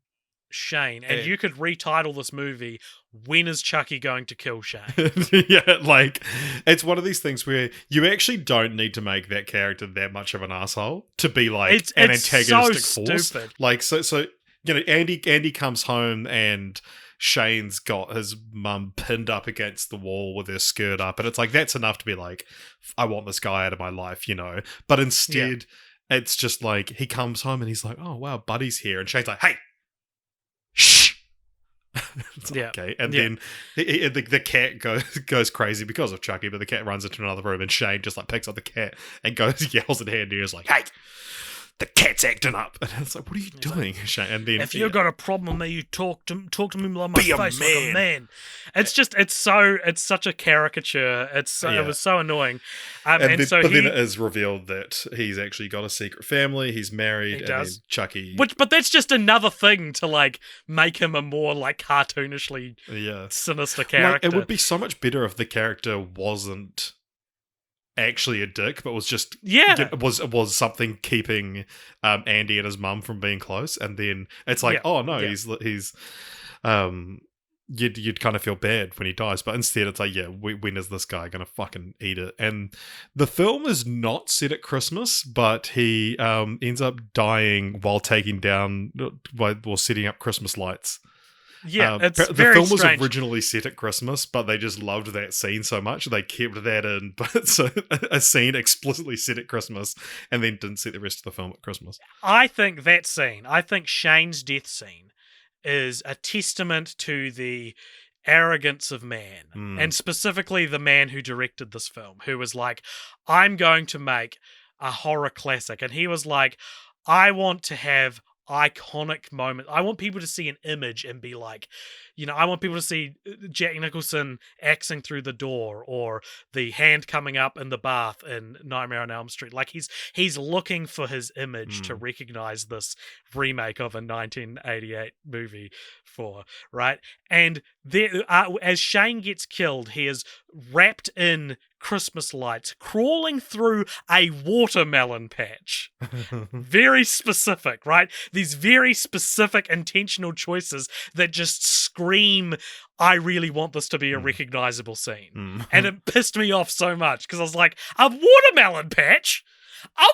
And you could retitle this movie, When is Chucky Going to Kill Shane? Yeah, like, it's one of these things where you actually don't need to make that character that much of an asshole to be like an antagonistic force. Stupid. Like, so you know, Andy comes home and Shane's got his mum pinned up against the wall with her skirt up, and it's like, that's enough to be like, I want this guy out of my life, you know? But instead, it's just like, he comes home and he's like, oh wow, Buddy's here, and Shane's like, hey, shh. Okay, and then the cat goes crazy because of Chucky, but the cat runs into another room and Shane just like picks up the cat and yells at Andy, is like, hey, the cat's acting up. And it's like, what are you doing, Shane? And then if you've got a problem with me, you talk to me like my face like a man. It's such a caricature. It was so annoying. But then it is revealed that he's actually got a secret family. He's married. Then Chucky. But that's just another thing to like make him a more like cartoonishly sinister character. Like, it would be so much better if the character wasn't actually a dick, but was just was something keeping Andy and his mum from being close, and then it's like, oh no, he's you'd kind of feel bad when he dies, but instead it's like, when is this guy gonna fucking eat it? And the film is not set at Christmas, but he ends up dying while setting up Christmas lights. It's the very film strange. was originally set at Christmas, but they just loved that scene so much they kept that in. But so a scene explicitly set at Christmas, and then didn't set the rest of the film at Christmas. I think Shane's death scene is a testament to the arrogance of man, and specifically the man who directed this film, who was like, I'm going to make a horror classic, and he was like, I want to have iconic moment. I want people to see an image and be like, I want people to see Jack Nicholson axing through the door, or the hand coming up in the bath in Nightmare on Elm Street. Like he's looking for his image to recognize this remake of a 1988 movie right? And there, as Shane gets killed, he is wrapped in Christmas lights, crawling through a watermelon patch. Very specific, right? These very specific intentional choices that just scream, I really want this to be a recognizable scene. And it pissed me off so much, because I was like, a watermelon patch? A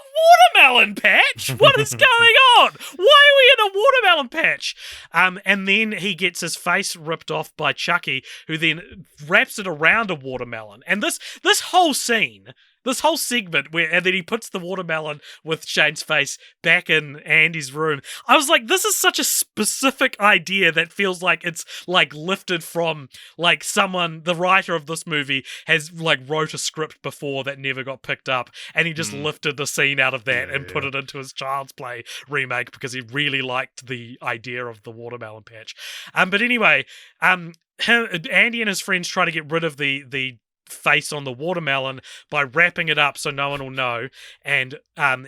watermelon patch? What is going on? Why are we in a watermelon patch? And then he gets his face ripped off by Chucky, who then wraps it around a watermelon. And this whole scene, this whole segment and then he puts the watermelon with Shane's face back in Andy's room. I was like, this is such a specific idea that feels like it's like lifted from like someone, the writer of this movie has like wrote a script before that never got picked up, and he just lifted the scene out of that and put it into his Child's Play remake because he really liked the idea of the watermelon patch. But anyway, Andy and his friends try to get rid of the face on the watermelon by wrapping it up so no one will know, and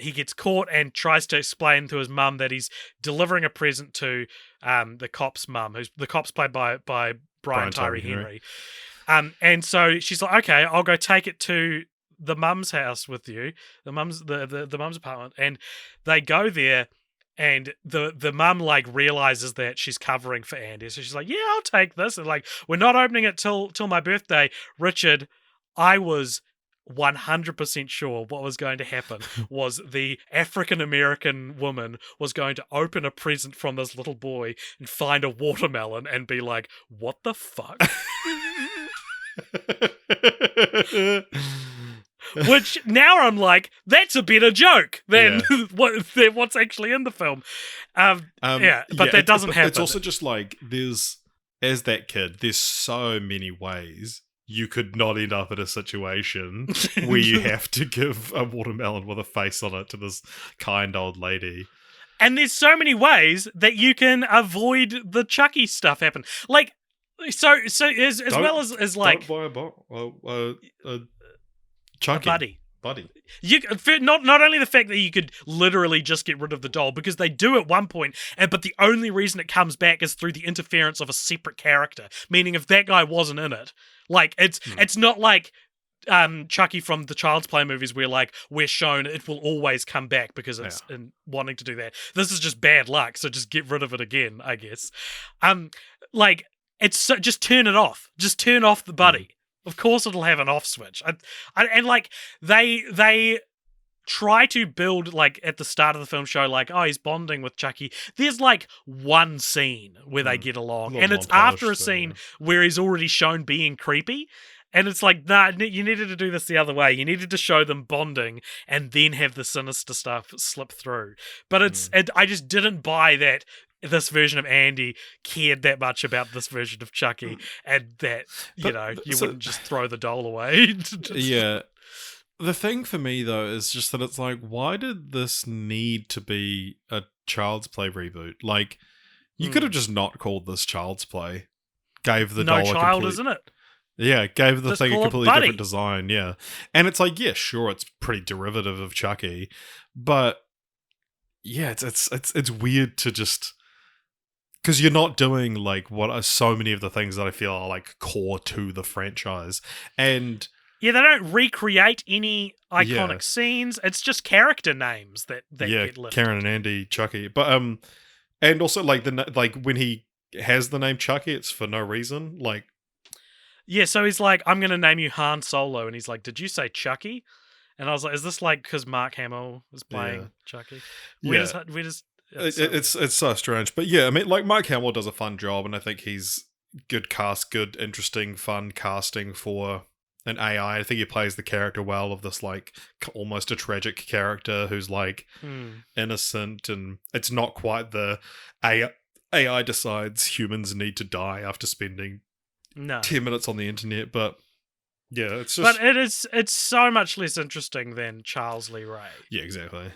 he gets caught and tries to explain to his mum that he's delivering a present to the cop's mum, who's the cop's played by Brian Tyree Henry. And so she's like, okay, I'll go take it to the mum's house with you, the mum's apartment, and they go there. And the mum like realizes that she's covering for Andy, so she's like, "Yeah, I'll take this." And like, we're not opening it till my birthday, Richard. I was 100% sure what was going to happen was the African American woman was going to open a present from this little boy and find a watermelon and be like, "What the fuck?" Which now I'm like, that's a better joke than what's actually in the film. But that doesn't happen. It's also just like as that kid, there's so many ways you could not end up in a situation where you have to give a watermelon with a face on it to this kind old lady. And there's so many ways that you can avoid the Chucky stuff happen. Like, so as well as like, don't buy a Chucky. Buddy. You not only the fact that you could literally just get rid of the doll, because they do at one point, but the only reason it comes back is through the interference of a separate character. Meaning, if that guy wasn't in it, like it's not like Chucky from the Child's Play movies where like we're shown it will always come back because it's in wanting to do that. This is just bad luck, so just get rid of it again, I guess. Like it's just turn it off. Just turn off the buddy. Of course it'll have an off switch. And like they try to build like at the start of the film show like, oh, he's bonding with Chucky. There's like one scene where they get along, and it's after a scene where he's already shown being creepy. And it's like, nah, you needed to do this the other way. You needed to show them bonding and then have the sinister stuff slip through. But I just didn't buy that this version of Andy cared that much about this version of Chucky, and that, you wouldn't just throw the doll away. Yeah. The thing for me, though, is just that it's like, why did this need to be a Child's Play reboot? Like, you could have just not called this Child's Play. Gave the doll a child, isn't it? Yeah, gave the thing a completely different design, yeah. And it's like, yeah, sure, it's pretty derivative of Chucky, but yeah, it's weird to just... Because you're not doing like what are so many of the things that I feel are like core to the franchise. And yeah, they don't recreate any iconic scenes. It's just character names that get lifted. Karen and Andy, Chucky. But and also like when he has the name Chucky, it's for no reason. Like, yeah, so he's like, I'm gonna name you Han Solo, and he's like, did you say Chucky? And I was like, is this like because Mark Hamill is playing Chucky? Where does It's so strange, but yeah, I mean, like Mike Hamill does a fun job, and I think he's good, interesting, fun casting for an AI. I think he plays the character well of this like almost a tragic character who's like innocent, and it's not quite the AI decides humans need to die after spending 10 minutes on the internet, but yeah, it's just. But it's so much less interesting than Charles Lee Ray. Yeah, exactly.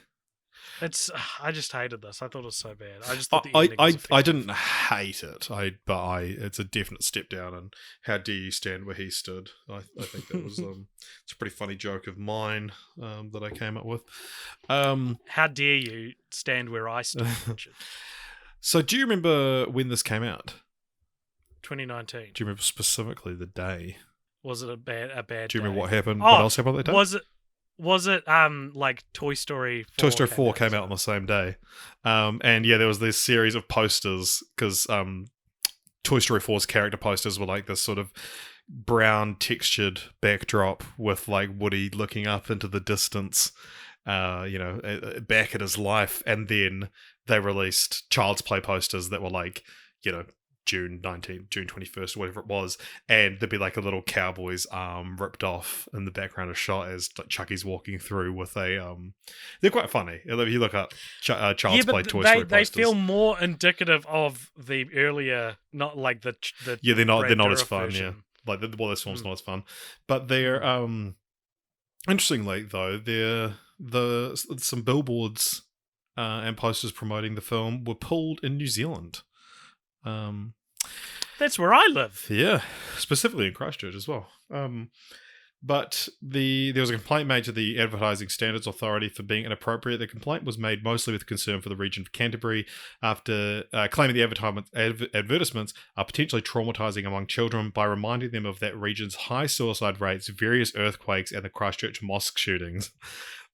I just hated this. I thought it was so bad. I just thought the ending was I didn't hate it. It's a definite step down. And how dare you stand where he stood? I think that was it's a pretty funny joke of mine that I came up with. How dare you stand where I stood, Richard? So, do you remember when this came out? 2019. Do you remember specifically the day? Was it a bad? Do you remember day? what happened? What else happened that day? Was it like Toy Story 4? Toy Story 4 came out on the same day. And yeah, there was this series of posters because Toy Story 4's character posters were like this sort of brown textured backdrop with like Woody looking up into the distance, back at his life. And then they released Child's Play posters that were like, June 21st, or whatever it was, and there'd be like a little cowboy's arm ripped off in the background of shot as Chucky's walking through with a they're quite funny. If you look up Child's Play Toy Story posters, they feel more indicative of the earlier, not like the they're not as fun version. Yeah, like this film's not as fun, but they're interestingly though, some billboards and posters promoting the film were pulled in New Zealand. That's where I live. Yeah, specifically in Christchurch as well. But there was a complaint made to the Advertising Standards Authority for being inappropriate. The complaint was made mostly with concern for the region of Canterbury after claiming the advertisements are potentially traumatising among children by reminding them of that region's high suicide rates, various earthquakes, and the Christchurch mosque shootings.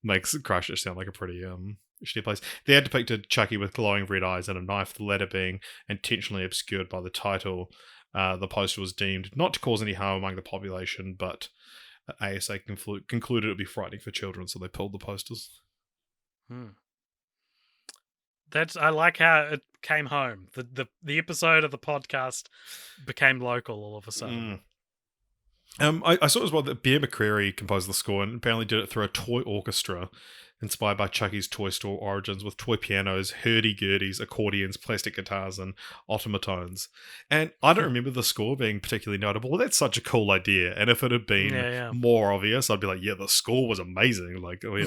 Makes Christchurch sound like a pretty shitty place. They had depicted Chucky with glowing red eyes and a knife, the latter being intentionally obscured by the title. The poster was deemed not to cause any harm among the population, but ASA concluded it would be frightening for children, so they pulled the posters. I like how it came home. The episode of the podcast became local all of a sudden. I saw as well that Bear McCreary composed the score and apparently did it through a toy orchestra inspired by Chucky's toy store origins with toy pianos, hurdy-gurdies, accordions, plastic guitars, and automatones. And I don't remember the score being particularly notable. Well, that's such a cool idea. And if it had been more obvious, I'd be like, yeah, the score was amazing. Like, oh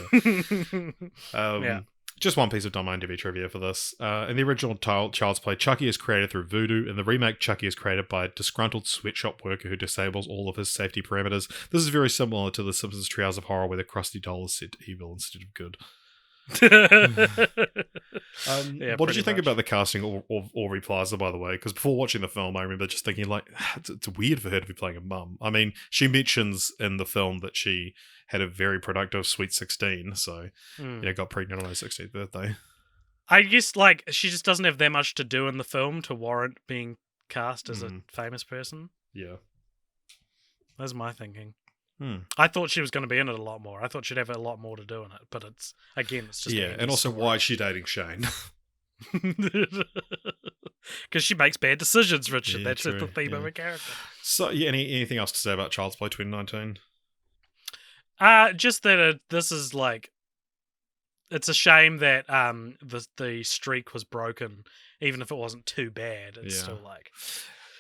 yeah. Just one piece of Dumb IMDb trivia for this. In the original Child's Play, Chucky is created through voodoo. In the remake, Chucky is created by a disgruntled sweatshop worker who disables all of his safety parameters. This is very similar to The Simpsons Treehouse of Horror, where the Krusty Doll is set to evil instead of good. What did you think about the casting of Aubrey Plaza, by the way? Because before watching the film, I remember just thinking, like, it's weird for her to be playing a mum. I mean, she mentions in the film that she had a very productive Sweet 16, so got pregnant on her 16th birthday. I guess like she just doesn't have that much to do in the film to warrant being cast as a famous person. Yeah, that's my thinking. I thought she was going to be in it a lot more. I thought she'd have a lot more to do in it, but it's just and also why is she dating Shane? Because she makes bad decisions, Richard. That's the theme of her character. So, anything else to say about Child's Play 2019? Just that this is like, it's a shame that the streak was broken, even if it wasn't too bad. It's still like.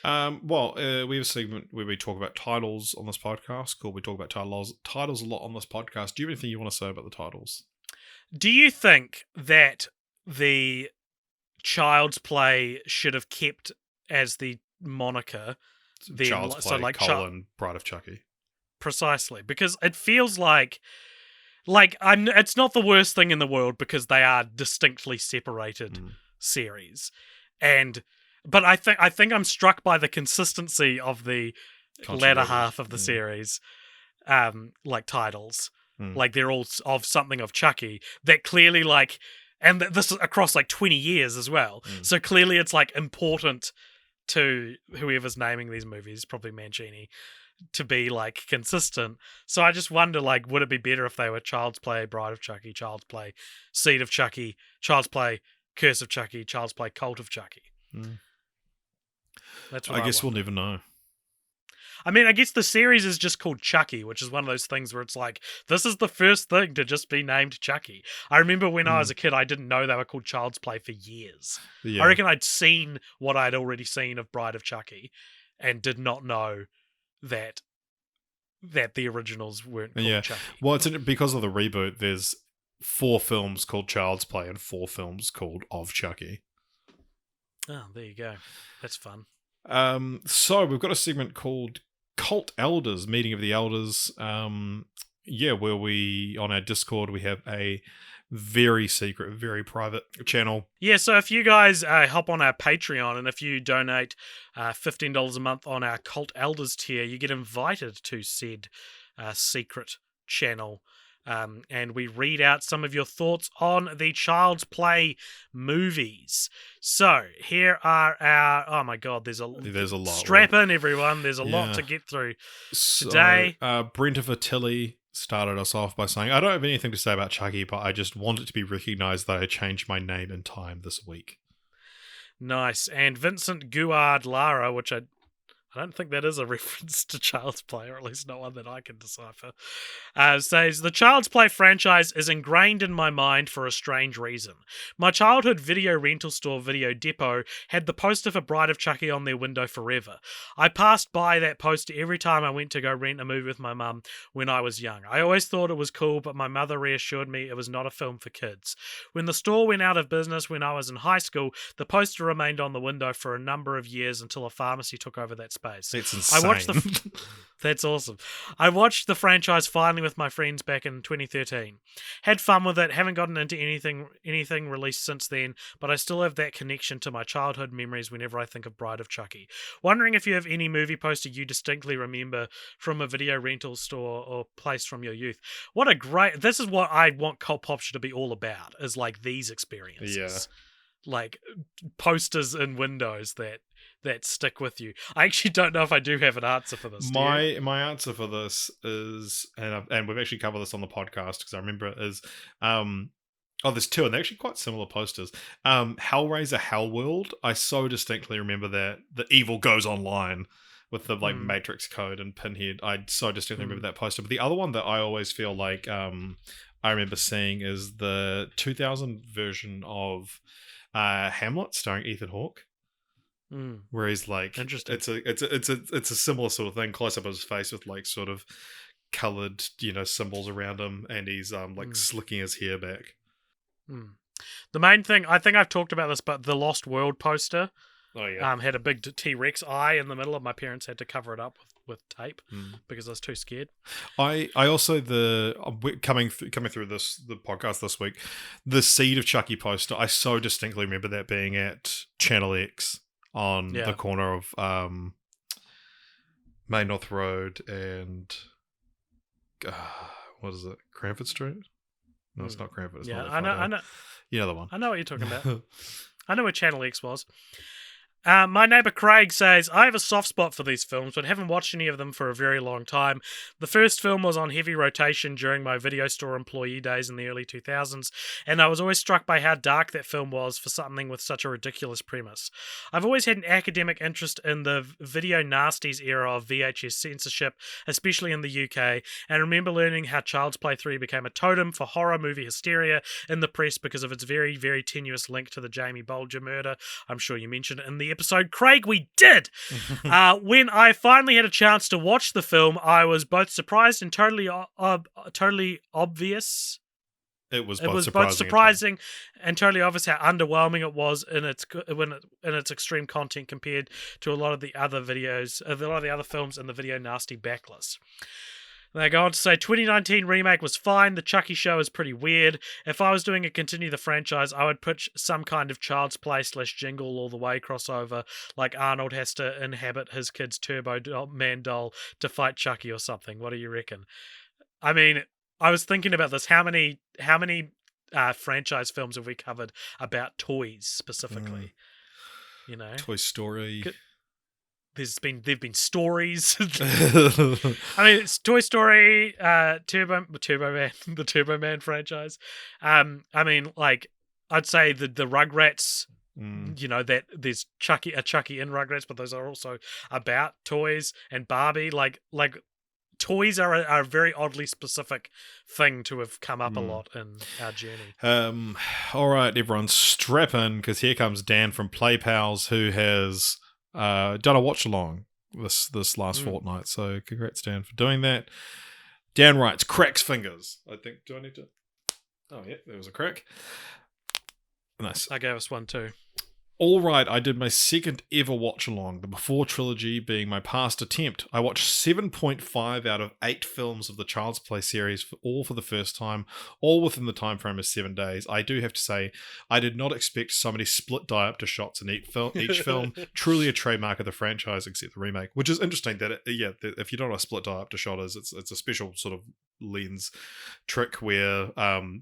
We have a segment where we talk about titles on this podcast. Cool, we talk about titles a lot on this podcast. Do you have anything you want to say about the titles? Do you think that the Child's Play should have kept as the moniker Child's Play, Bride of Chucky? Precisely, because it feels like it's not the worst thing in the world because they are distinctly separated series, but I think I'm struck by the consistency of the latter half of the series, like titles, like they're all of something of Chucky that clearly like, and this is across like 20 years as well, so clearly it's like important to whoever's naming these movies, probably Mancini, to be like consistent. So I just wonder, like, would it be better if they were Child's Play, Bride of Chucky, Child's Play, Seed of Chucky, Child's Play, Curse of Chucky, Child's Play, Cult of Chucky? That's what I guess we'll never know. I mean, I guess the series is just called Chucky, which is one of those things where it's like, this is the first thing to just be named Chucky. I remember when I was a kid, I didn't know they were called Child's Play for years. Yeah. I reckon I'd seen what I'd already seen of Bride of Chucky and did not know that the originals weren't called Chucky. Well, it's because of the reboot. There's 4 films called Child's Play and 4 films called Of Chucky. Oh, there you go. That's fun. So we've got a segment called Cult Elders, Meeting of the Elders. Where we, on our Discord, we have a very secret, very private channel. Yeah, so if you guys hop on our Patreon and if you donate $15 a month on our Cult Elders tier, you get invited to said secret channel. And we read out some of your thoughts on the Child's Play movies. So here are our... Oh my god, there's a lot. Strap in, everyone. There's a lot to get through today. Brent of Tilly started us off by saying, I don't have anything to say about Chucky, but I just want it to be recognised that I changed my name in time this week. Nice. And Vincent Guard Lara, which I don't think that is a reference to Child's Play, or at least not one that I can decipher, says, the Child's Play franchise is ingrained in my mind for a strange reason. My childhood video rental store, Video Depot, had the poster for Bride of Chucky on their window forever. I passed by that poster every time I went to go rent a movie with my mum when I was young. I always thought it was cool, but my mother reassured me it was not a film for kids. When the store went out of business when I was in high school, the poster remained on the window for a number of years until a pharmacy took over that space. It's insane. That's awesome. I watched the franchise finally with my friends back in 2013. Had fun with it, haven't gotten into anything released since then, but I still have that connection to my childhood memories whenever I think of Bride of Chucky. Wondering if you have any movie poster you distinctly remember from a video rental store or place from your youth. This is what I want Cult Popture to be all about, is like these experiences. Yeah. Like posters in windows that stick with you. I actually don't know if I do have an answer for this. My answer for this is, and we've actually covered this on the podcast because I remember it is, there's 2 and they're actually quite similar posters. Hellraiser Hellworld. I so distinctly remember that the evil goes online with the Matrix code and Pinhead. I so distinctly remember that poster. But the other one that I always feel like I remember seeing is the 2000 version of Hamlet starring Ethan Hawke. Where he's like, interesting. It's a similar sort of thing, close up of his face with like sort of coloured, symbols around him, and he's slicking his hair back. The main thing, I think I've talked about this, but the Lost World poster, had a big T-Rex eye in the middle, and my parents had to cover it up with tape because I was too scared. I also coming through the podcast this week, the Seed of Chucky poster. I so distinctly remember that being at Channel X on the corner of Main North Road and what is it? Cranford Street? No, it's not Cranford. It's not I know. You know the one. I know what you're talking about. I know where Channel X was. My neighbour Craig says, I have a soft spot for these films, but haven't watched any of them for a very long time. The first film was on heavy rotation during my video store employee days in the early 2000s, and I was always struck by how dark that film was for something with such a ridiculous premise. I've always had an academic interest in the video nasties era of VHS censorship, especially in the UK, and remember learning how Child's Play 3 became a totem for horror movie hysteria in the press because of its very, very tenuous link to the Jamie Bolger murder. I'm sure you mentioned it in the episode. Craig, we did! When I finally had a chance to watch the film, I was both surprised and totally obvious. It was both surprising and totally obvious how underwhelming it was in its extreme content compared to a lot of the other films in the video nasty backlist. They go on to say, 2019 remake was fine. The Chucky show is pretty weird. If I was doing a continue the franchise, I would pitch some kind of Child's Play / Jingle All the Way crossover, like Arnold has to inhabit his kid's Turbo Man doll to fight Chucky or something. What do you reckon? I mean, I was thinking about this. How many franchise films have we covered about toys specifically? Toy Story. There've been stories. I mean, it's Toy Story, Turbo Man, the Turbo Man franchise. I mean, like, I'd say the Rugrats. That there's a Chucky in Rugrats, but those are also about toys and Barbie. Like toys are a very oddly specific thing to have come up a lot in our journey. All right, everyone, strap in because here comes Dan from Play Pals, who has done a watch along this last fortnight. So congrats, Dan, for doing that. Dan writes, cracks fingers. I think, do I need to? Oh, yeah, there was a crack. Nice. I gave us one too. All right, I did my second ever watch along, the Before trilogy being my past attempt. I watched 7.5 out of 8 films of the Child's Play series, all for the first time, all within the time frame of 7 days. I do have to say, I did not expect so many split diopter shots in each film. Truly a trademark of the franchise, except the remake, which is interesting that, if you don't know what a split diopter shot is, it's a special sort of lens trick where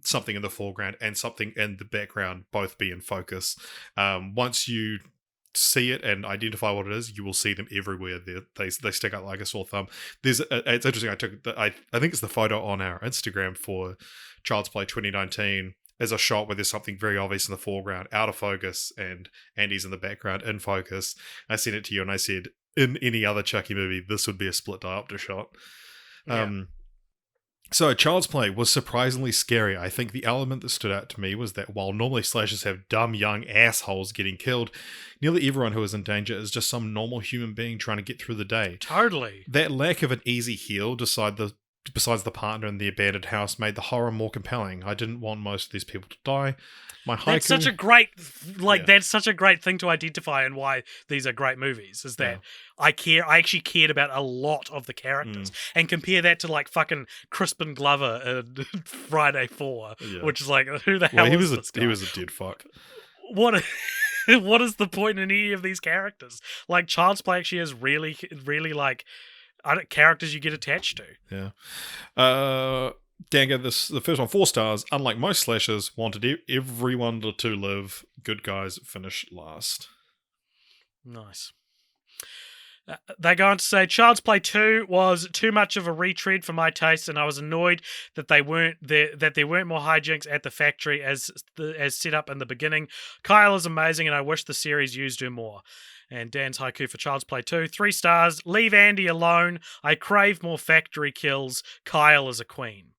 something in the foreground and something in the background both be in focus. Once you see it and identify what it is, you will see them everywhere. They stick out like a sore thumb. It's interesting. I think it's the photo on our Instagram for Child's Play 2019 as a shot where there's something very obvious in the foreground, out of focus, and Andy's in the background, in focus. I sent it to you and I said, in any other Chucky movie, this would be a split diopter shot. Yeah. So, Child's Play was surprisingly scary. I think the element that stood out to me was that while normally slashers have dumb young assholes getting killed, nearly everyone who is in danger is just some normal human being trying to get through the day. Totally. That lack of an easy heal besides the partner in the abandoned house made the horror more compelling. I didn't want most of these people to die. That's such a great that's such a great thing to identify, and why these are great movies is that I actually cared about a lot of the characters, and compare that to like fucking Crispin Glover in Friday 4, which is like, who the hell is this guy? He was a dead fuck. What is the point in any of these characters? Like, Child's Play actually has really, really like characters you get attached to. Yeah. Danga, the first one, 4 stars. Unlike most slashers, wanted everyone to live. Good guys finish last. Nice. They go on to say, Child's Play 2 was too much of a retread for my taste, and I was annoyed that there weren't more hijinks at the factory as set up in the beginning. Kyle is amazing, and I wish the series used her more. And Dan's haiku for Child's Play 2, 3 stars. Leave Andy alone. I crave more factory kills. Kyle is a queen.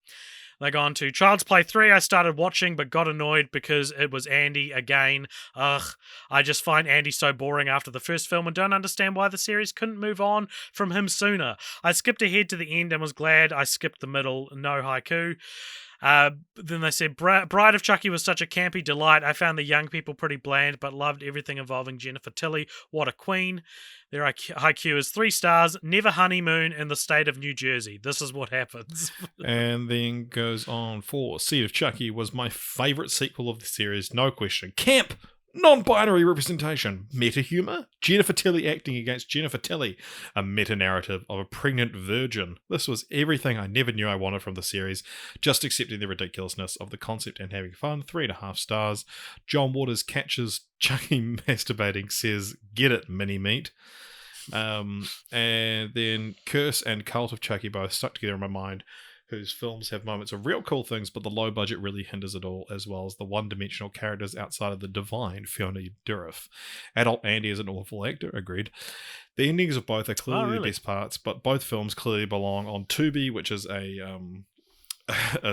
They go on to Child's Play 3. I started watching but got annoyed because it was Andy again. Ugh. I just find Andy so boring after the first film and don't understand why the series couldn't move on from him sooner. I skipped ahead to the end and was glad I skipped the middle. No haiku. Then they said, Bride of Chucky was such a campy delight. I found the young people pretty bland, but loved everything involving Jennifer Tilly. What a queen. Their IQ is 3 stars. Never honeymoon in the state of New Jersey. This is what happens. And then goes on for Seed of Chucky was my favourite sequel of the series. No question. Camp! Non-binary representation, meta-humor, Jennifer Tilly acting against Jennifer Tilly, a meta-narrative of a pregnant virgin. This was everything I never knew I wanted from the series, just accepting the ridiculousness of the concept and having fun. 3.5 stars. John Waters catches Chucky masturbating, says, "Get it, mini-meat." And then Curse and Cult of Chucky both stuck together in my mind, whose films have moments of real cool things, but the low budget really hinders it all, as well as the one-dimensional characters outside of the divine Fiona Dourif. Adult Andy is an awful actor, agreed. The endings of both are clearly the best parts, but both films clearly belong on Tubi, which is a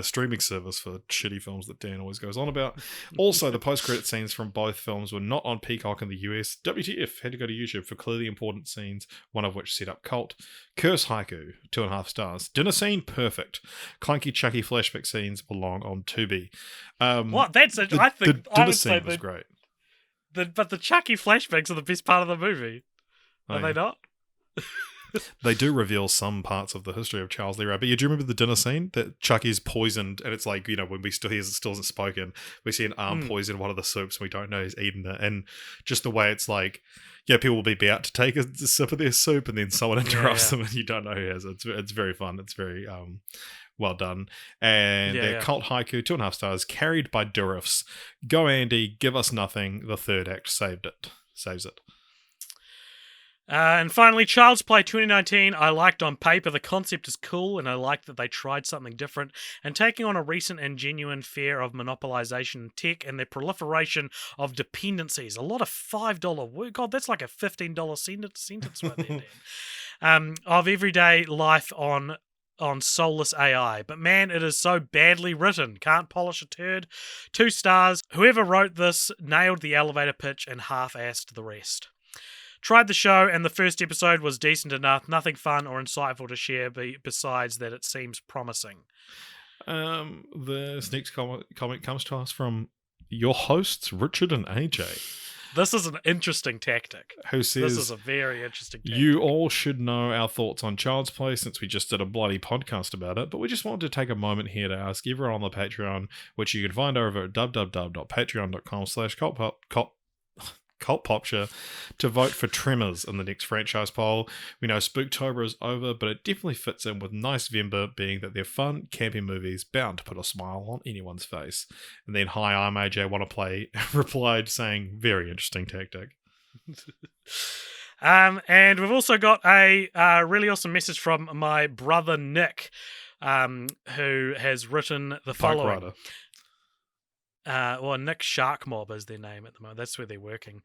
streaming service for shitty films that Dan always goes on about. Also, the post-credit scenes from both films were not on Peacock in the US. WTF, had to go to YouTube for clearly important scenes, one of which set up Cult. Curse haiku, 2.5 stars. Dinner scene, perfect. Clunky Chucky flashback scenes belong on Tubi. What? That's it. I think the dinner scene was great. But the Chucky flashbacks are the best part of the movie. Are they not? They do reveal some parts of the history of Charles Lee Ray. But do you remember the dinner scene that Chucky's poisoned, and it's like, when he still hasn't spoken, we see an arm poison one of the soups, and we don't know he's eaten it, and just the way it's like, people will be about to take a sip of their soup, and then someone interrupts them, and you don't know who has it. It's very fun. It's very well done. And their cult haiku, 2.5 stars, carried by Dourifs. Go Andy, give us nothing. The third act saves it. And finally, Child's Play 2019. I liked on paper. The concept is cool, and I like that they tried something different. And taking on a recent and genuine fear of monopolization in tech and the proliferation of dependencies. A lot of $5 work. God, that's like a $15 sentence right there, Dan. Of everyday life on soulless AI. But man, it is so badly written. Can't polish a turd. 2 stars. Whoever wrote this nailed the elevator pitch and half-assed the rest. Tried the show, and the first episode was decent enough. Nothing fun or insightful to share besides that it seems promising. This next comment comes to us from your hosts, Richard and AJ. This is an interesting tactic. Who says, this is a very interesting tactic. You all should know our thoughts on Child's Play since we just did a bloody podcast about it, but we just wanted to take a moment here to ask everyone on the Patreon, which you can find over at www.patreon.com/cultpopture, to vote for Tremors in the next franchise poll. We know Spooktober is over, but it definitely fits in with Nice Vember, being that they're fun, campy movies bound to put a smile on anyone's face. And then Hi, I'm AJ, Wanna Play replied saying, very interesting tactic. And we've also got a really awesome message from my brother Nick, who has written the following. Nick Sharkmob is their name at the moment. That's where they're working.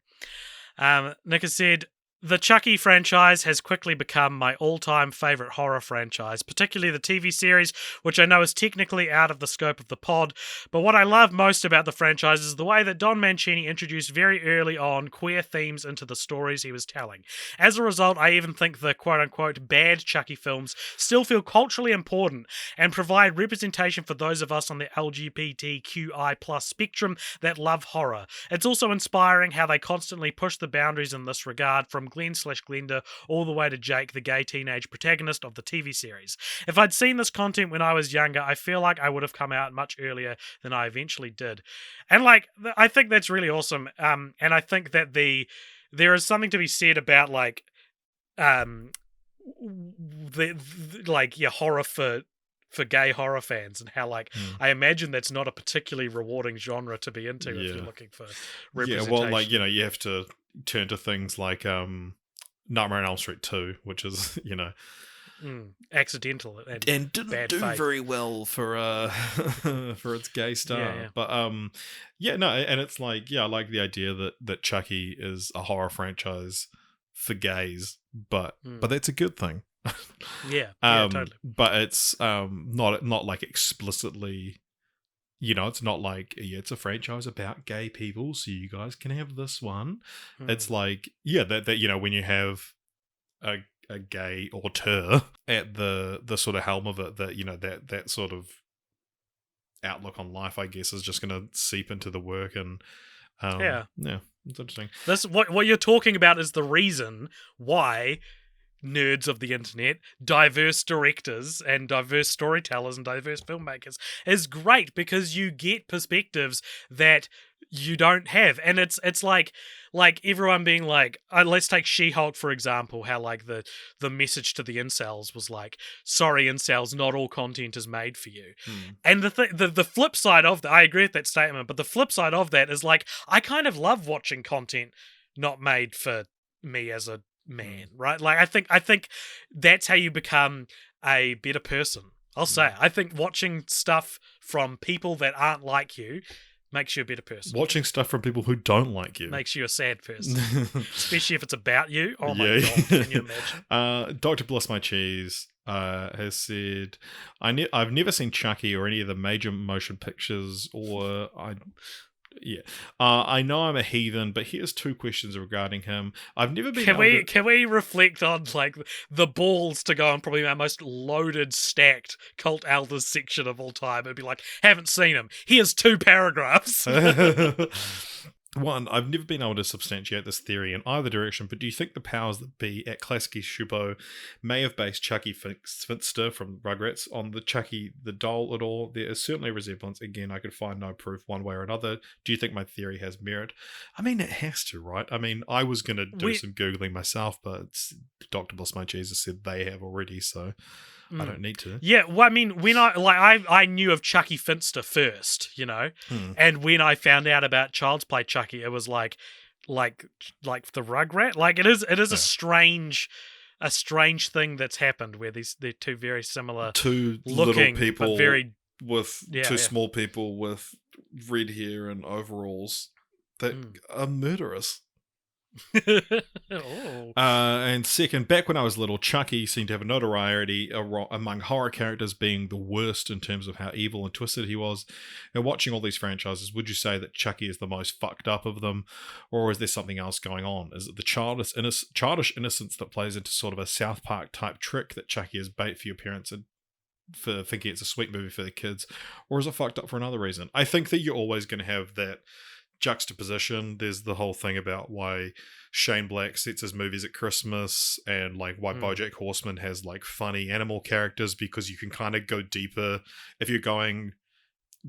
Nick has said, the Chucky franchise has quickly become my all-time favourite horror franchise, particularly the TV series, which I know is technically out of the scope of the pod, but what I love most about the franchise is the way that Don Mancini introduced very early on queer themes into the stories he was telling. As a result, I even think the quote-unquote bad Chucky films still feel culturally important and provide representation for those of us on the LGBTQI+ spectrum that love horror. It's also inspiring how they constantly push the boundaries in this regard, from Glenn/Glenda all the way to Jake, the gay teenage protagonist of the TV series. If I'd seen this content when I was younger, I feel like I would have come out much earlier than I eventually did. And I think that's really awesome. And I think that there is something to be said about horror for gay horror fans, and how I imagine that's not a particularly rewarding genre to be into if you're looking for representation. Yeah, well, you have to turn to things like Nightmare on Elm Street 2, which is, accidental and didn't bad do faith. very well for for its gay star. Yeah. But and it's I like the idea that Chucky is a horror franchise for gays, but that's a good thing. Totally. But it's not like explicitly, it's not like, it's a franchise about gay people, so you guys can have this one. It's like, that when you have a gay auteur at the sort of helm of it, that that sort of outlook on life, I guess, is just going to seep into the work. And it's interesting. This what you're talking about is the reason why nerds of the internet, diverse directors and diverse storytellers and diverse filmmakers is great, because you get perspectives that you don't have. And it's like everyone being like, let's take She-Hulk for example, how the message to the incels was like, sorry incels, not all content is made for you. And the flip side of that, I agree with that statement, but the flip side of that is I kind of love watching content not made for me as a man, right? I think that's how you become a better person. I'll say I think watching stuff from people that aren't like you makes you a better person. Watching stuff from people who don't like you makes you a sad person, especially if it's about you. Oh my god, can you imagine? Dr. Bless My Cheese has said, I've never seen Chucky or any of the major motion pictures, or I know I'm a heathen, but here's 2 questions regarding him. I've never been. Can we reflect on the balls to go on probably our most loaded, stacked cult elders section of all time? It'd be haven't seen him. Here's 2 paragraphs. 1, I've never been able to substantiate this theory in either direction, but do you think the powers that be at Klasky Shupo may have based Chucky Finster from Rugrats on the Chucky the doll at all? There is certainly a resemblance. Again, I could find no proof one way or another. Do you think my theory has merit? I mean, it has to, right? I mean, I was going to do some Googling myself, but Dr. Bless My Jesus said they have already, so I don't need to. Yeah, well, I mean, when I knew of Chucky Finster first, and when I found out about Child's Play Chucky, it was like the Rugrat. It is a strange thing that's happened where they're 2 very similar, 2 looking, little people but very with 2 small people with red hair and overalls that are murderous. And second, back when I was little, Chucky seemed to have a notoriety among horror characters being the worst in terms of how evil and twisted he was. And watching all these franchises, would you say that Chucky is the most fucked up of them, or is there something else going on? Is it the childish innocence that plays into sort of a South Park type trick that Chucky is bait for your parents and for thinking it's a sweet movie for the kids, or is it fucked up for another reason? I think that you're always going to have that juxtaposition. There's the whole thing about why Shane Black sets his movies at Christmas, and like why BoJack Horseman has like funny animal characters, because you can kind of go deeper. If you're going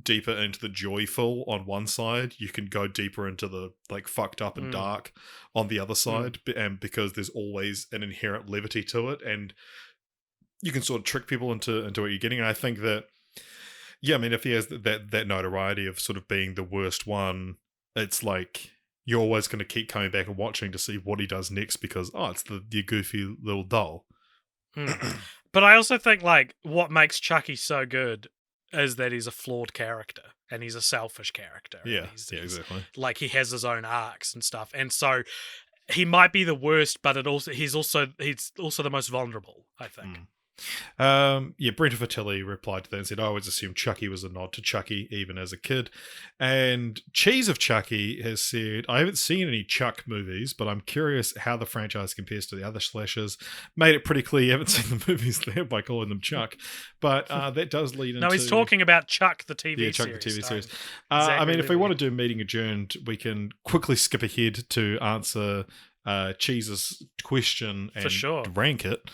deeper into the joyful on one side, you can go deeper into the like fucked up and dark on the other side, and because there's always an inherent levity to it, and you can sort of trick people into what you're getting. And I think that, yeah, I mean, if he has that notoriety of sort of being the worst one, it's like you're always going to keep coming back and watching to see what he does next, because it's the goofy little doll. But I also think like what makes Chucky so good is that he's a flawed character, and he's a selfish character. Yeah, exactly. Like he has his own arcs and stuff, and so he might be the worst, but he's also the most vulnerable, I think. Brent Fertilli replied to that and said, I always assumed Chucky was a nod to Chucky, even as a kid. And Cheese of Chucky has said, I haven't seen any Chuck movies, but I'm curious how the franchise compares to the other slashers. Made it pretty clear you haven't seen the movies there by calling them Chuck. But that does lead into... No, he's talking about Chuck the TV series. Chuck the TV series. I mean, if we want to do Meeting Adjourned, we can quickly skip ahead to answer Cheese's question and rank it.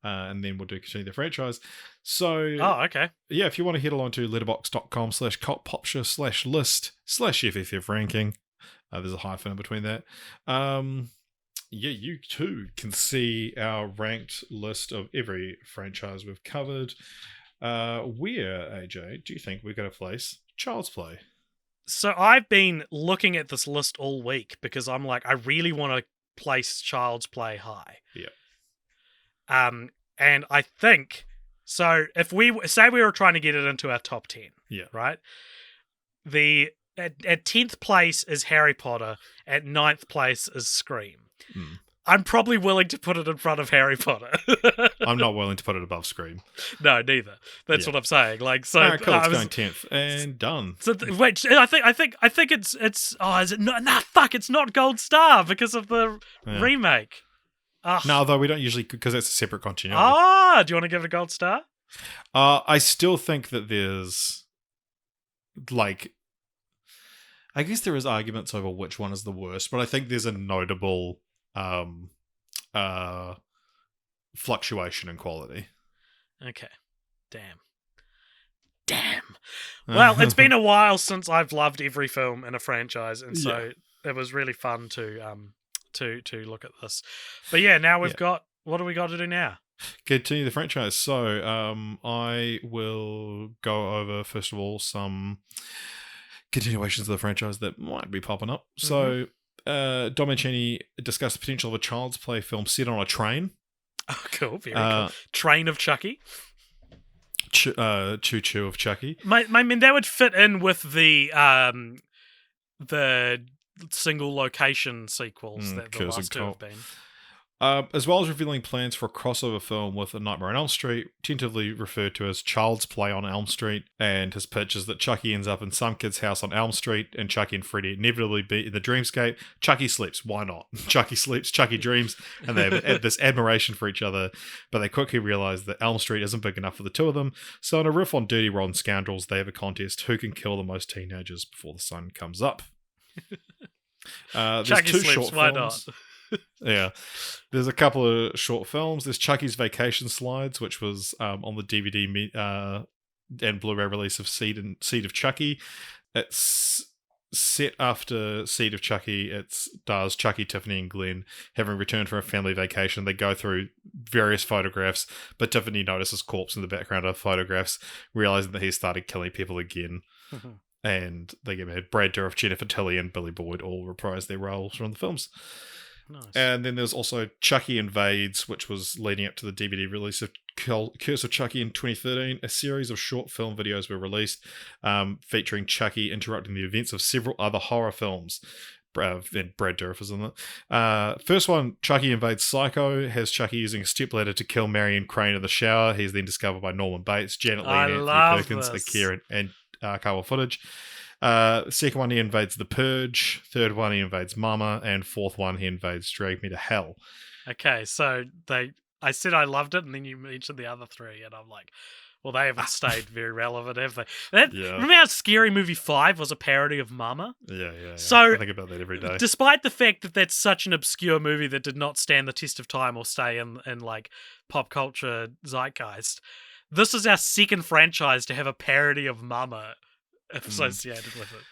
And then we'll continue the franchise. So, okay. Yeah, if you want to head along to letterboxd.com/cultpopture/list/FFF ranking, there's a hyphen in between that. You too can see our ranked list of every franchise we've covered. Where, AJ, do you think we're going to place Child's Play? So I've been looking at this list all week because I'm like, I really want to place Child's Play high. Yeah. And I think, so if we say we were trying to get it into our top 10, right? At 10th place is Harry Potter, at 9th place is Scream. I'm probably willing to put it in front of Harry Potter. I'm not willing to put it above Scream. No, neither. That's what I'm saying. Like, so right, cool. It's going 10th and done. So wait, I think it's is it not? Nah, fuck, it's not Gold Star because of the remake. No, though we don't usually, because it's a separate continuity. Do you want to give it a Gold Star? I still think that there's, like, I guess there is arguments over which one is the worst, but I think there's a notable fluctuation in quality. Okay. Damn. Well, it's been a while since I've loved every film in a franchise, and so it was really fun to look at this. But yeah, now we've got, what do we got to do now? Continue the franchise. So I will go over, first of all, some continuations of the franchise that might be popping up. So Dom Mancini discussed the potential of a Child's Play film set on a train. Oh, cool. Very cool. Train of Chucky. Choo Choo of Chucky. I mean, that would fit in with the single location sequels that the last two have been. As well as revealing plans for a crossover film with A Nightmare on Elm Street, tentatively referred to as Child's Play on Elm Street, and his pitch is that Chucky ends up in some kid's house on Elm Street, and Chucky and Freddy inevitably be in the dreamscape. Chucky sleeps, why not? Chucky sleeps, Chucky dreams, and they have this admiration for each other, but they quickly realize that Elm Street isn't big enough for the two of them, so in a riff on Dirty Rotten Scoundrels, they have a contest who can kill the most teenagers before the sun comes up. There's Chucky two sleeps, short why films. not? Yeah, there's a couple of short films. There's Chucky's Vacation Slides, which was on the DVD and Blu-ray release of Seed of Chucky. It's set after Seed of Chucky. It stars Chucky, Tiffany, and Glenn having returned from a family vacation. They go through various photographs, but Tiffany notices corpse in the background of photographs, realizing that he started killing people again. And they get mad. Brad Dourif, Jennifer Tilly, and Billy Boyd all reprise their roles from the films. Nice. And then there's also Chucky Invades, which was leading up to the DVD release of Curse of Chucky in 2013. A series of short film videos were released featuring Chucky interrupting the events of several other horror films. And Brad Dourif is in it. First one, Chucky Invades Psycho, has Chucky using a stepladder to kill Marion Crane in the shower. He's then discovered by Norman Bates, Janet Leigh, and Anthony Perkins, the Kieran and archival footage. Second one, he invades The Purge. Third one, he invades Mama. And fourth one, he invades Drag Me to Hell. Okay, so I said I loved it, and then you mentioned the other three, and I'm like, Well, they haven't stayed very relevant, have they? Yeah. Remember how Scary Movie 5 was a parody of Mama? Yeah. So, I think about that every day. Despite the fact that that's such an obscure movie that did not stand the test of time or stay in like pop culture zeitgeist, this is our second franchise to have a parody of Mama associated with it.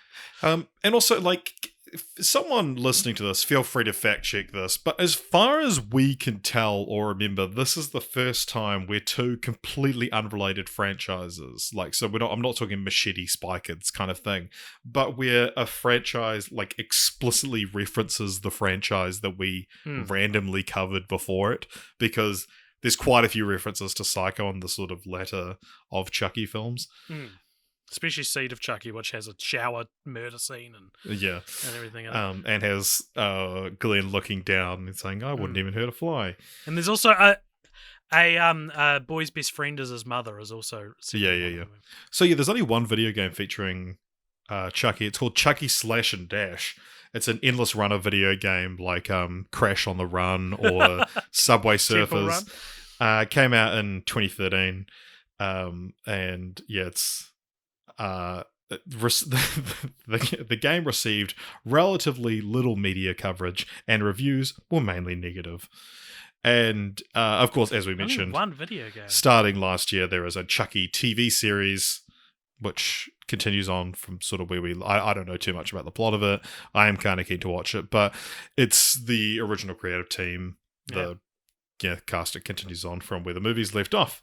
And also, like, if someone listening to this, feel free to fact check this. But as far as we can tell or remember, this is the first time where two completely unrelated franchises, like, so I'm not talking Machete Spy Kids kind of thing, but where a franchise like explicitly references the franchise that we randomly covered before it, because there's quite a few references to Psycho in the sort of latter of Chucky films. Especially Seed of Chucky, which has a shower murder scene and everything. And has Glenn looking down and saying, "I wouldn't even hurt a fly." And there's also a boy's best friend is his mother is also. Yeah. So there's only one video game featuring Chucky. It's called Chucky Slash and Dash. It's an endless runner video game like Crash on the Run or Subway Surfers. Came out in 2013, and it's. The game received relatively little media coverage and reviews were mainly negative. And of course, as we mentioned, one video game. Starting last year, there is a Chucky TV series which continues on from sort of where I don't know too much about the plot of it. I am kind of keen to watch it, but it's the original creative team. The cast it continues on from where the movies left off.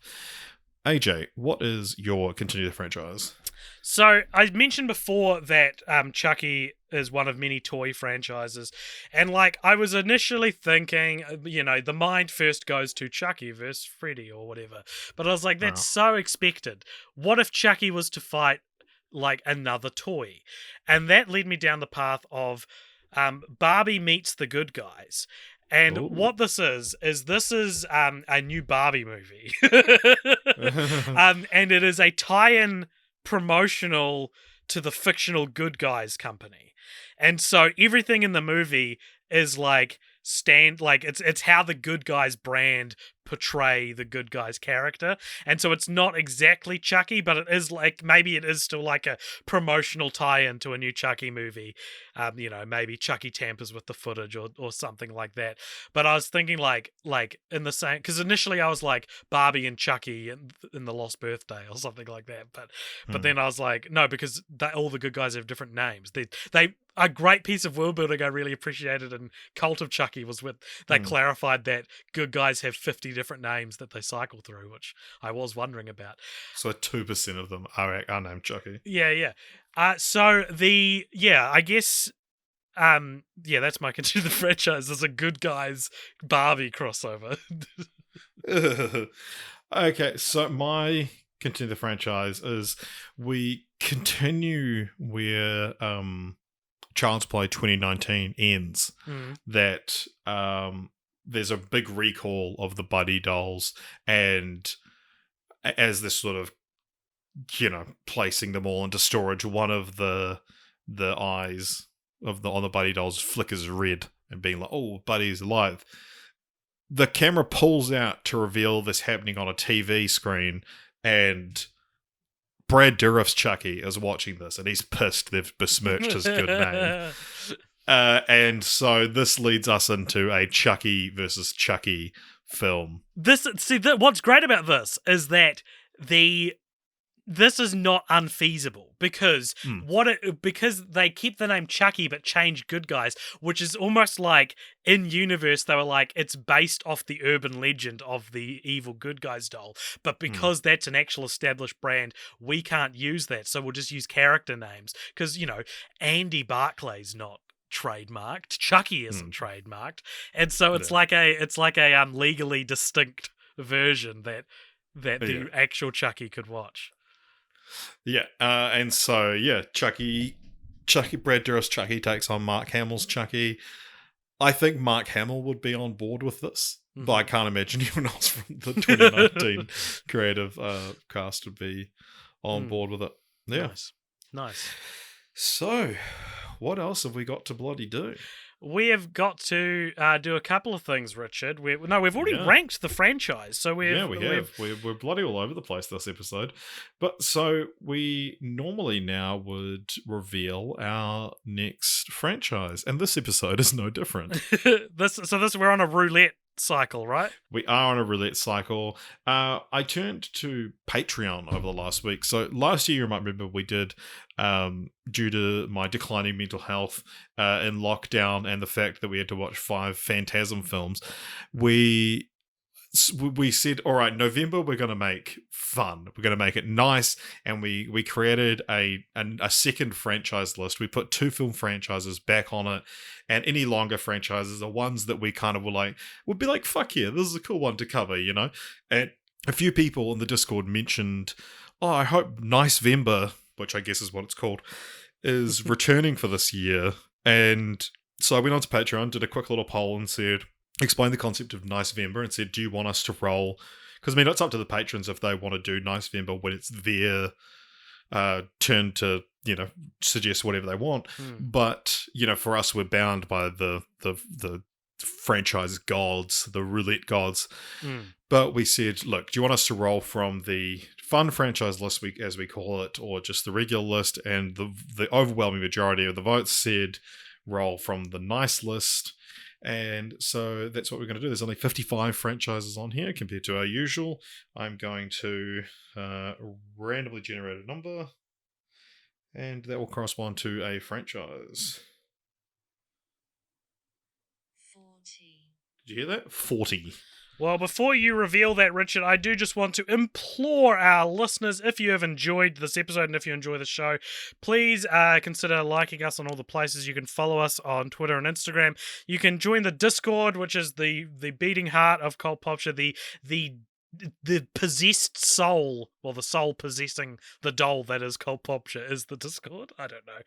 AJ, what is your continue the franchise? So I mentioned before that Chucky is one of many toy franchises, and like I was initially thinking, the mind first goes to Chucky versus Freddy or whatever, but I was like, that's so expected. What if Chucky was to fight like another toy? And that led me down the path of Barbie meets the good guys. And what this is a new Barbie movie. And it is a tie-in promotional to the fictional Good Guys company. And so everything in the movie is like it's how the Good Guys brand portray the Good Guys character. And so it's not exactly Chucky, but it is like, maybe it is still like a promotional tie-in to a new Chucky movie. Maybe Chucky tampers with the footage or something like that. But I was thinking like in the same, because initially I was like Barbie and Chucky in the Lost Birthday or something like that. But then I was like, no, because all the good guys have different names. They a great piece of world building I really appreciated in Cult of Chucky was when they clarified that good guys have 50 different names that they cycle through, which I was wondering about. So 2% of them are named Chucky. Yeah. I guess that's my continue the franchise. There's a Good Guys Barbie crossover. Okay, so my continue the franchise is we continue where Child's Play 2019 ends. That there's a big recall of the Buddy dolls, and as this sort of placing them all into storage, one of the eyes on the Buddy dolls flickers red and being like, "Oh, Buddy's alive." The camera pulls out to reveal this happening on a TV screen, and Brad Dourif's Chucky is watching this, and he's pissed they've besmirched his good name. And so this leads us into a Chucky versus Chucky film. What's great about this is that this is not unfeasible because because they keep the name Chucky but changed Good Guys, which is almost like in universe they were like it's based off the urban legend of the evil Good Guys doll, but because that's an actual established brand, we can't use that, so we'll just use character names because Andy Barclay's not trademarked, Chucky isn't trademarked, and so it's like a legally distinct version that the actual Chucky could watch. Yeah, and so Chucky, Brad Dourif's Chucky takes on Mark Hamill's Chucky. I think Mark Hamill would be on board with this, but I can't imagine anyone else from the 2019 creative cast would be on board with it. Yeah, Nice. So, what else have we got to bloody do? We have got to do a couple of things, Richard. We've already ranked the franchise, so we have. We're bloody all over the place this episode. But so we normally now would reveal our next franchise, and this episode is no different. We're on a roulette cycle, right? We are on a roulette cycle. I turned to Patreon over the last week. So last year, you might remember, we did, due to my declining mental health in lockdown and the fact that we had to watch 5 Phantasm films, we said, all right, November we're going to make fun. We're going to make it nice, and we created a second franchise list. We put 2 film franchises back on it, and any longer franchises are ones that we kind of would be like, fuck yeah, this is a cool one to cover, you know? And a few people in the Discord mentioned, oh, I hope Nicevember, which I guess is what it's called, is returning for this year. And so I went onto Patreon, did a quick little poll and said, explained the concept of Nicevember and said, do you want us to roll? Because, I mean, it's up to the patrons if they want to do Nicevember when it's their turn to, you know, suggest whatever they want. But, you know, for us, we're bound by the franchise gods, the roulette gods. But we said, look, do you want us to roll from the fun franchise list, as we call it, or just the regular list? And the overwhelming majority of the votes said roll from the nice list. And so that's what we're going to do. There's only 55 franchises on here compared to our usual. I'm going to randomly generate a number, and that will correspond to a franchise. 40. Did you hear that? 40. Well, before you reveal that, Richard, I do just want to implore our listeners, if you have enjoyed this episode and if you enjoy the show, please consider liking us on all the places. You can follow us on Twitter and Instagram. You can join the Discord, which is the beating heart of Cult Popture, the possessed soul, well, the soul possessing the doll that is Cult Popture is the Discord. I don't know.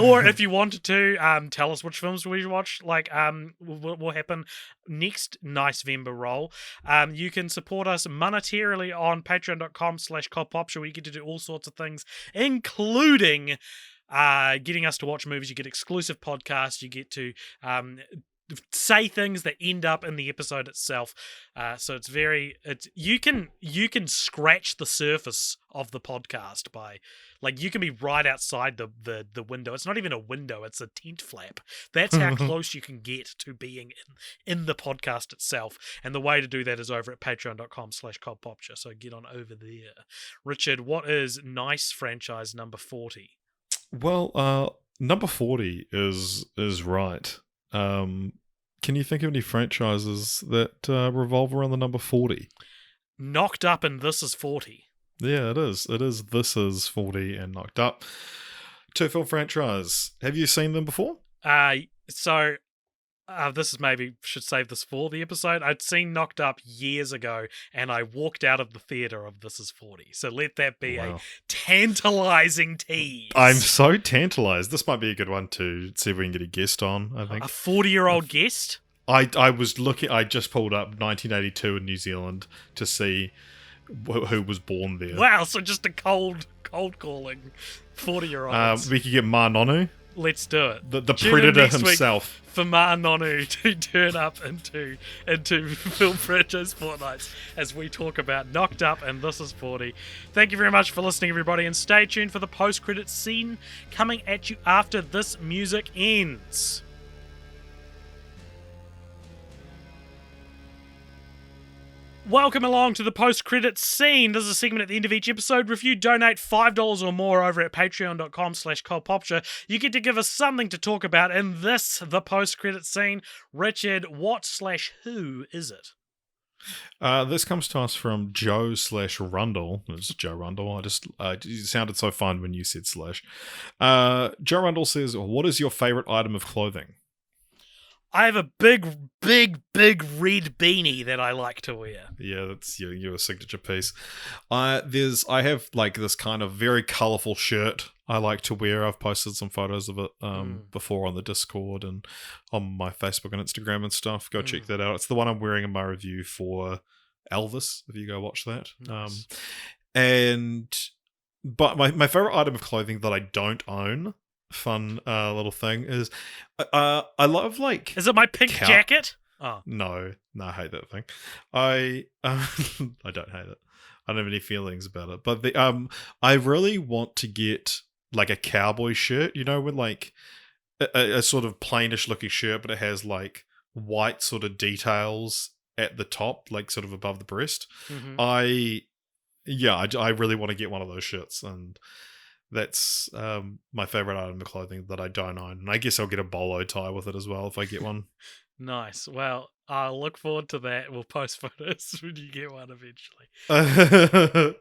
Or if you wanted to, tell us which films we watch, will happen next Nicevember roll. You can support us monetarily on patreon.com/cultpopture, where you get to do all sorts of things, including getting us to watch movies. You get exclusive podcasts. You get to say things that end up in the episode itself. So you can scratch the surface of the podcast by, like, you can be right outside the window. It's not even a window, it's a tent flap. That's how close you can get to being in the podcast itself. And the way to do that is over at patreon.com/cultpopture. So get on over there. Richard, what is nice franchise number 40? Well, number 40 is right. Can you think of any franchises that revolve around the number 40? Knocked Up and This Is 40. Yeah, it is. It is This Is 40 and Knocked Up. 2 film franchise. Have you seen them before? This is maybe should save this for the episode. I'd seen Knocked Up years ago, and I walked out of the theater of This Is 40. So let that be a tantalizing tease. I'm so tantalized. This might be a good one to see if we can get a guest on, I think. A 40-year-old guest? I was looking. I just pulled up 1982 in New Zealand to see who was born there. Wow, so just a cold calling 40-year-olds. We could get Ma Nonu. Let's do it. The Predator himself. For Ma Nonu to turn up into Film Franchise Fortnights as we talk about Knocked Up and This Is 40. Thank you very much for listening, everybody, and stay tuned for the post-credits scene coming at you after this music ends. Welcome along to the post-credits scene. This is a segment at the end of each episode. If you donate $5 or more over at patreon.com/cultpopture, you get to give us something to talk about in the post-credits scene. Richard, what/who is it? This comes to us from Joe/Rundle. It's Joe Rundle. It sounded so fun when you said slash. Joe Rundle says, what is your favorite item of clothing? I have a big red beanie that I like to wear. Yeah, that's your signature piece. I have like this kind of very colourful shirt I like to wear. I've posted some photos of it before on the Discord and on my Facebook and Instagram and stuff. Go check that out. It's the one I'm wearing in my review for Elvis, if you go watch that. Nice. But my favourite item of clothing that I don't own fun little thing is, I love like. Is it my pink jacket? Oh no, I hate that thing. I I don't hate it. I don't have any feelings about it. But I really want to get like a cowboy shirt. You know, with like a sort of plainish looking shirt, but it has like white sort of details at the top, like sort of above the breast. Mm-hmm. I really want to get one of those shirts, and that's my favorite item of clothing that I don't own. And I guess I'll get a bolo tie with it as well if I get one. Nice. Well, I'll look forward to that. We'll post photos when you get one eventually.